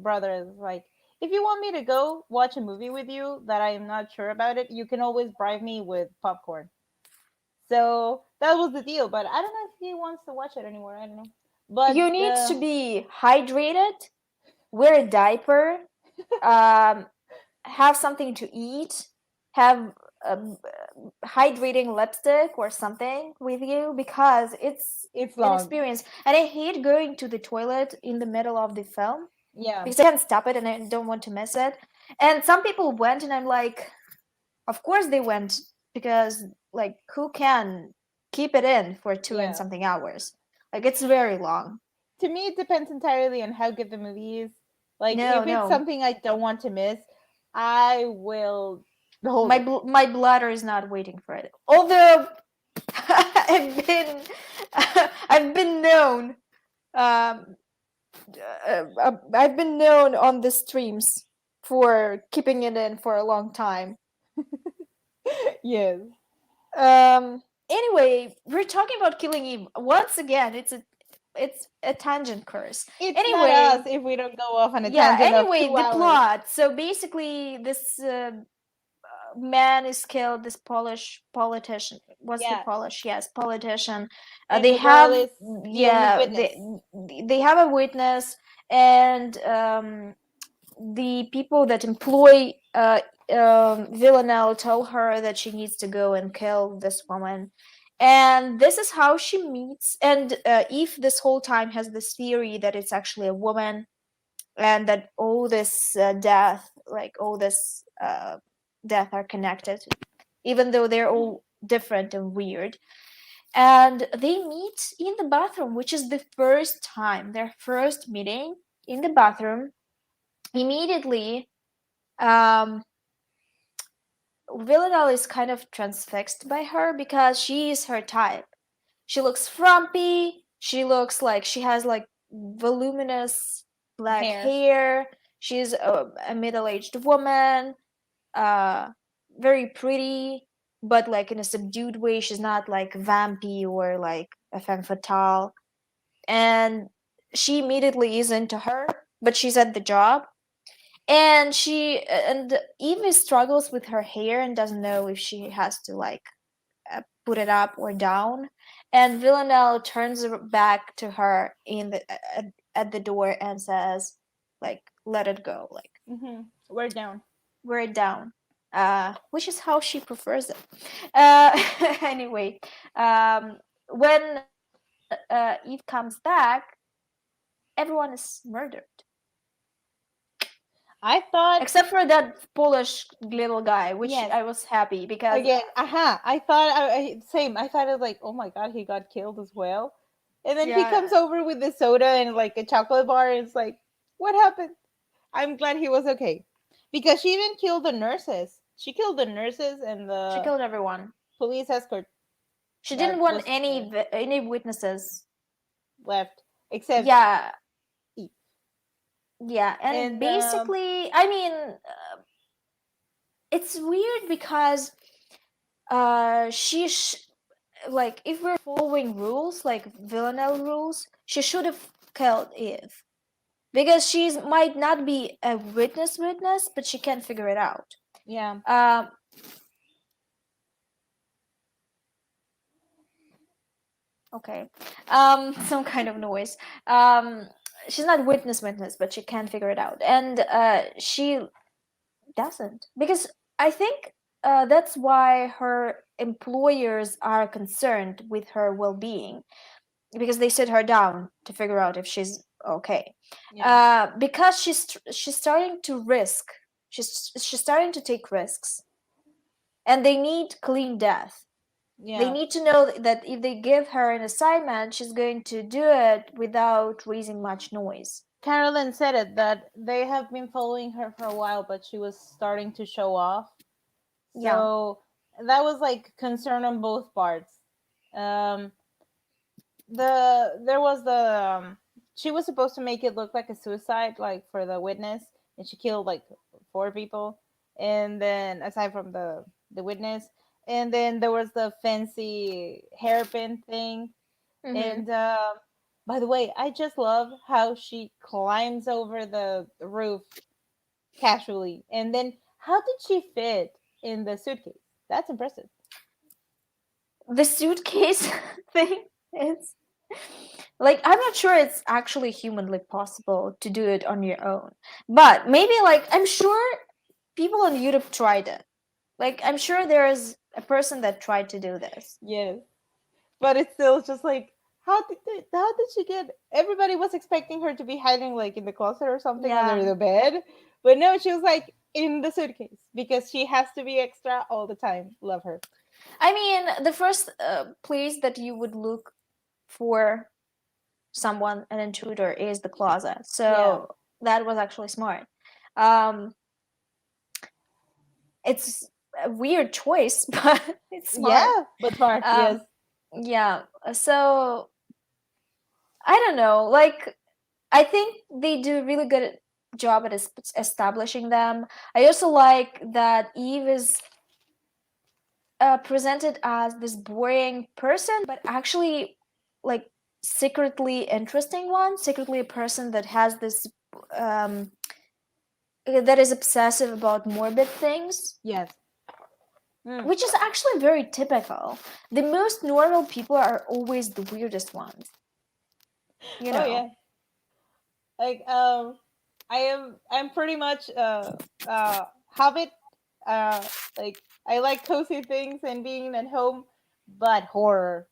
brothers like, if you want me to go watch a movie with you that I am not sure about it, you can always bribe me with popcorn. So that was the deal. But I don't know if he wants to watch it anymore. I don't know. But You need to be hydrated, wear a diaper, um, have something to eat, have hydrating lipstick or something with you, because it's it's an long. experience. And I hate going to the toilet in the middle of the film Yeah. because I can't stop it and I don't want to miss it. And some people went, and I'm like, of course they went, because like who can keep it in for two and Yeah. something hours? Like it's very long. To me, it depends entirely on how good the movie is. Like, No, if it's no. something I don't want to miss, I will hold it. My bladder is not waiting for it. Although I've been I've been known um I've been known on the streams for keeping it in for a long time. Yes. Anyway, we're talking about Killing Eve. Once again, it's a tangent curse. It's not us Anyway, if we don't go off on a yeah, tangent of anyway, two the hours. plot. So basically this man is killed, this Polish politician. What's the Yeah. Polish? Yes, politician. And They the girl have, is the only yeah, witness. they have a witness, and the people that employ Villanelle tell her that she needs to go and kill this woman. And this is how she meets. And Eve, this whole time, has this theory that it's actually a woman, and that all this death, like all this death, are connected, even though they're all different and weird. And they meet in the bathroom, which is the first time, their first meeting in the bathroom. Immediately, um, Villanelle is kind of transfixed by her because she is her type. She looks frumpy. She looks like she has like voluminous black Hair. hair. She's a middle-aged woman, uh, very pretty, but like in a subdued way. She's not like vampy or like a femme fatale. And she immediately is into her, but she's at the job, and Eve struggles with her hair and doesn't know if she has to like put it up or down. And Villanelle turns back to her at the door and says, like, let it go, like, We're down. wear it down. Which is how she prefers it. Anyway, when Eve comes back, everyone is murdered I thought, except for that Polish little guy, which yes. I was happy because Again, I thought, same. I thought it was like, oh my god, he got killed as well. And then he yeah, comes over with the soda and like a chocolate bar, and it's like, what happened? I'm glad he was okay. Because she even killed the nurses. She killed the nurses and she the killed everyone. police escort She didn't that want was any witnesses. left, except Yeah, Eve. Yeah, and And basically, I mean, it's weird because she like if we're following rules like Villanelle rules, she should have killed Eve because she's might not be a witness, but she can figure it out. yeah, Um, okay. Some kind of noise. Um, she's not witness, but she can figure it out, and she doesn't because I think that's why her employers are concerned with her well-being because they sit her down to figure out if she's okay. yeah, Because she's starting to risk. She's starting to take risks, and they need clean death. They yeah. need to know that if they give her an assignment, she's going to do it without raising much noise. Carolyn said it that they have been following her for a while, but she was starting to show off. Yeah. So that was like concern on both parts. Um, there was she was supposed to make it look like a suicide, like for the witness, and she killed like four people, and then aside from the witness, and then there was the fancy hairpin thing, Mm-hmm. and by the way, I just love how she climbs over the roof casually, and then how did she fit in the suitcase? That's impressive. The suitcase thing is like I'm not sure it's actually humanly possible to do it on your own. But maybe like I'm sure people on YouTube tried it. Like I'm sure there is a person that tried to do this. Yes, but it's still just like how did she get? Everybody was expecting her to be hiding like in the closet or something under Yeah. the bed, but no, she was like in the suitcase because she has to be extra all the time. Love her. I mean, the first place that you would look for someone, an intruder, is the closet. Yeah, So that was actually smart. Um, it's a weird choice, but it's smart. yeah, but smart. Yes, Um, yeah. So I don't know. Like I think they do a really good job at establishing them. I also like that Eve is presented as this boring person, but actually, like, secretly interesting one. Secretly, a person that has this, um, that is obsessive about morbid things, yes. Mm. which is actually very typical. The most normal people are always the weirdest ones, you Oh know? yeah. Like I'm pretty much habit like I like cozy things and being at home, but horror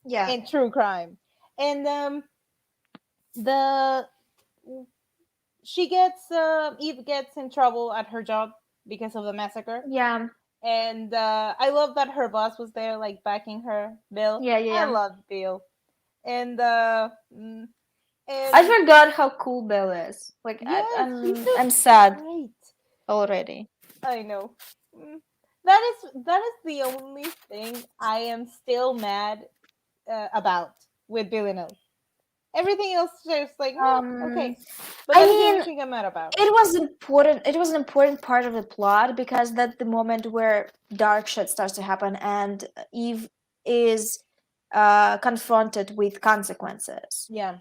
Yeah. and true crime. And the she gets Eve gets in trouble at her job because of the massacre. Yeah. And I love that her boss was there, like backing her. Bill, Yeah. Yeah. I Yeah. love Bill, and I and forgot how cool Bill is. Like yes, he's I'm just sad great. already. I know. Mm. That is the only thing I am still mad about with Villanelle. Everything else is just like meh, Um, okay, but I that is the only mean, thing I'm mad about. it was important. It was an important part of the plot because that's the moment where dark shit starts to happen, and Eve is confronted with consequences. Yeah,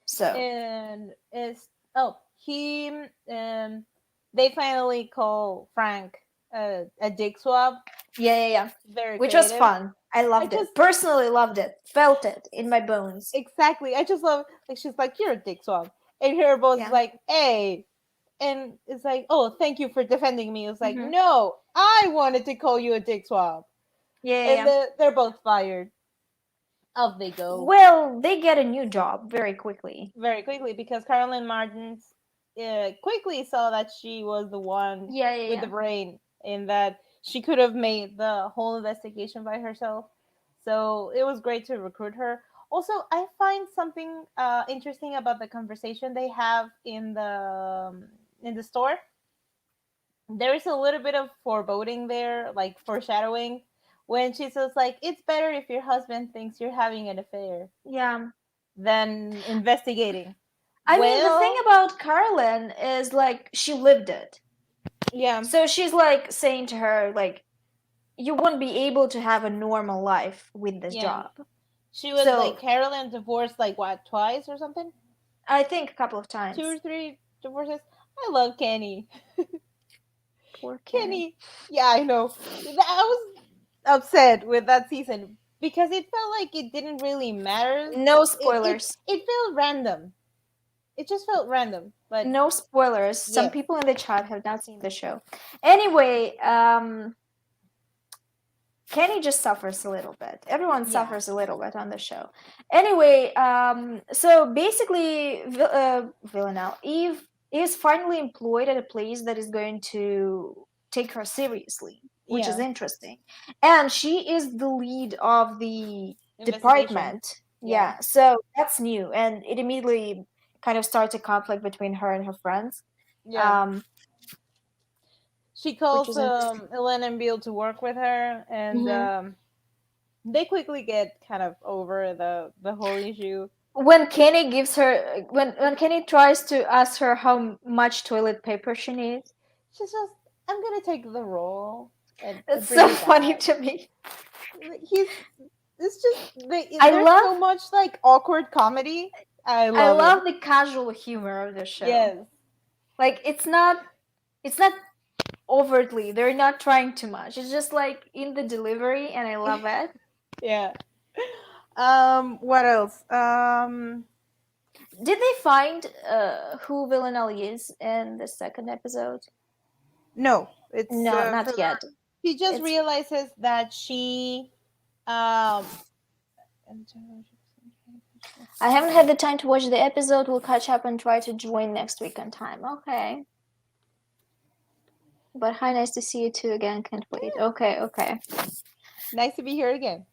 So and is oh he they finally call Frank a dick swab. yeah, yeah, yeah, Very which was creative. fun. I I loved just it. Personally, loved it. Felt it in my bones. exactly. I just love like she's like you're a dick swab, and her boss is Yeah. like hey, and it's like oh thank you for defending me. It's like Mm-hmm. no, I wanted to call you a dick swab, Yeah, yeah, and yeah. they're both fired. Off they go Well, they get a new job very quickly. very quickly because Carolyn Martins quickly saw that she was the one Yeah, yeah, with the yeah. brain and that she could have made the whole investigation by herself. So it was great to recruit her. Also, I find something interesting about the conversation they have in the store. There is a little bit of foreboding there, like foreshadowing, when she says like, "It's better if your husband thinks you're having an affair Yeah. than investigating." I mean, the thing Well, about Carolyn is like she lived it. yeah, So she's like saying to her, like, you won't be able to have a normal life with this yeah. job. She was like So Carolyn divorced like what, twice or something? I think a couple of Two or times. three divorces. I love Kenny. Poor Kenny. Kenny. Yeah, I know. I was upset with that season because it felt like it didn't really matter. No It it spoilers. it felt random. It just felt random. But No spoilers. Some yes, people in the chat have not seen the show. Anyway, Kenny just suffers a little bit. Everyone yeah, suffers a little bit on the show. Anyway, so basically, Villanelle, Eve is finally employed at a place that is going to take her seriously, which is yeah. interesting. And she is the lead of the Investigation. department. Yeah, Yeah, so that's new. And it immediately kind of starts a conflict between her and her friends, yeah. um, She which calls is interesting. Ellen and Bill to work with her, and Mhm. they quickly get kind of over the whole issue. When Kenny gives her when Kenny tries to ask her how much toilet paper she needs, She's just, I'm gonna take the role and it's bring so you funny that. to me. He's it's just I there's love so much like awkward comedy. I I love it. love the casual humor of the show. Yes. Like it's not overtly. They're not trying too much. It's just like in the delivery, and I love it. Yeah. What else? Did they find who Villanelle is in the second episode? No, it's No, for not yet. she just It's realizes that she um I haven't had the time to watch the episode. We'll catch up and try to join next week on time. Okay. But hi, nice to see you too again. Can't wait. Okay, okay. nice to be here again.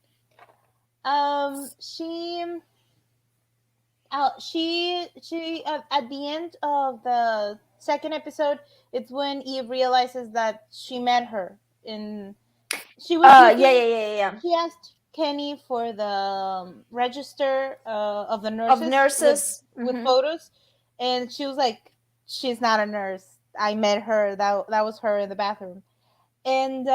She at the end of the second episode, it's when Eve realizes that she met her in. She was Yeah, looking. yeah, yeah, yeah, yeah. She asked Kenny for the register of the Of nurses nurses. with Mm-hmm. photos, and she was like, "She's not a nurse. I met her. That was her in the bathroom." And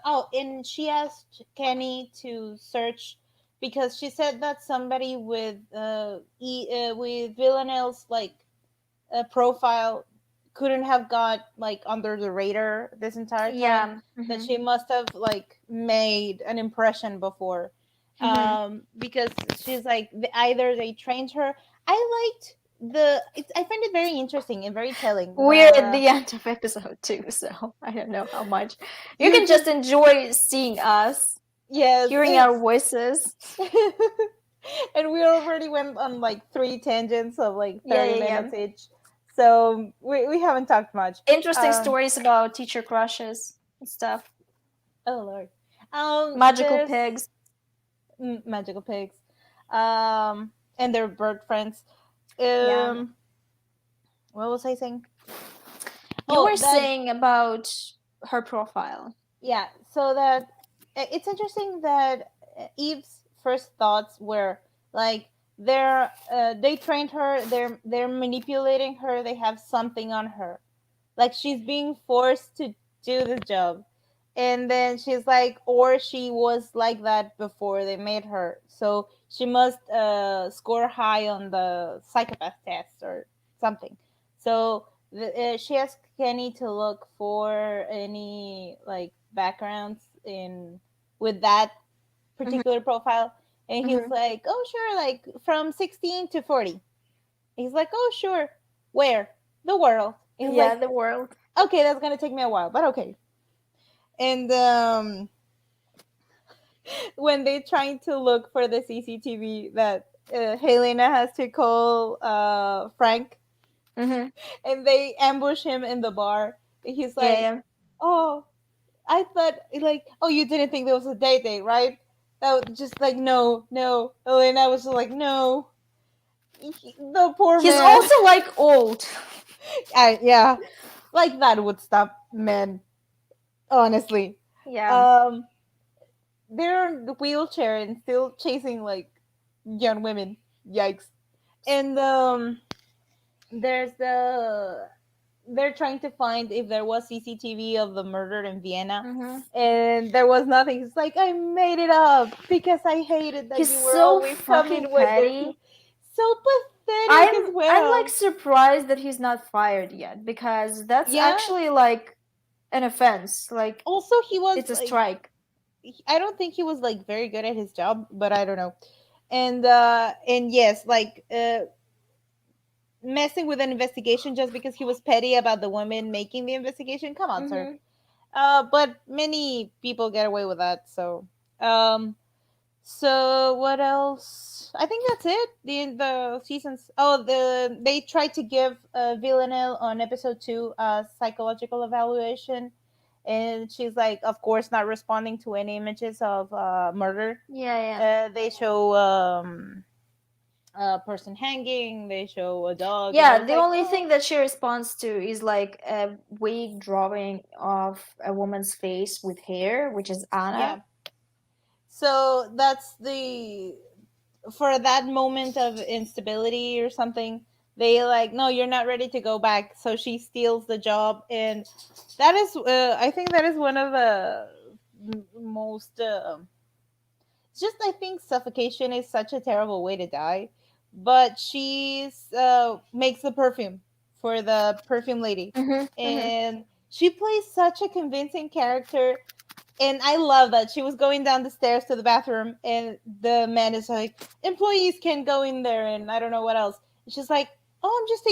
oh, and she asked Kenny to search because she said that somebody with with Villanelle's like profile couldn't have got like under the radar this entire time, Yeah. that Mm-hmm. she must have like made an impression before, Mm-hmm. because she's like either they trained her. I liked I find it very interesting and very telling. We're at The the end of episode 2, so I don't know how much. You you can just just enjoy seeing us, yes hearing our voices. and we already went on like three tangents of like Yeah, 30 yeah, yeah. minutes each, so we haven't talked much. Interesting uh stories about teacher crushes and stuff. oh lord. Magical There's pigs. magical pigs, and their bird friends. Yeah. um what was I saying? You Oh, were that saying about her profile. yeah, so that it's interesting that Eve's first thoughts were like they trained her, they're manipulating her, they have something on her, like she's being forced to do this job. And then she's like, or she was like that before they made her, so she must score high on the psychopath test or something. So she asked Kenny to look for any like backgrounds in with that Mm-hmm. particular profile, and he was Mm-hmm. like, oh sure, like from 16 to 40. He's like, oh sure, where? The world. He's Yeah, like, the world. okay, that's gonna take me a while, but okay. And when they're trying to look for the CCTV, that Helena has to call Frank, Mm-hmm. and they ambush him in the bar. And he's Yeah, like, yeah. "Oh, I thought like, oh, you didn't think there was a date, right?" That was just like, no, no. Helena was just like, no. The poor He's man. also like old. Yeah, like that would stop men, honestly. Yeah. Um, they're in the wheelchair and still chasing like young women. Yikes! And there's they're trying to find if there was CCTV of the murder in Vienna, Mm-hmm. and there was nothing. It's like, I made it up because I hated that He's you were so always fucking coming with your petty. so pathetic as I'm like well. surprised that he's not fired yet because that's Yeah. actually like an offense. Like Also, he was it's a like, strike. I don't think he was like very good at his job, but I don't know. And yes, like messing with an investigation just because he was petty about the woman making the investigation. Come on, sir. Mm-hmm. But many people get away with that. Um, so what else? I think that's it. The seasons. Oh, they tried to give Villanelle on episode 2 a psychological evaluation, and she's like, of course, not responding to any images of murder. Yeah, yeah. They show a person hanging. They show a dog, and I Yeah, was the like, only oh, thing that she responds to is like a weak drawing of a woman's face with hair, which is Anna. yeah. So that's the for that moment of instability or something. They like, no, you're not ready to go back. So she steals the job, and that is, I think that is one of the most. Just I think suffocation is such a terrible way to die, but she's makes the perfume for the perfume lady, Mm-hmm. Mm-hmm. and she plays such a convincing character. And I love that she was going down the stairs to the bathroom, and the man is like, "Employees can't go in there," and I don't know what else. And she's like, "Oh, I'm just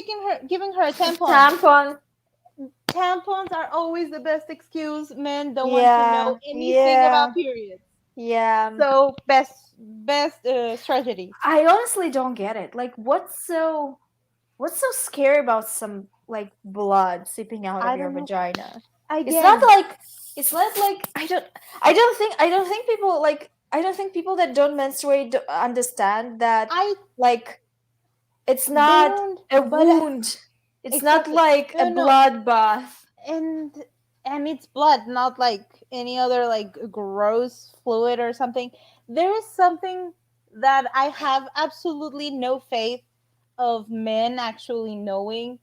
giving her a tampon." Tampon. Tampons are always the best excuse. Men don't want to know Yeah, anything yeah, about periods. yeah. So best strategy. I honestly don't get it. Like, what's so scary about some like blood seeping out of I your don't know. vagina? It's not Again, like it's not like I don't think people that don't menstruate understand that I like it's they not don't, a but wound. It's not exactly. like a No, no, bloodbath. and it's blood, not like any other like gross fluid or something. There is something that I have absolutely no faith of men actually knowing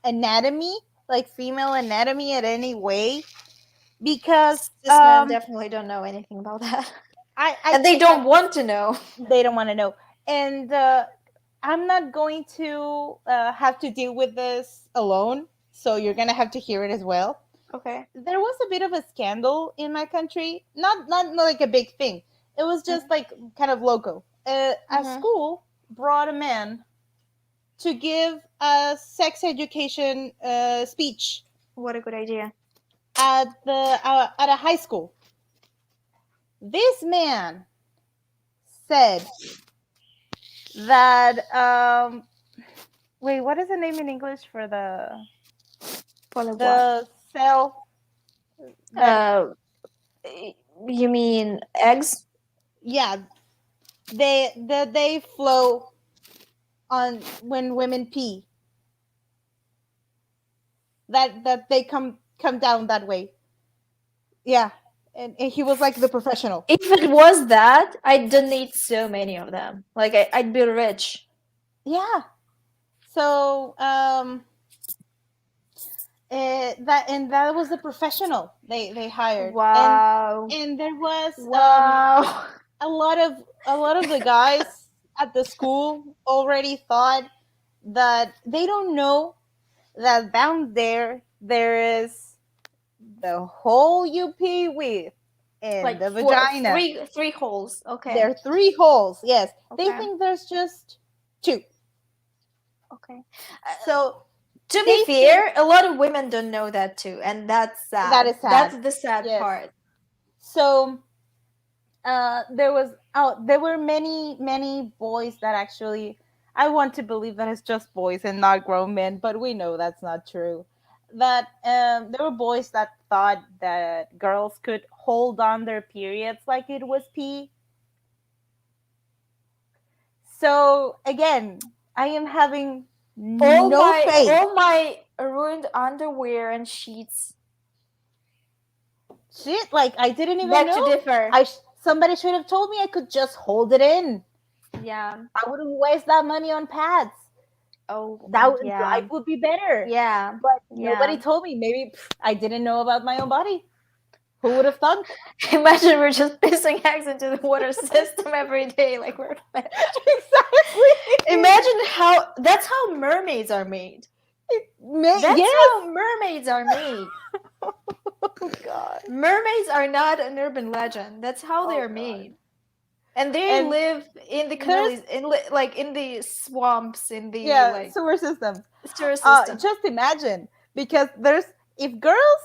anatomy, like female anatomy at any way, because Cis men definitely don't know anything about that. I And they can't. don't want to know. They don't want to know, and I'm not going to have to deal with this alone. So you're gonna have to hear it as well. Okay. There was a bit of a scandal in my country, not like a big thing. It was just like kind of local. A Mm-hmm. school brought a man to give a sex education speech What a good idea. at a high school. This man said that wait, what is the name in English for For the what? the cell that Uh, you mean eggs? yeah, they flow on when women pee, that they come down that way. Yeah, and he was like the professional. If it was that, I'd donate so many of them. Like I'd be rich. Yeah. So that was the professional they hired, Wow. and there was Wow. a lot of the guys at the school already thought that they don't know that down there is the hole you pee with and Like the four, vagina. three holes. There Okay. are 3 holes. Yes, they Okay. think there's just 2. Okay. So To be they think fair, a lot of women don't know that too, and that's that sad. is sad. That's the sad Yes. part. So there were many boys that actually, I want to believe that it's just boys and not grown men, but we know that's not true. That there were boys that thought that girls could hold on their periods like it was pee. So again, I am having no faith. All my ruined underwear and sheets. Shit, like I didn't even Beg to know. differ. Somebody should have told me I could just hold it in. Yeah. I wouldn't waste that money on pads. Oh, Life yeah. would be better. Yeah. But nobody Yeah. told me. Maybe I didn't know about my own body. Who would have thunk? Imagine we're just pissing eggs into the water system every day, like we're fish. Exactly. Imagine that's how mermaids are made. That's Yes. how mermaids are made. Oh God. Mermaids are not an urban legend. That's how they Oh are God. made. And they And live in the there's canals, like in the swamps, in the yeah, like sewer systems. sewer system. Just imagine, because there's if girls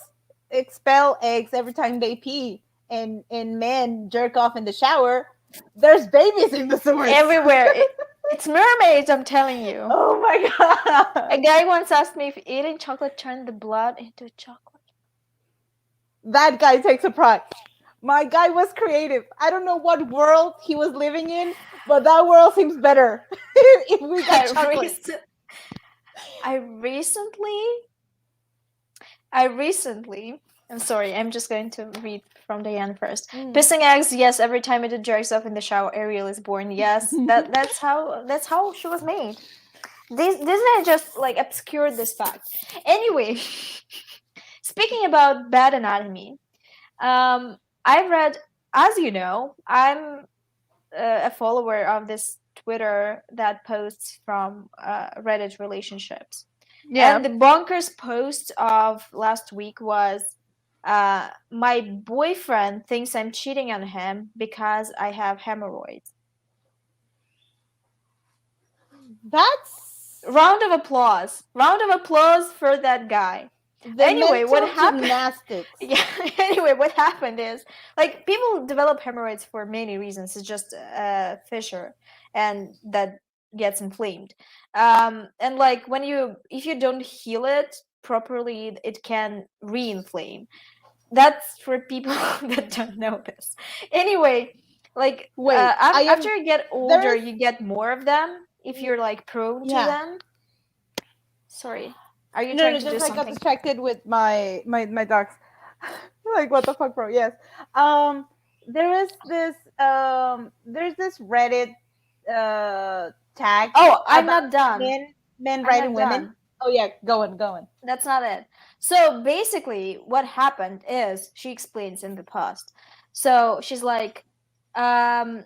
expel eggs every time they pee and men jerk off in the shower, there's babies in the sewers. Everywhere. It's mermaids, I'm telling you. Oh my God. A guy once asked me if eating chocolate turned the blood into chocolate. That guy takes a pride. My guy was creative. I don't know what world he was living in, but that world seems better if we got chocolate. I recently, I'm sorry, I'm just going to read from the end first. Pissing eggs, yes, every time it jerks off in the shower, Ariel is born. Yes, that's how she was made. Disney just like obscured this fact. Anyway, speaking about bad anatomy, I read, as you know, I'm a follower of this Twitter that posts from Reddit relationships. Yeah. And the bonkers post of last week was my boyfriend thinks I'm cheating on him because I have hemorrhoids. That's Round of applause. Round of applause for that guy. the Anyway, what mental happened? gymnastics. Yeah. Anyway, what happened is like people develop hemorrhoids for many reasons. It's just a fissure, and that gets inflamed. And like if you don't heal it properly, it can re-inflame. That's for people that don't know this. Anyway, like Wait, I am. after you get older, There's you get more of them if you're like prone to yeah. them. Sorry, are you No, trying no, to do just I got something? distracted with my dogs. Like what the fuck, bro? Yes. Um, there's this Reddit tag Oh, I'm about not done. men I'm writing not women. done. Oh yeah, go on. That's not it. So basically, what happened is she explains in the post. So she's like, I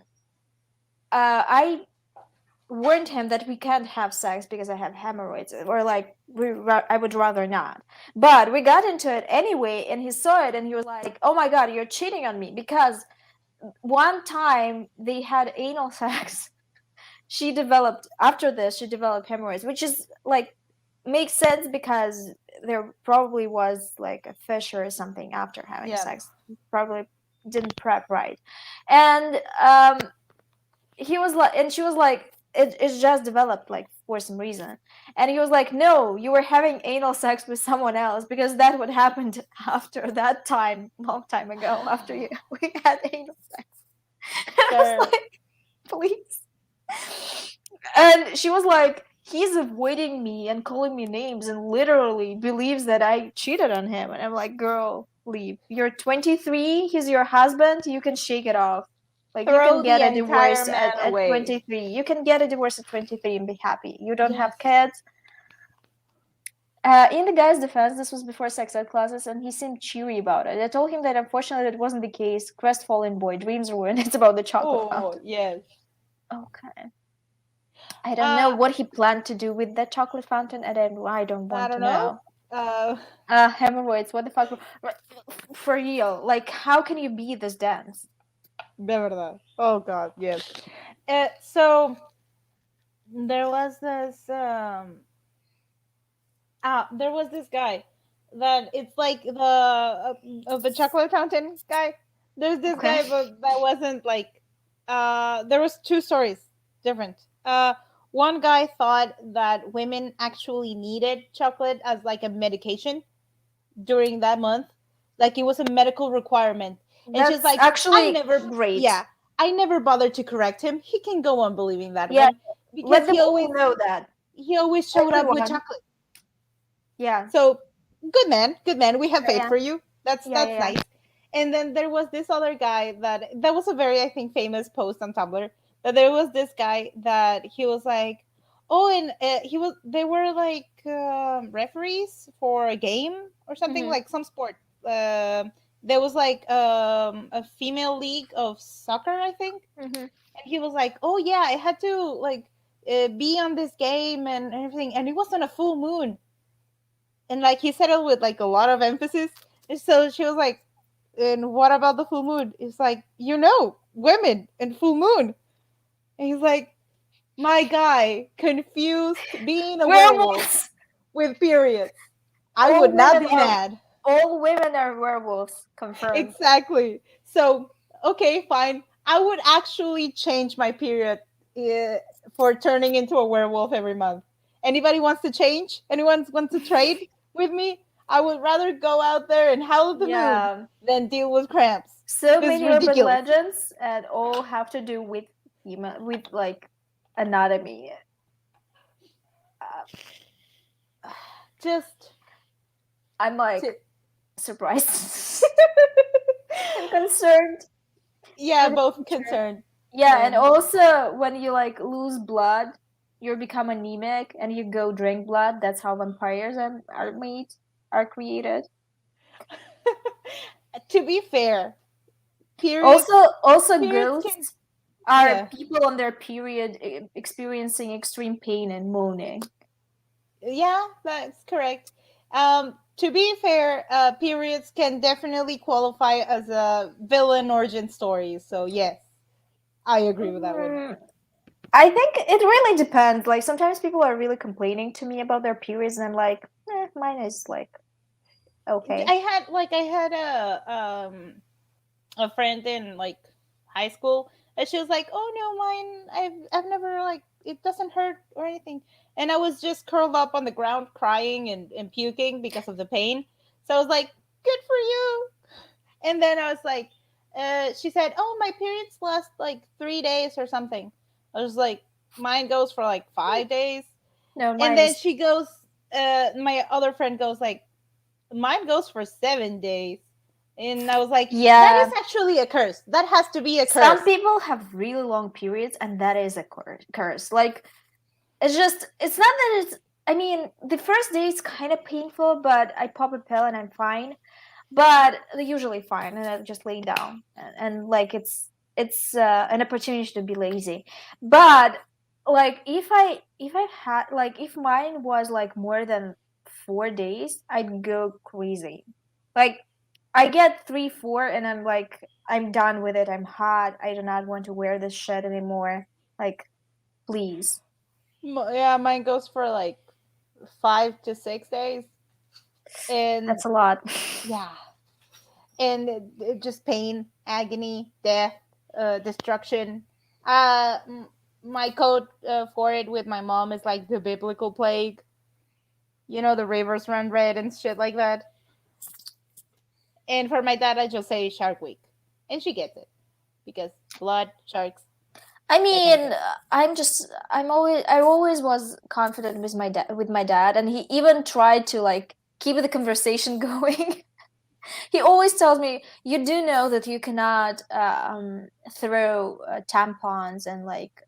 warned him that we can't have sex because I have hemorrhoids, or like I would rather not. But we got into it anyway, and he saw it, and he was like, "Oh my god, you're cheating on me!" Because one time they had anal sex. After this, she developed hemorrhoids, which is like makes sense because there probably was like a fissure or something after having sex. Probably didn't prep right. And he was like, and she was like, it's just developed like for some reason. And he was like, no, you were having anal sex with someone else, because that would happen after that time, long time ago, after we had anal sex. And I was like, please. And she was like, he's avoiding me and calling me names and literally believes that I cheated on him. And I'm like, girl, leave. You're 23, he's your husband, you can shake it off. Like, you can get a divorce at 23. You can get a divorce at 23 and be happy. You don't have kids. In the guy's defense, this was before sex ed classes, and he seemed cheery about it. I told him that unfortunately that wasn't the case. Crestfallen boy, dreams ruined. It's about the chocolate fountain. Yes. Okay. I don't know what he planned to do with that chocolate fountain, and I don't want to know. Hemorrhoids, what the fuck? For real, like, how can you be this dense? De verdad. Oh god, yes. So there was this guy that it's like the chocolate fountain guy. There's this guy, but that wasn't like there was two stories different. One guy thought that women actually needed chocolate as like a medication during that month, like it was a medical requirement. And That's she's like, actually I never great. Yeah, I never bothered to correct him. He can go on believing that Yeah, one because he always know that he always showed up with chocolate. Yeah. So good man. We have faith for you. That's nice. And then there was this other guy that was a very, I think, famous post on Tumblr that there was this guy that he was like, oh, and they were like referees for a game or something, Mm-hmm. like some sport. There was like a female league of soccer, I think, Mm-hmm. and he was like, oh yeah, I had to like be on this game and everything, and it was on a full moon, and like he said it with like a lot of emphasis. And so she was like, and what about the full moon? It's like, women and full moon. And he's like, my guy confused being a werewolf Werewolves. with periods. I All would not women be are mad. all women are werewolves. Confirmed. Exactly. So, okay, fine. I would actually change my period uh, for turning into a werewolf every month. Anybody wants to change? Anyone wants to trade with me? I would rather go out there and howl at the moon Yeah. than deal with cramps. So This is many urban ridiculous. legends, and all have to do with human, with like anatomy. Uh, Just I'm like to, surprised and concerned yeah, for the both future. concerned. Yeah, and And also when you like lose blood, you become anemic and you go drink blood. That's how vampires are made, are created. to be fair, periods Also periods can, ghosts are yeah. people on their period experiencing extreme pain and moaning. Yeah, that's correct. To be fair, periods can definitely qualify as a villain origin story. So yes, I agree with that one. Mm, I think it really depends. Like sometimes people are really complaining to me about their periods, and I'm like, mine is like okay. I had a friend in like high school, and she was like, "Oh no, mine, I've never like it doesn't hurt or anything," and I was just curled up on the ground crying and puking because of the pain. So I was like, "Good for you." And then I was like, she said, "Oh, my periods last like 3 days or something." I was like, "Mine goes for like 5 days." No, And mine then is she goes, my other friend goes like, "Mine goes for 7 days." And I was like, "That is yeah. actually a curse. That has to be a Some curse." people have really long periods, and that is a curse. Like it's not that it's. I mean, the first day is kind of painful, but I pop a pill and I'm fine. But they're usually fine, and I just lay down, and like it's an opportunity to be lazy. But like if I had like if mine was like more than 4 days, I'd go crazy. Like I get 3 4 and I'm like I'm done with it. I'm hot. I do not want to wear this shit anymore. Like please. Yeah, mine goes for like 5 to 6 days. And That's a lot. yeah, and just pain, agony, death, destruction. My code for it with my mom is like the biblical plague. The rivers run red and shit like that. And for my dad, I just say Shark Week, and she gets it because blood, sharks, I that kind of mean, thing. I always was confident with my dad, and he even tried to like keep the conversation going. He always tells me, "You do know that you cannot throw tampons and like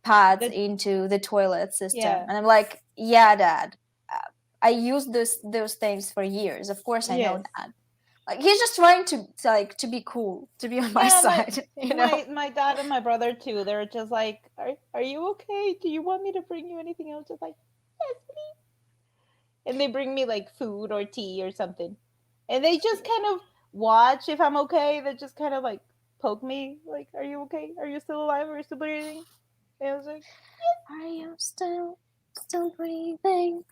pads That into the toilet system," yeah, and I'm like, "Yeah, Dad, I used those things for years. Of course, I know yes, that." Like he's just trying to be cool, to be on my yeah. My side, you know. my my dad and my brother too. They're just like, are you okay? Do you want me to bring you anything else? Just like, yes, please. And they bring me like food or tea or something, and they just kind of watch if I'm okay. They just kind of like poke me, like, "Are you okay? Are you still alive? Are you still breathing?" And I was like, Are you still breathing?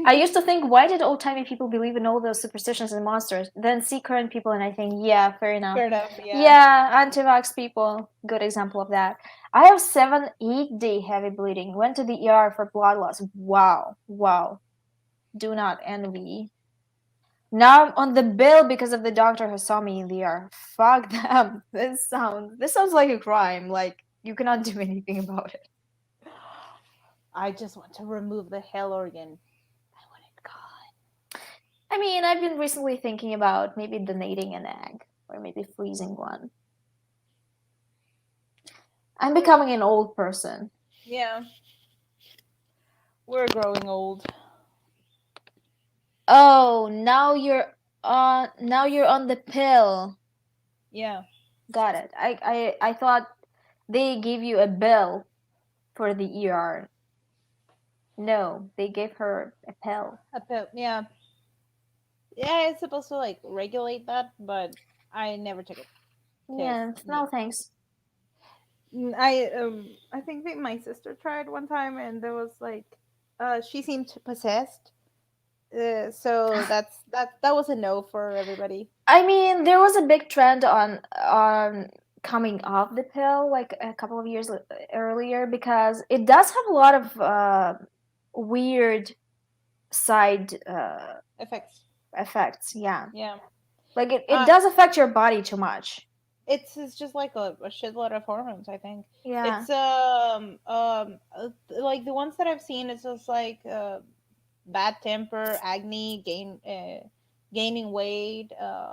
I used to think, why did old timey people believe in all those superstitions and monsters? Then see current people, and I think, yeah, fair enough. "Fair enough, yeah." Yeah, anti-vax people, good example of that. I have 7 8 day heavy bleeding. Went to the ER for blood loss. Wow, wow. Do not envy. Now I'm on the bill because of the doctor who saw me in the ER. Fuck them. This sounds like a crime. Like you cannot do anything about it. I just want to remove the hell organ. I want it gone. I mean, I've been recently thinking about maybe donating an egg or maybe freezing one. I'm becoming an old person. Yeah. We're growing old. Oh, now you're on the pill. Yeah. Got it. I thought they gave you a bill for the ER. No, they gave her a pill. Yeah. Yeah, it's supposed to like regulate that, but I never took it because Yeah, yeah. no thanks. I think that my sister tried one time and there was like she seemed possessed. So that was a no for everybody. I mean, there was a big trend on coming off the pill like a couple of years earlier because it does have a lot of weird side Effects. effects. Yeah, Yeah. like it Uh does affect your body too much. it's just like a shitload of hormones, I think. Yeah. It's like the ones that I've seen it's just like bad temper, acne, gaining weight,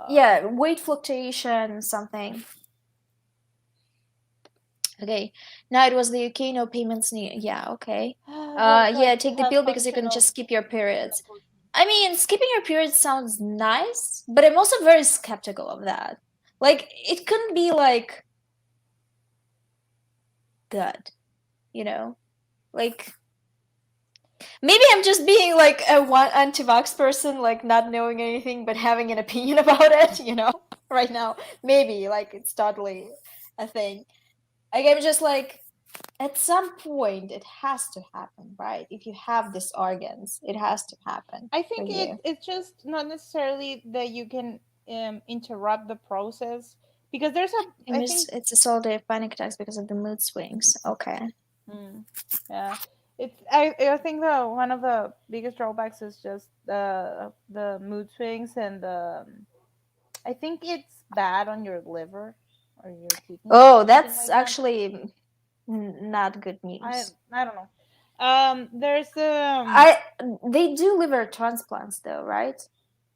Yeah, weight fluctuation, something. Okay, now it was the okay, no payments need. Yeah, okay. there's Yeah, like take the have pill because you can functional just skip your periods. abortion. I mean, skipping your periods sounds nice, but I'm also very skeptical of that. Like, it couldn't be like good, you know? Like, maybe I'm just being like a one anti-vax person, like not knowing anything but having an opinion about it, right now. Maybe, like, it's totally a thing. Like, I'm just like, at some point, it has to happen, right? If you have these organs, it has to happen I for think you. it's just not necessarily that you can interrupt the process because there's a I think It's a solitary panic attacks because of the mood swings. Okay. mm, yeah I think that one of the biggest drawbacks is just the mood swings and I think it's bad on your liver or your kidneys, Oh, something that's like that. actually not good I news. I don't know. There's I They do liver transplants though, right?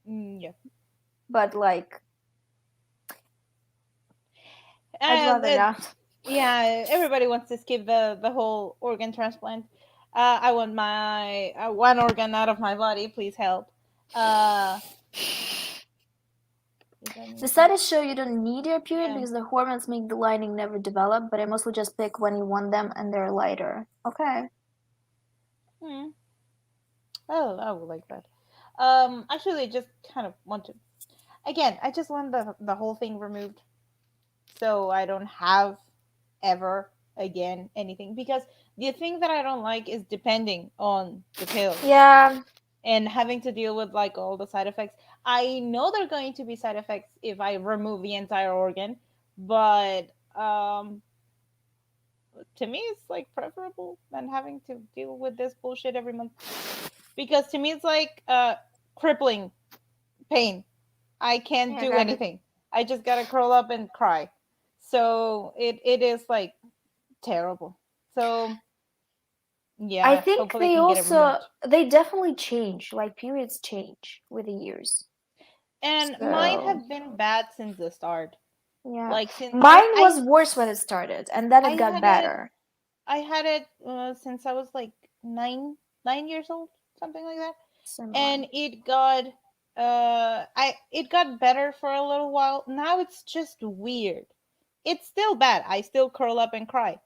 yeah. But like, I'd And rather not. yeah, everybody wants to skip the whole organ transplant. I want my one organ out of my body. Please help. Uh, is that The anything? studies show you don't need your period Yeah. because the hormones make the lining never develop, but I mostly just pick when you want them and they're lighter. Okay. Hmm. Oh, I would like that. Actually, I just kind of want to. Again, I just want the whole thing removed, so I don't have ever again anything. Because the thing that I don't like is depending on the pills Yeah, and having to deal with like all the side effects. I know there are going to be side effects if I remove the entire organ, but to me it's like preferable than having to deal with this bullshit every month because to me it's like crippling pain. I can't yeah, do got it. anything. I just gotta curl up and cry. So it is like terrible. So I yeah, think hopefully I can get it removed. they definitely change, like periods change with the years. And mine So, have been bad since the start. yeah. Like since Mine was worse when it started, and then I it got had it better. I had it since I was like 9 years old, something like that. Similar. And it got better for a little while. Now it's just weird. It's still bad. I still curl up and cry.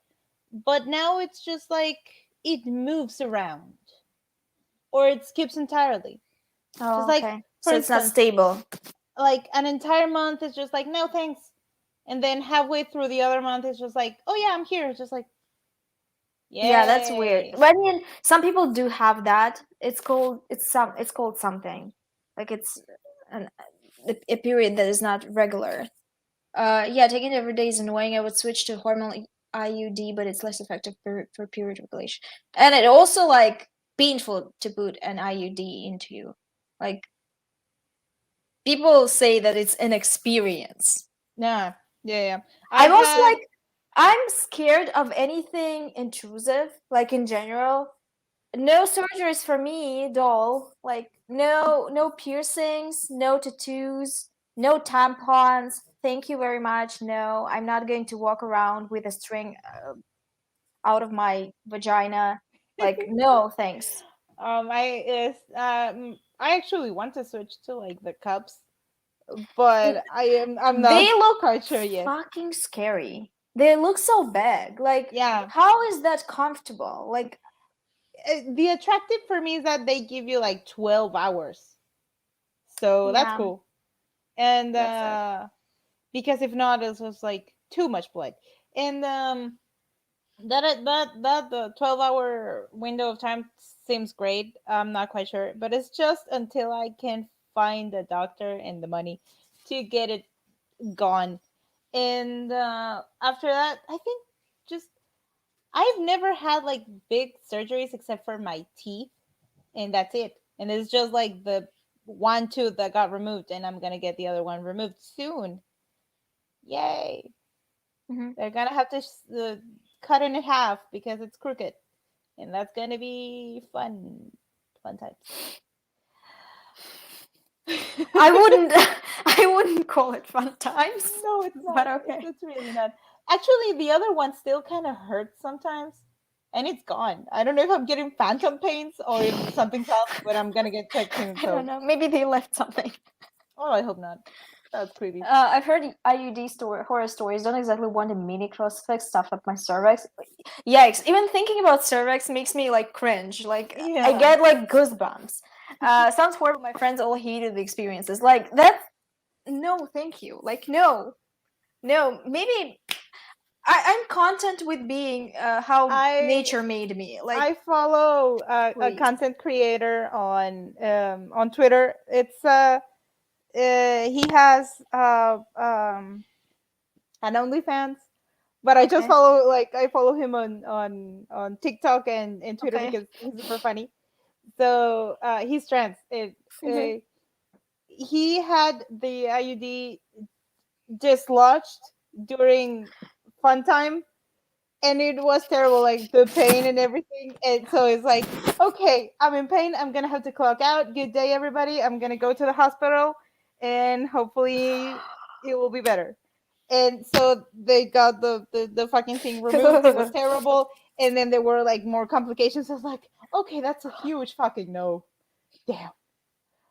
But now it's just like it moves around or it skips entirely. Just Oh, like okay. for So it's not instance, stable. like an entire month is just like no thanks. And then halfway through the other month it's just like, "Oh yeah, I'm here." It's just like, Yeah, that's weird. "Yay." But I mean, some people do have that. It's called something. Like it's an a period that is not regular. Yeah, taking it every day is annoying. I would switch to hormonal IUD, but it's less effective for period regulation. And it also like painful to put an IUD into you. Like people say that it's an experience. Nah. Yeah, yeah. I I'm also had like I'm scared of anything intrusive, like in general. No surgeries for me, doll. Like no piercings, no tattoos, no tampons. thank you very much. No, I'm not going to walk around with a string out of my vagina. Like, no, thanks. I actually want to switch to like the cups, but I'm They not look quite sure yet. fucking scary. They look so big. Like, Yeah. how is that comfortable? Like, The attractive for me is that they give you like 12 hours. So that's yeah, cool. And that's it. because if not, it's just like too much blood. And that the 12-hour window of time seems great. I'm not quite sure, but it's just until I can find a doctor and the money to get it gone. And after that, I think just I've never had like big surgeries except for my teeth, and that's it. And it's just like the one tooth that got removed, and I'm gonna get the other one removed soon. Yay! Hmm. They're gonna have to cut it in half because it's crooked, and that's gonna be fun, fun times. I wouldn't, I wouldn't call it fun times, No, it's but not. okay. It's really not. Actually, the other one still kind of hurts sometimes, and it's gone. I don't know if I'm getting phantom pains or if something's up, but I'm gonna get checked soon. I don't So, know. Maybe they left something. oh, I hope not. That's creepy. I've heard IUD horror stories. Don't exactly want a mini crucifix stuffed up my cervix. Yikes! Even thinking about cervix makes me like cringe. Like I Yeah, get like goosebumps. Sounds horrible. My friends all hated the experiences. Like that. No, thank you. Like no, no. Maybe I'm content with being how I nature made me. Like I follow a please. content creator on Twitter. It's he has an OnlyFans, but I just Okay. follow like I follow him on TikTok and Twitter Okay. because he's super funny. So he's trans. Hmm. He had the IUD dislodged during fun time, and it was terrible, like the pain and everything. And so it's like, okay, I'm in pain. I'm gonna have to clock out. Good day, everybody. I'm gonna go to the hospital, and hopefully it will be better. And so they got the fucking thing removed. It was terrible, and then there were like more complications. I was like, okay, that's a huge fucking no. Damn.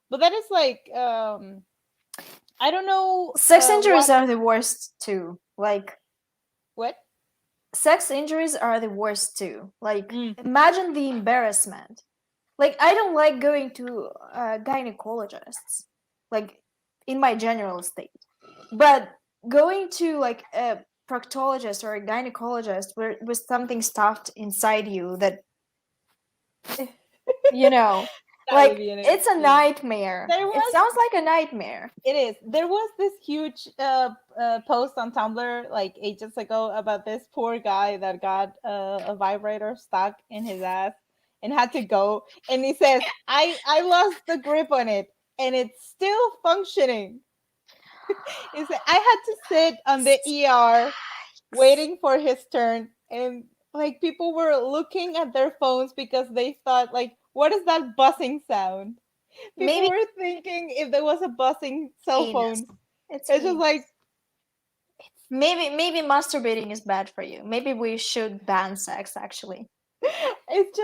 But that is like, I don't know Sex injuries what are the worst too. Like what. sex injuries are the worst too. Like Mm. imagine the embarrassment. Like I don't like going to gynecologists. Like in my general state, but going to like a proctologist or a gynecologist where with something stuffed inside you that you know, That would like be an it's a yeah. nightmare. There It was sounds like a nightmare. It is. There was this huge post on Tumblr like ages ago about this poor guy that got a vibrator stuck in his ass and had to go. And he says, I lost the grip on it and it's still functioning." He said, "I had to sit on the ER waiting for his turn, and like people were looking at their phones because they thought like, what is that buzzing sound?" People Maybe were thinking if there was a buzzing cell anus. phone. It's It's just anus. like Maybe masturbating is bad for you. Maybe we should ban sex actually. it's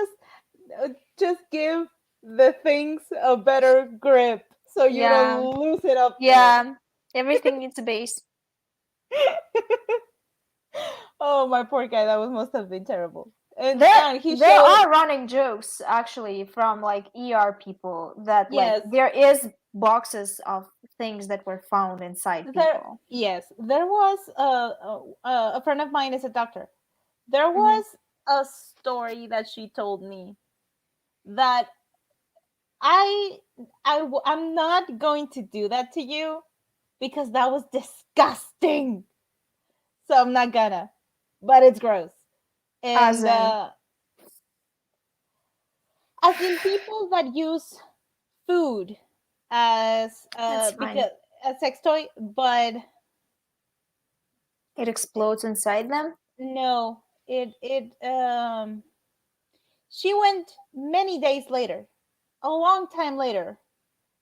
just give the things a better grip so you Yeah. don't lose it up there. Yeah. Everything needs a base. Oh, my poor guy, that was must have been terrible. There And he there showed are running jokes actually from like ER people that like yes, there is boxes of things that were found inside there people. yes, there was a friend of mine is a doctor. There Hmm. was a story that she told me that I I'm not going to do that to you because that was disgusting. So I'm not gonna. But it's gross. As And in, as in people that use food as that's fine. because a sex toy, but It explodes inside them. no, it she went many days later, a long time later.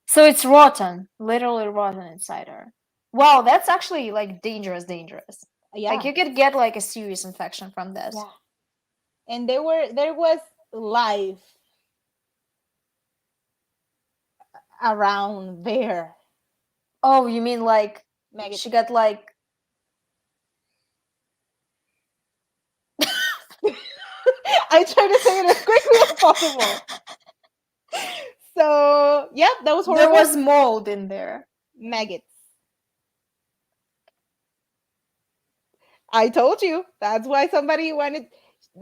So it's rotten, literally rotten inside her. Wow, that's actually like dangerous. Like Yeah, you could get like a serious infection from this. yeah. And there was life around there. Oh, you mean like Maggots. she got like I try to say it as quickly as possible. So, yeah, that was there horrible. was mold in there. Maggots. I told you. That's why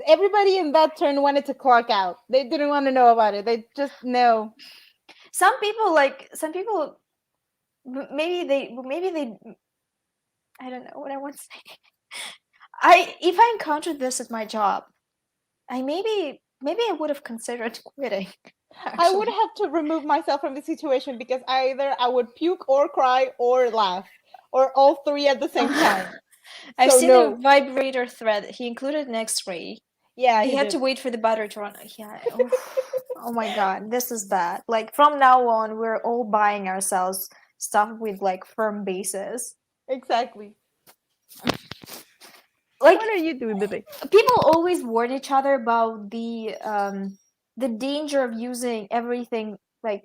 everybody in that turn wanted to clock out. They didn't want to know about it. They just know. Some people maybe they I don't know what I want to say. If I encountered this at my job, maybe I would have considered quitting. I would Actually, have to remove myself from the situation because either I would puke or cry or laugh or all three at the same time. I've So seen the no. vibrator thread. He included an X-ray. Yeah, He he had did. to wait for the battery to run. Yeah. Oh my God, this is bad. Like from now on, we're all buying ourselves stuff with like firm bases. Exactly. Like What are you doing, baby? people always warn each other about the danger of using everything like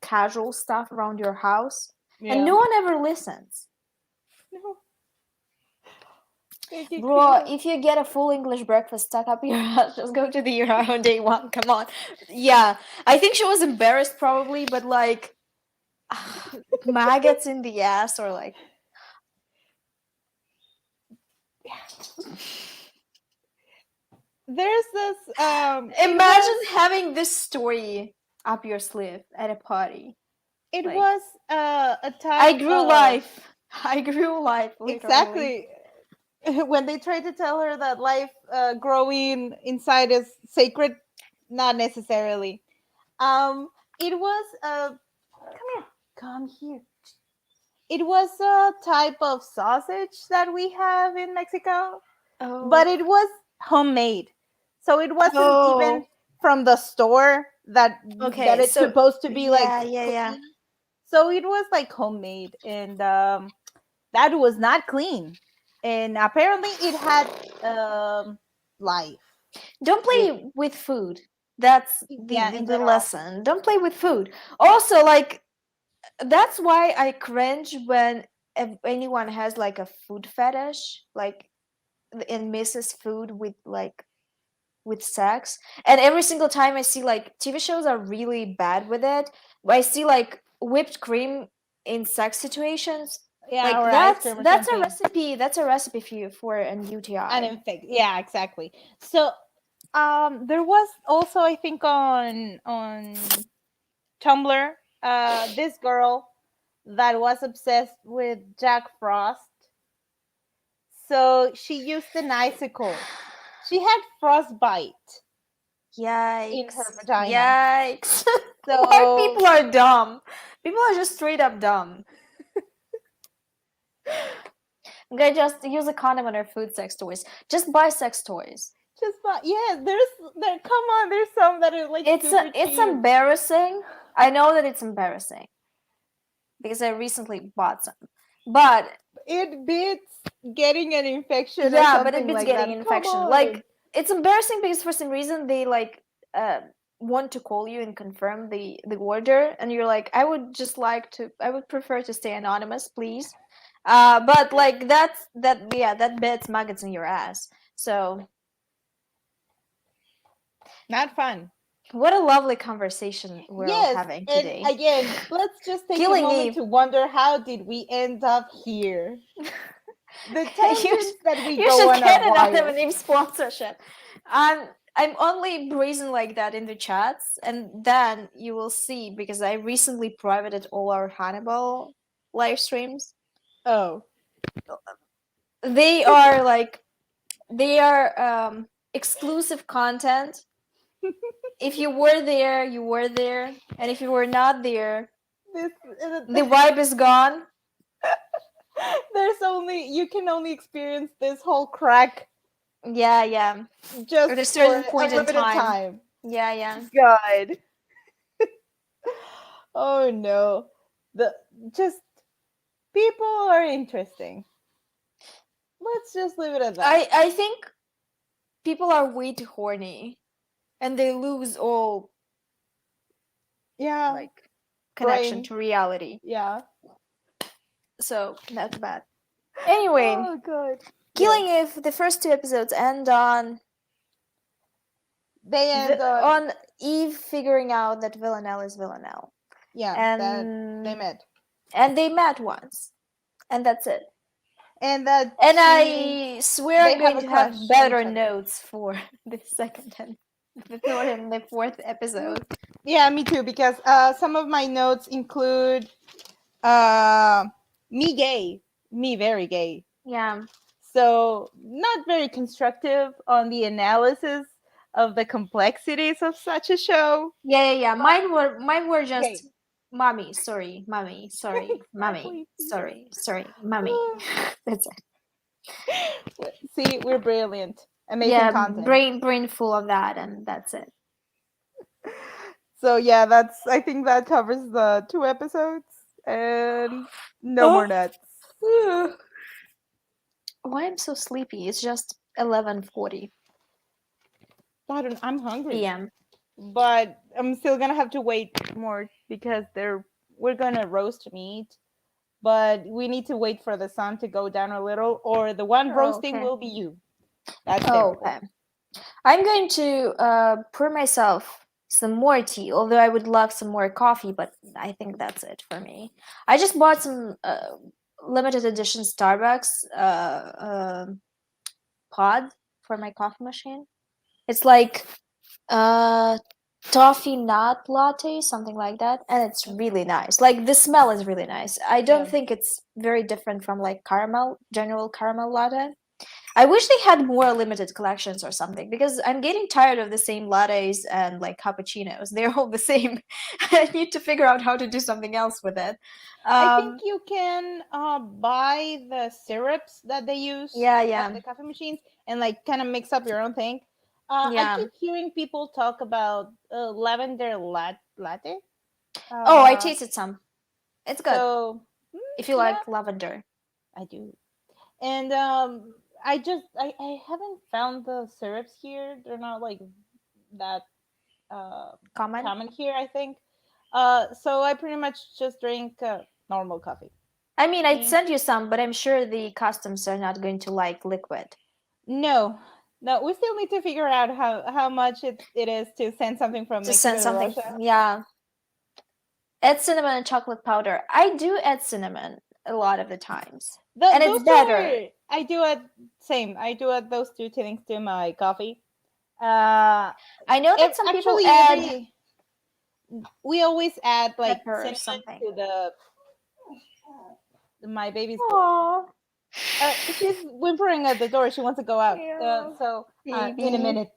casual stuff around your house, and Yeah. no one ever listens. No. They get Bro, creative. if you get a full English breakfast stuck up your ass, just go to the Euro on day one. Come on. Yeah, I think she was embarrassed probably, but like maggots in the ass or like There's this imagine having this story up your sleeve at a party. it Like was a I type grew of life. I grew life literally. exactly when they tried to tell her that life growing inside is sacred, not necessarily. It was come here. It was a type of sausage that we have in Mexico, but Oh. it was homemade. So it wasn't even Oh. from the store that Okay, it's so supposed to be like yeah, yeah, yeah. clean. So it was like homemade and that was not clean. And apparently it had life. Don't It, play with food. That's yeah, in the general. lesson. Don't play with food. Also, like that's why I cringe when if anyone has like a food fetish, like and misses food with sex. And every single time I see like TV shows are really bad with it. I see like whipped cream in sex situations. Yeah, Like or ice cream or that's a something. recipe. That's a recipe for you for an And UTI. infect. Yeah, exactly. So there was also I think on Tumblr this girl that was obsessed with Jack Frost. So she used an icicle. She had frostbite in her Yikes! vagina. Yikes! Why So people are dumb? People are just straight up dumb. I'm gonna just use a condom on her food sex toys. Just buy sex toys. just yeah, there come on, there's some that are like super It's cheap. embarrassing. I know that it's embarrassing because I recently bought some. But It beats getting an infection or yeah, but it something beats like getting that. Come infection. on. Like it's embarrassing because for some reason they like want to call you and confirm the order, and you're like, I would prefer to stay anonymous, please. But like that bits maggots in your ass. So Not fun. what a lovely conversation we're all Yes, having and today. again, let's just take a Killing moment me. to wonder how did we end up here? The you, tangents that we you go should on are get an wild. anonymous sponsorship. I'm only brazen like that in the chats, and then you will see because I recently privated all our Hannibal live streams. Oh, They are like they are exclusive content. If you were there, you were there, and if you were not there, this the vibe is gone. there's only you can only experience this whole crack Yeah, yeah. just At a for certain a point in limited time. time. Yeah, yeah. God. Oh no. The just People are interesting. Let's just leave it at that. I think people are way too horny, and they lose all Yeah. like connection Brain. to reality. Yeah. So that's bad. Anyway, Oh god. Killing Yes. Eve, the first two episodes end on They end on on Eve figuring out that Villanelle is Villanelle, yeah, that they and met. they met once, and that's it. And that And she I swear they I'm have going a to have crush on better each other. notes for the second and the third and the fourth episode. Yeah, me too, because some of my notes include uh me gay, me very gay. Yeah, So not very constructive on the analysis of the complexities of such a show. yeah. Mine were Gay. just mommy, sorry, mommy, sorry, mommy, Exactly. sorry, mommy. That's it. See, we're brilliant. Amazing Yeah, content. brain full of that, and that's it. So yeah, that's I think that covers the 2 episodes and no more Oh, nuts. why I'm so sleepy? It's just 11:40 I'm hungry, p.m. but I'm still gonna have to wait more because we're gonna roast meat, but we need to wait for the sun to go down a little, or the one Oh, roasting okay. will be you. That's Oh, terrible. okay. I'm going to pour myself some more tea, although I would love some more coffee, but I think that's it for me. I just bought some limited edition Starbucks pod for my coffee machine. It's like toffee nut latte, something like that, and it's really nice. Like the smell is really nice. I don't Yeah. think it's very different from like general caramel latte. I wish they had more limited collections or something because I'm getting tired of the same lattes and like cappuccinos. They're all the same. I need to figure out how to do something else with it. I think Um, you can buy the syrups that they use yeah, at yeah, the coffee machines and like kind of mix up your own thing. I yeah. keep hearing people talk about lavender latte. Oh, I Uh, tasted some. It's good so if you yeah, like lavender. I do. And I haven't found the syrups here. They're not like that uh, Common. common here, I think. So I pretty much just drink normal coffee. I mean, I'd Me? send you some, but I'm sure the customs are not going to like liquid. No, no. We still need to figure out how much it is to send something from To Mexico send to something, Russia. yeah. Add cinnamon and chocolate powder. I do add cinnamon a lot of the times, and it's Those better. are I do it same. I do add those two things to my coffee. Uh, I know that some people actually, add every we always add like pepper or cinnamon something. to my baby's bowl. Aww. She's whimpering at the door. She wants to go out. Yeah, In a baby. minute,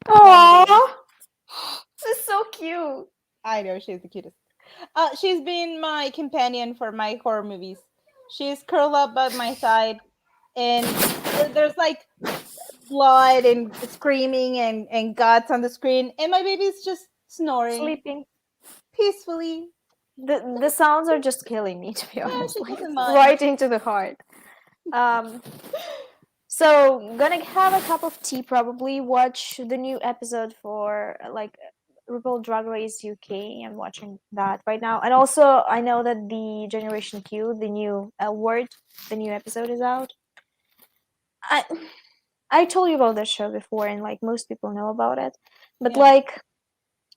one Aww. minute. It's so cute. I know she's the cutest. She's been my companion for my horror movies. She's curled up by my side, and there's like blood and screaming and guts on the screen, and my baby's just snoring Sleeping. peacefully. The sounds are just killing me, to be Yeah, honest. she Like doesn't mind. right into the heart. Um, so gonna have a cup of tea probably. Watch the new episode for like RuPaul Drag Race UK. I'm watching that right now, and also I know that the Generation Q, the new L Word, the new episode is out. I I told you about this show before, and like most people know about it, but Yeah. like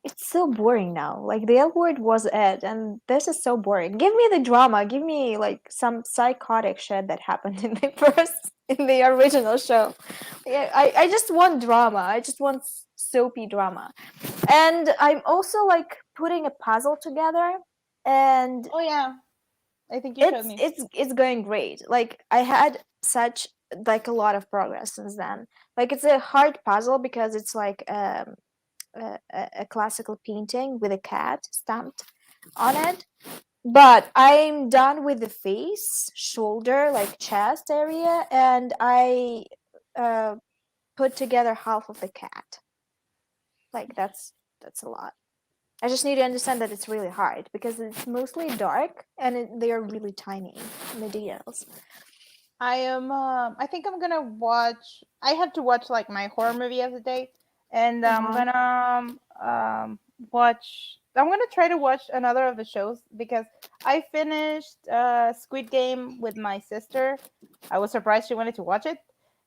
it's so boring now. Like the L Word was it, and this is so boring. Give me the drama. Give me like some psychotic shit that happened in the in the original show. Yeah, I just want drama. I just want soapy drama. And I'm also like putting a puzzle together, and Oh yeah. I think you showed me. it's going great. Like I had such like a lot of progress since then. Like it's a hard puzzle because it's like a classical painting with a cat stamped on it. But I'm done with the face, shoulder, like chest area, and I uh, put together half of the cat. Like that's a lot. I just need to understand that it's really hard because it's mostly dark and they are really tiny, the details. I am. I think I'm gonna watch. I have to watch like my horror movie of the day, and I'm Uh-huh. gonna watch. I'm gonna try to watch another of the shows because I finished Squid Game with my sister. I was surprised she wanted to watch it.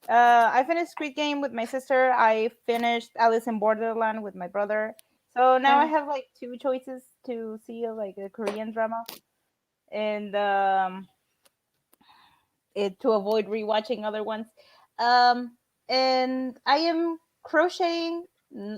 I finished Squid Game with my sister. I finished Alice in Borderland with my brother. So now I Yeah. have like two choices to see of like a Korean drama, and to avoid rewatching other ones. Um, and I am crocheting.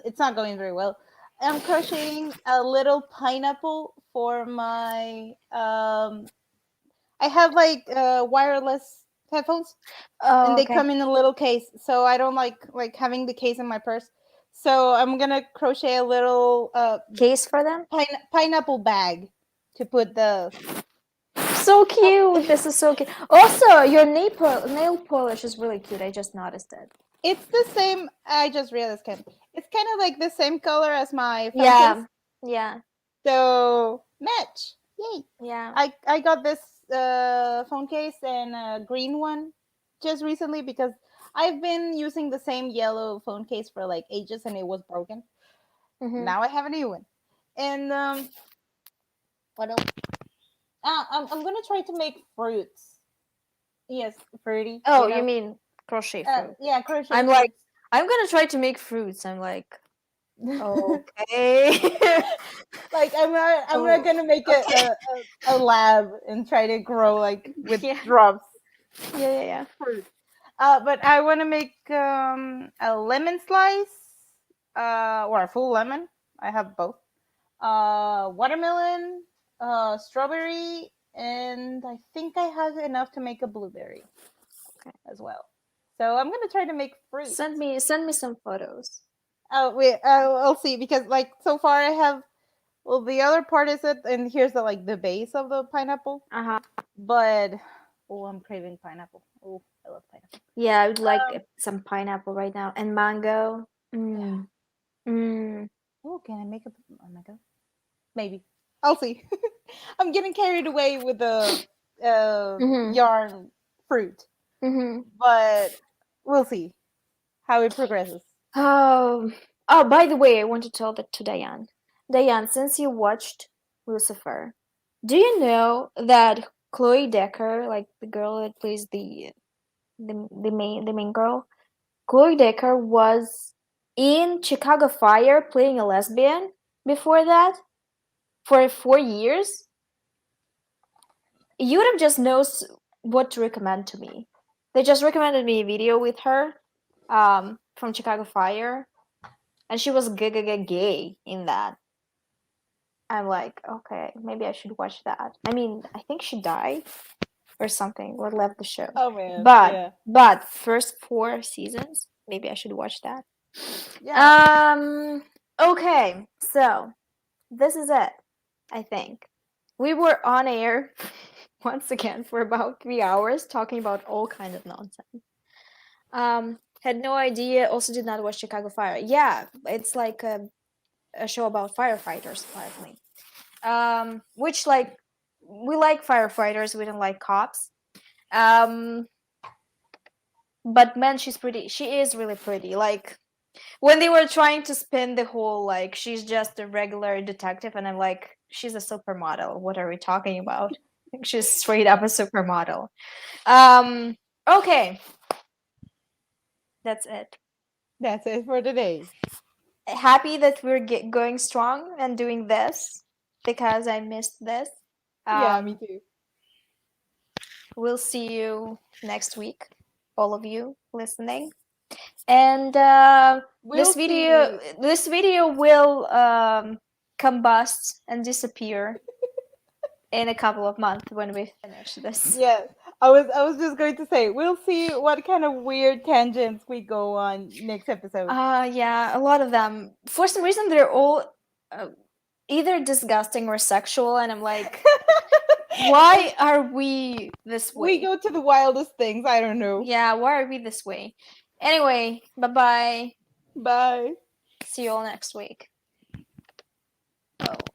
It's not going very well. I'm crocheting a little pineapple for my. I have like wireless headphones, and Oh, they okay. come in a little case, so I don't like having the case in my purse. So I'm gonna crochet a little Case for them? pineapple bag to put the. So cute. This is so cute. Also, your nail polish is really cute. I just noticed it. It's the same. I just realized, it's kind of like the same color as my phone case. Yeah. Yeah. So match. Yay! Yeah. I got this phone case and a green one just recently because I've been using the same yellow phone case for like ages and it was broken. Mm-hmm. Now I have a new one. And what else? I'm gonna try to make fruits. Yes, fruity. Oh, you mean crochet fruit? Yeah, crochet I'm like, fruits. I'm gonna try to make fruits. I'm like, okay. Like I'm not Oh, gonna make okay. a lab and try to grow like with Yeah. drops Yeah. fruit. But I want to make a lemon slice, or a full lemon. I have both. Watermelon, strawberry, and I think I have enough to make a blueberry Okay. as well. So I'm gonna try to make fruit. Send me some photos. Oh wait, I'll see because like so far I have. Well, the other part is it, and here's the like the base of the pineapple. Uh-huh. But oh, I'm craving pineapple. Oh, I love pineapple. Yeah, I would like Um, some pineapple right now and mango. yeah. Mm. Mm. Oh, can I make a? Oh my god. Maybe. I'll see. I'm getting carried away with the Mm-hmm. yarn fruit, Mm-hmm. but we'll see how it progresses. Oh, oh, by the way, I want to tell that to Diane. Diane, since you watched Lucifer, do you know that Chloe Decker, like the girl that plays the main girl, Chloe Decker was in Chicago Fire playing a lesbian before that for 4 years? You would have just knows what to recommend to me. They just recommended me a video with her, from Chicago Fire, and she was gay in that. I'm like, okay, maybe I should watch that. I mean, I think she died or something or left the show. Oh man, But yeah, but first 4 seasons, maybe I should watch that. yeah. Um okay, so this is it, I think. We were on air once again for about 3 hours talking about all kind of nonsense. Had no idea, also did not watch Chicago Fire. Yeah, it's like a show about firefighters, apparently. Which like we like firefighters, we don't like cops. Um, but man, she is really pretty. Like when they were trying to spin the whole like she's just a regular detective, and I'm like, she's a supermodel. What are we talking about? She's straight up a supermodel. Um, okay, that's it. That's it for today. Happy that we're going strong and doing this because I missed this. Yeah, me Um, too. we'll see you next week, all of you listening. And We'll see. this video will combust and disappear in a couple of months when we finish this. Yeah, I was just going to say we'll see what kind of weird tangents we go on next episode. Yeah, a lot of them. For some reason, they're all uh, either disgusting or sexual, and I'm like, why are we this We way? go to the wildest things. I don't know. Yeah, why are we this way? Anyway, bye bye. Bye. See you all next week. Oh.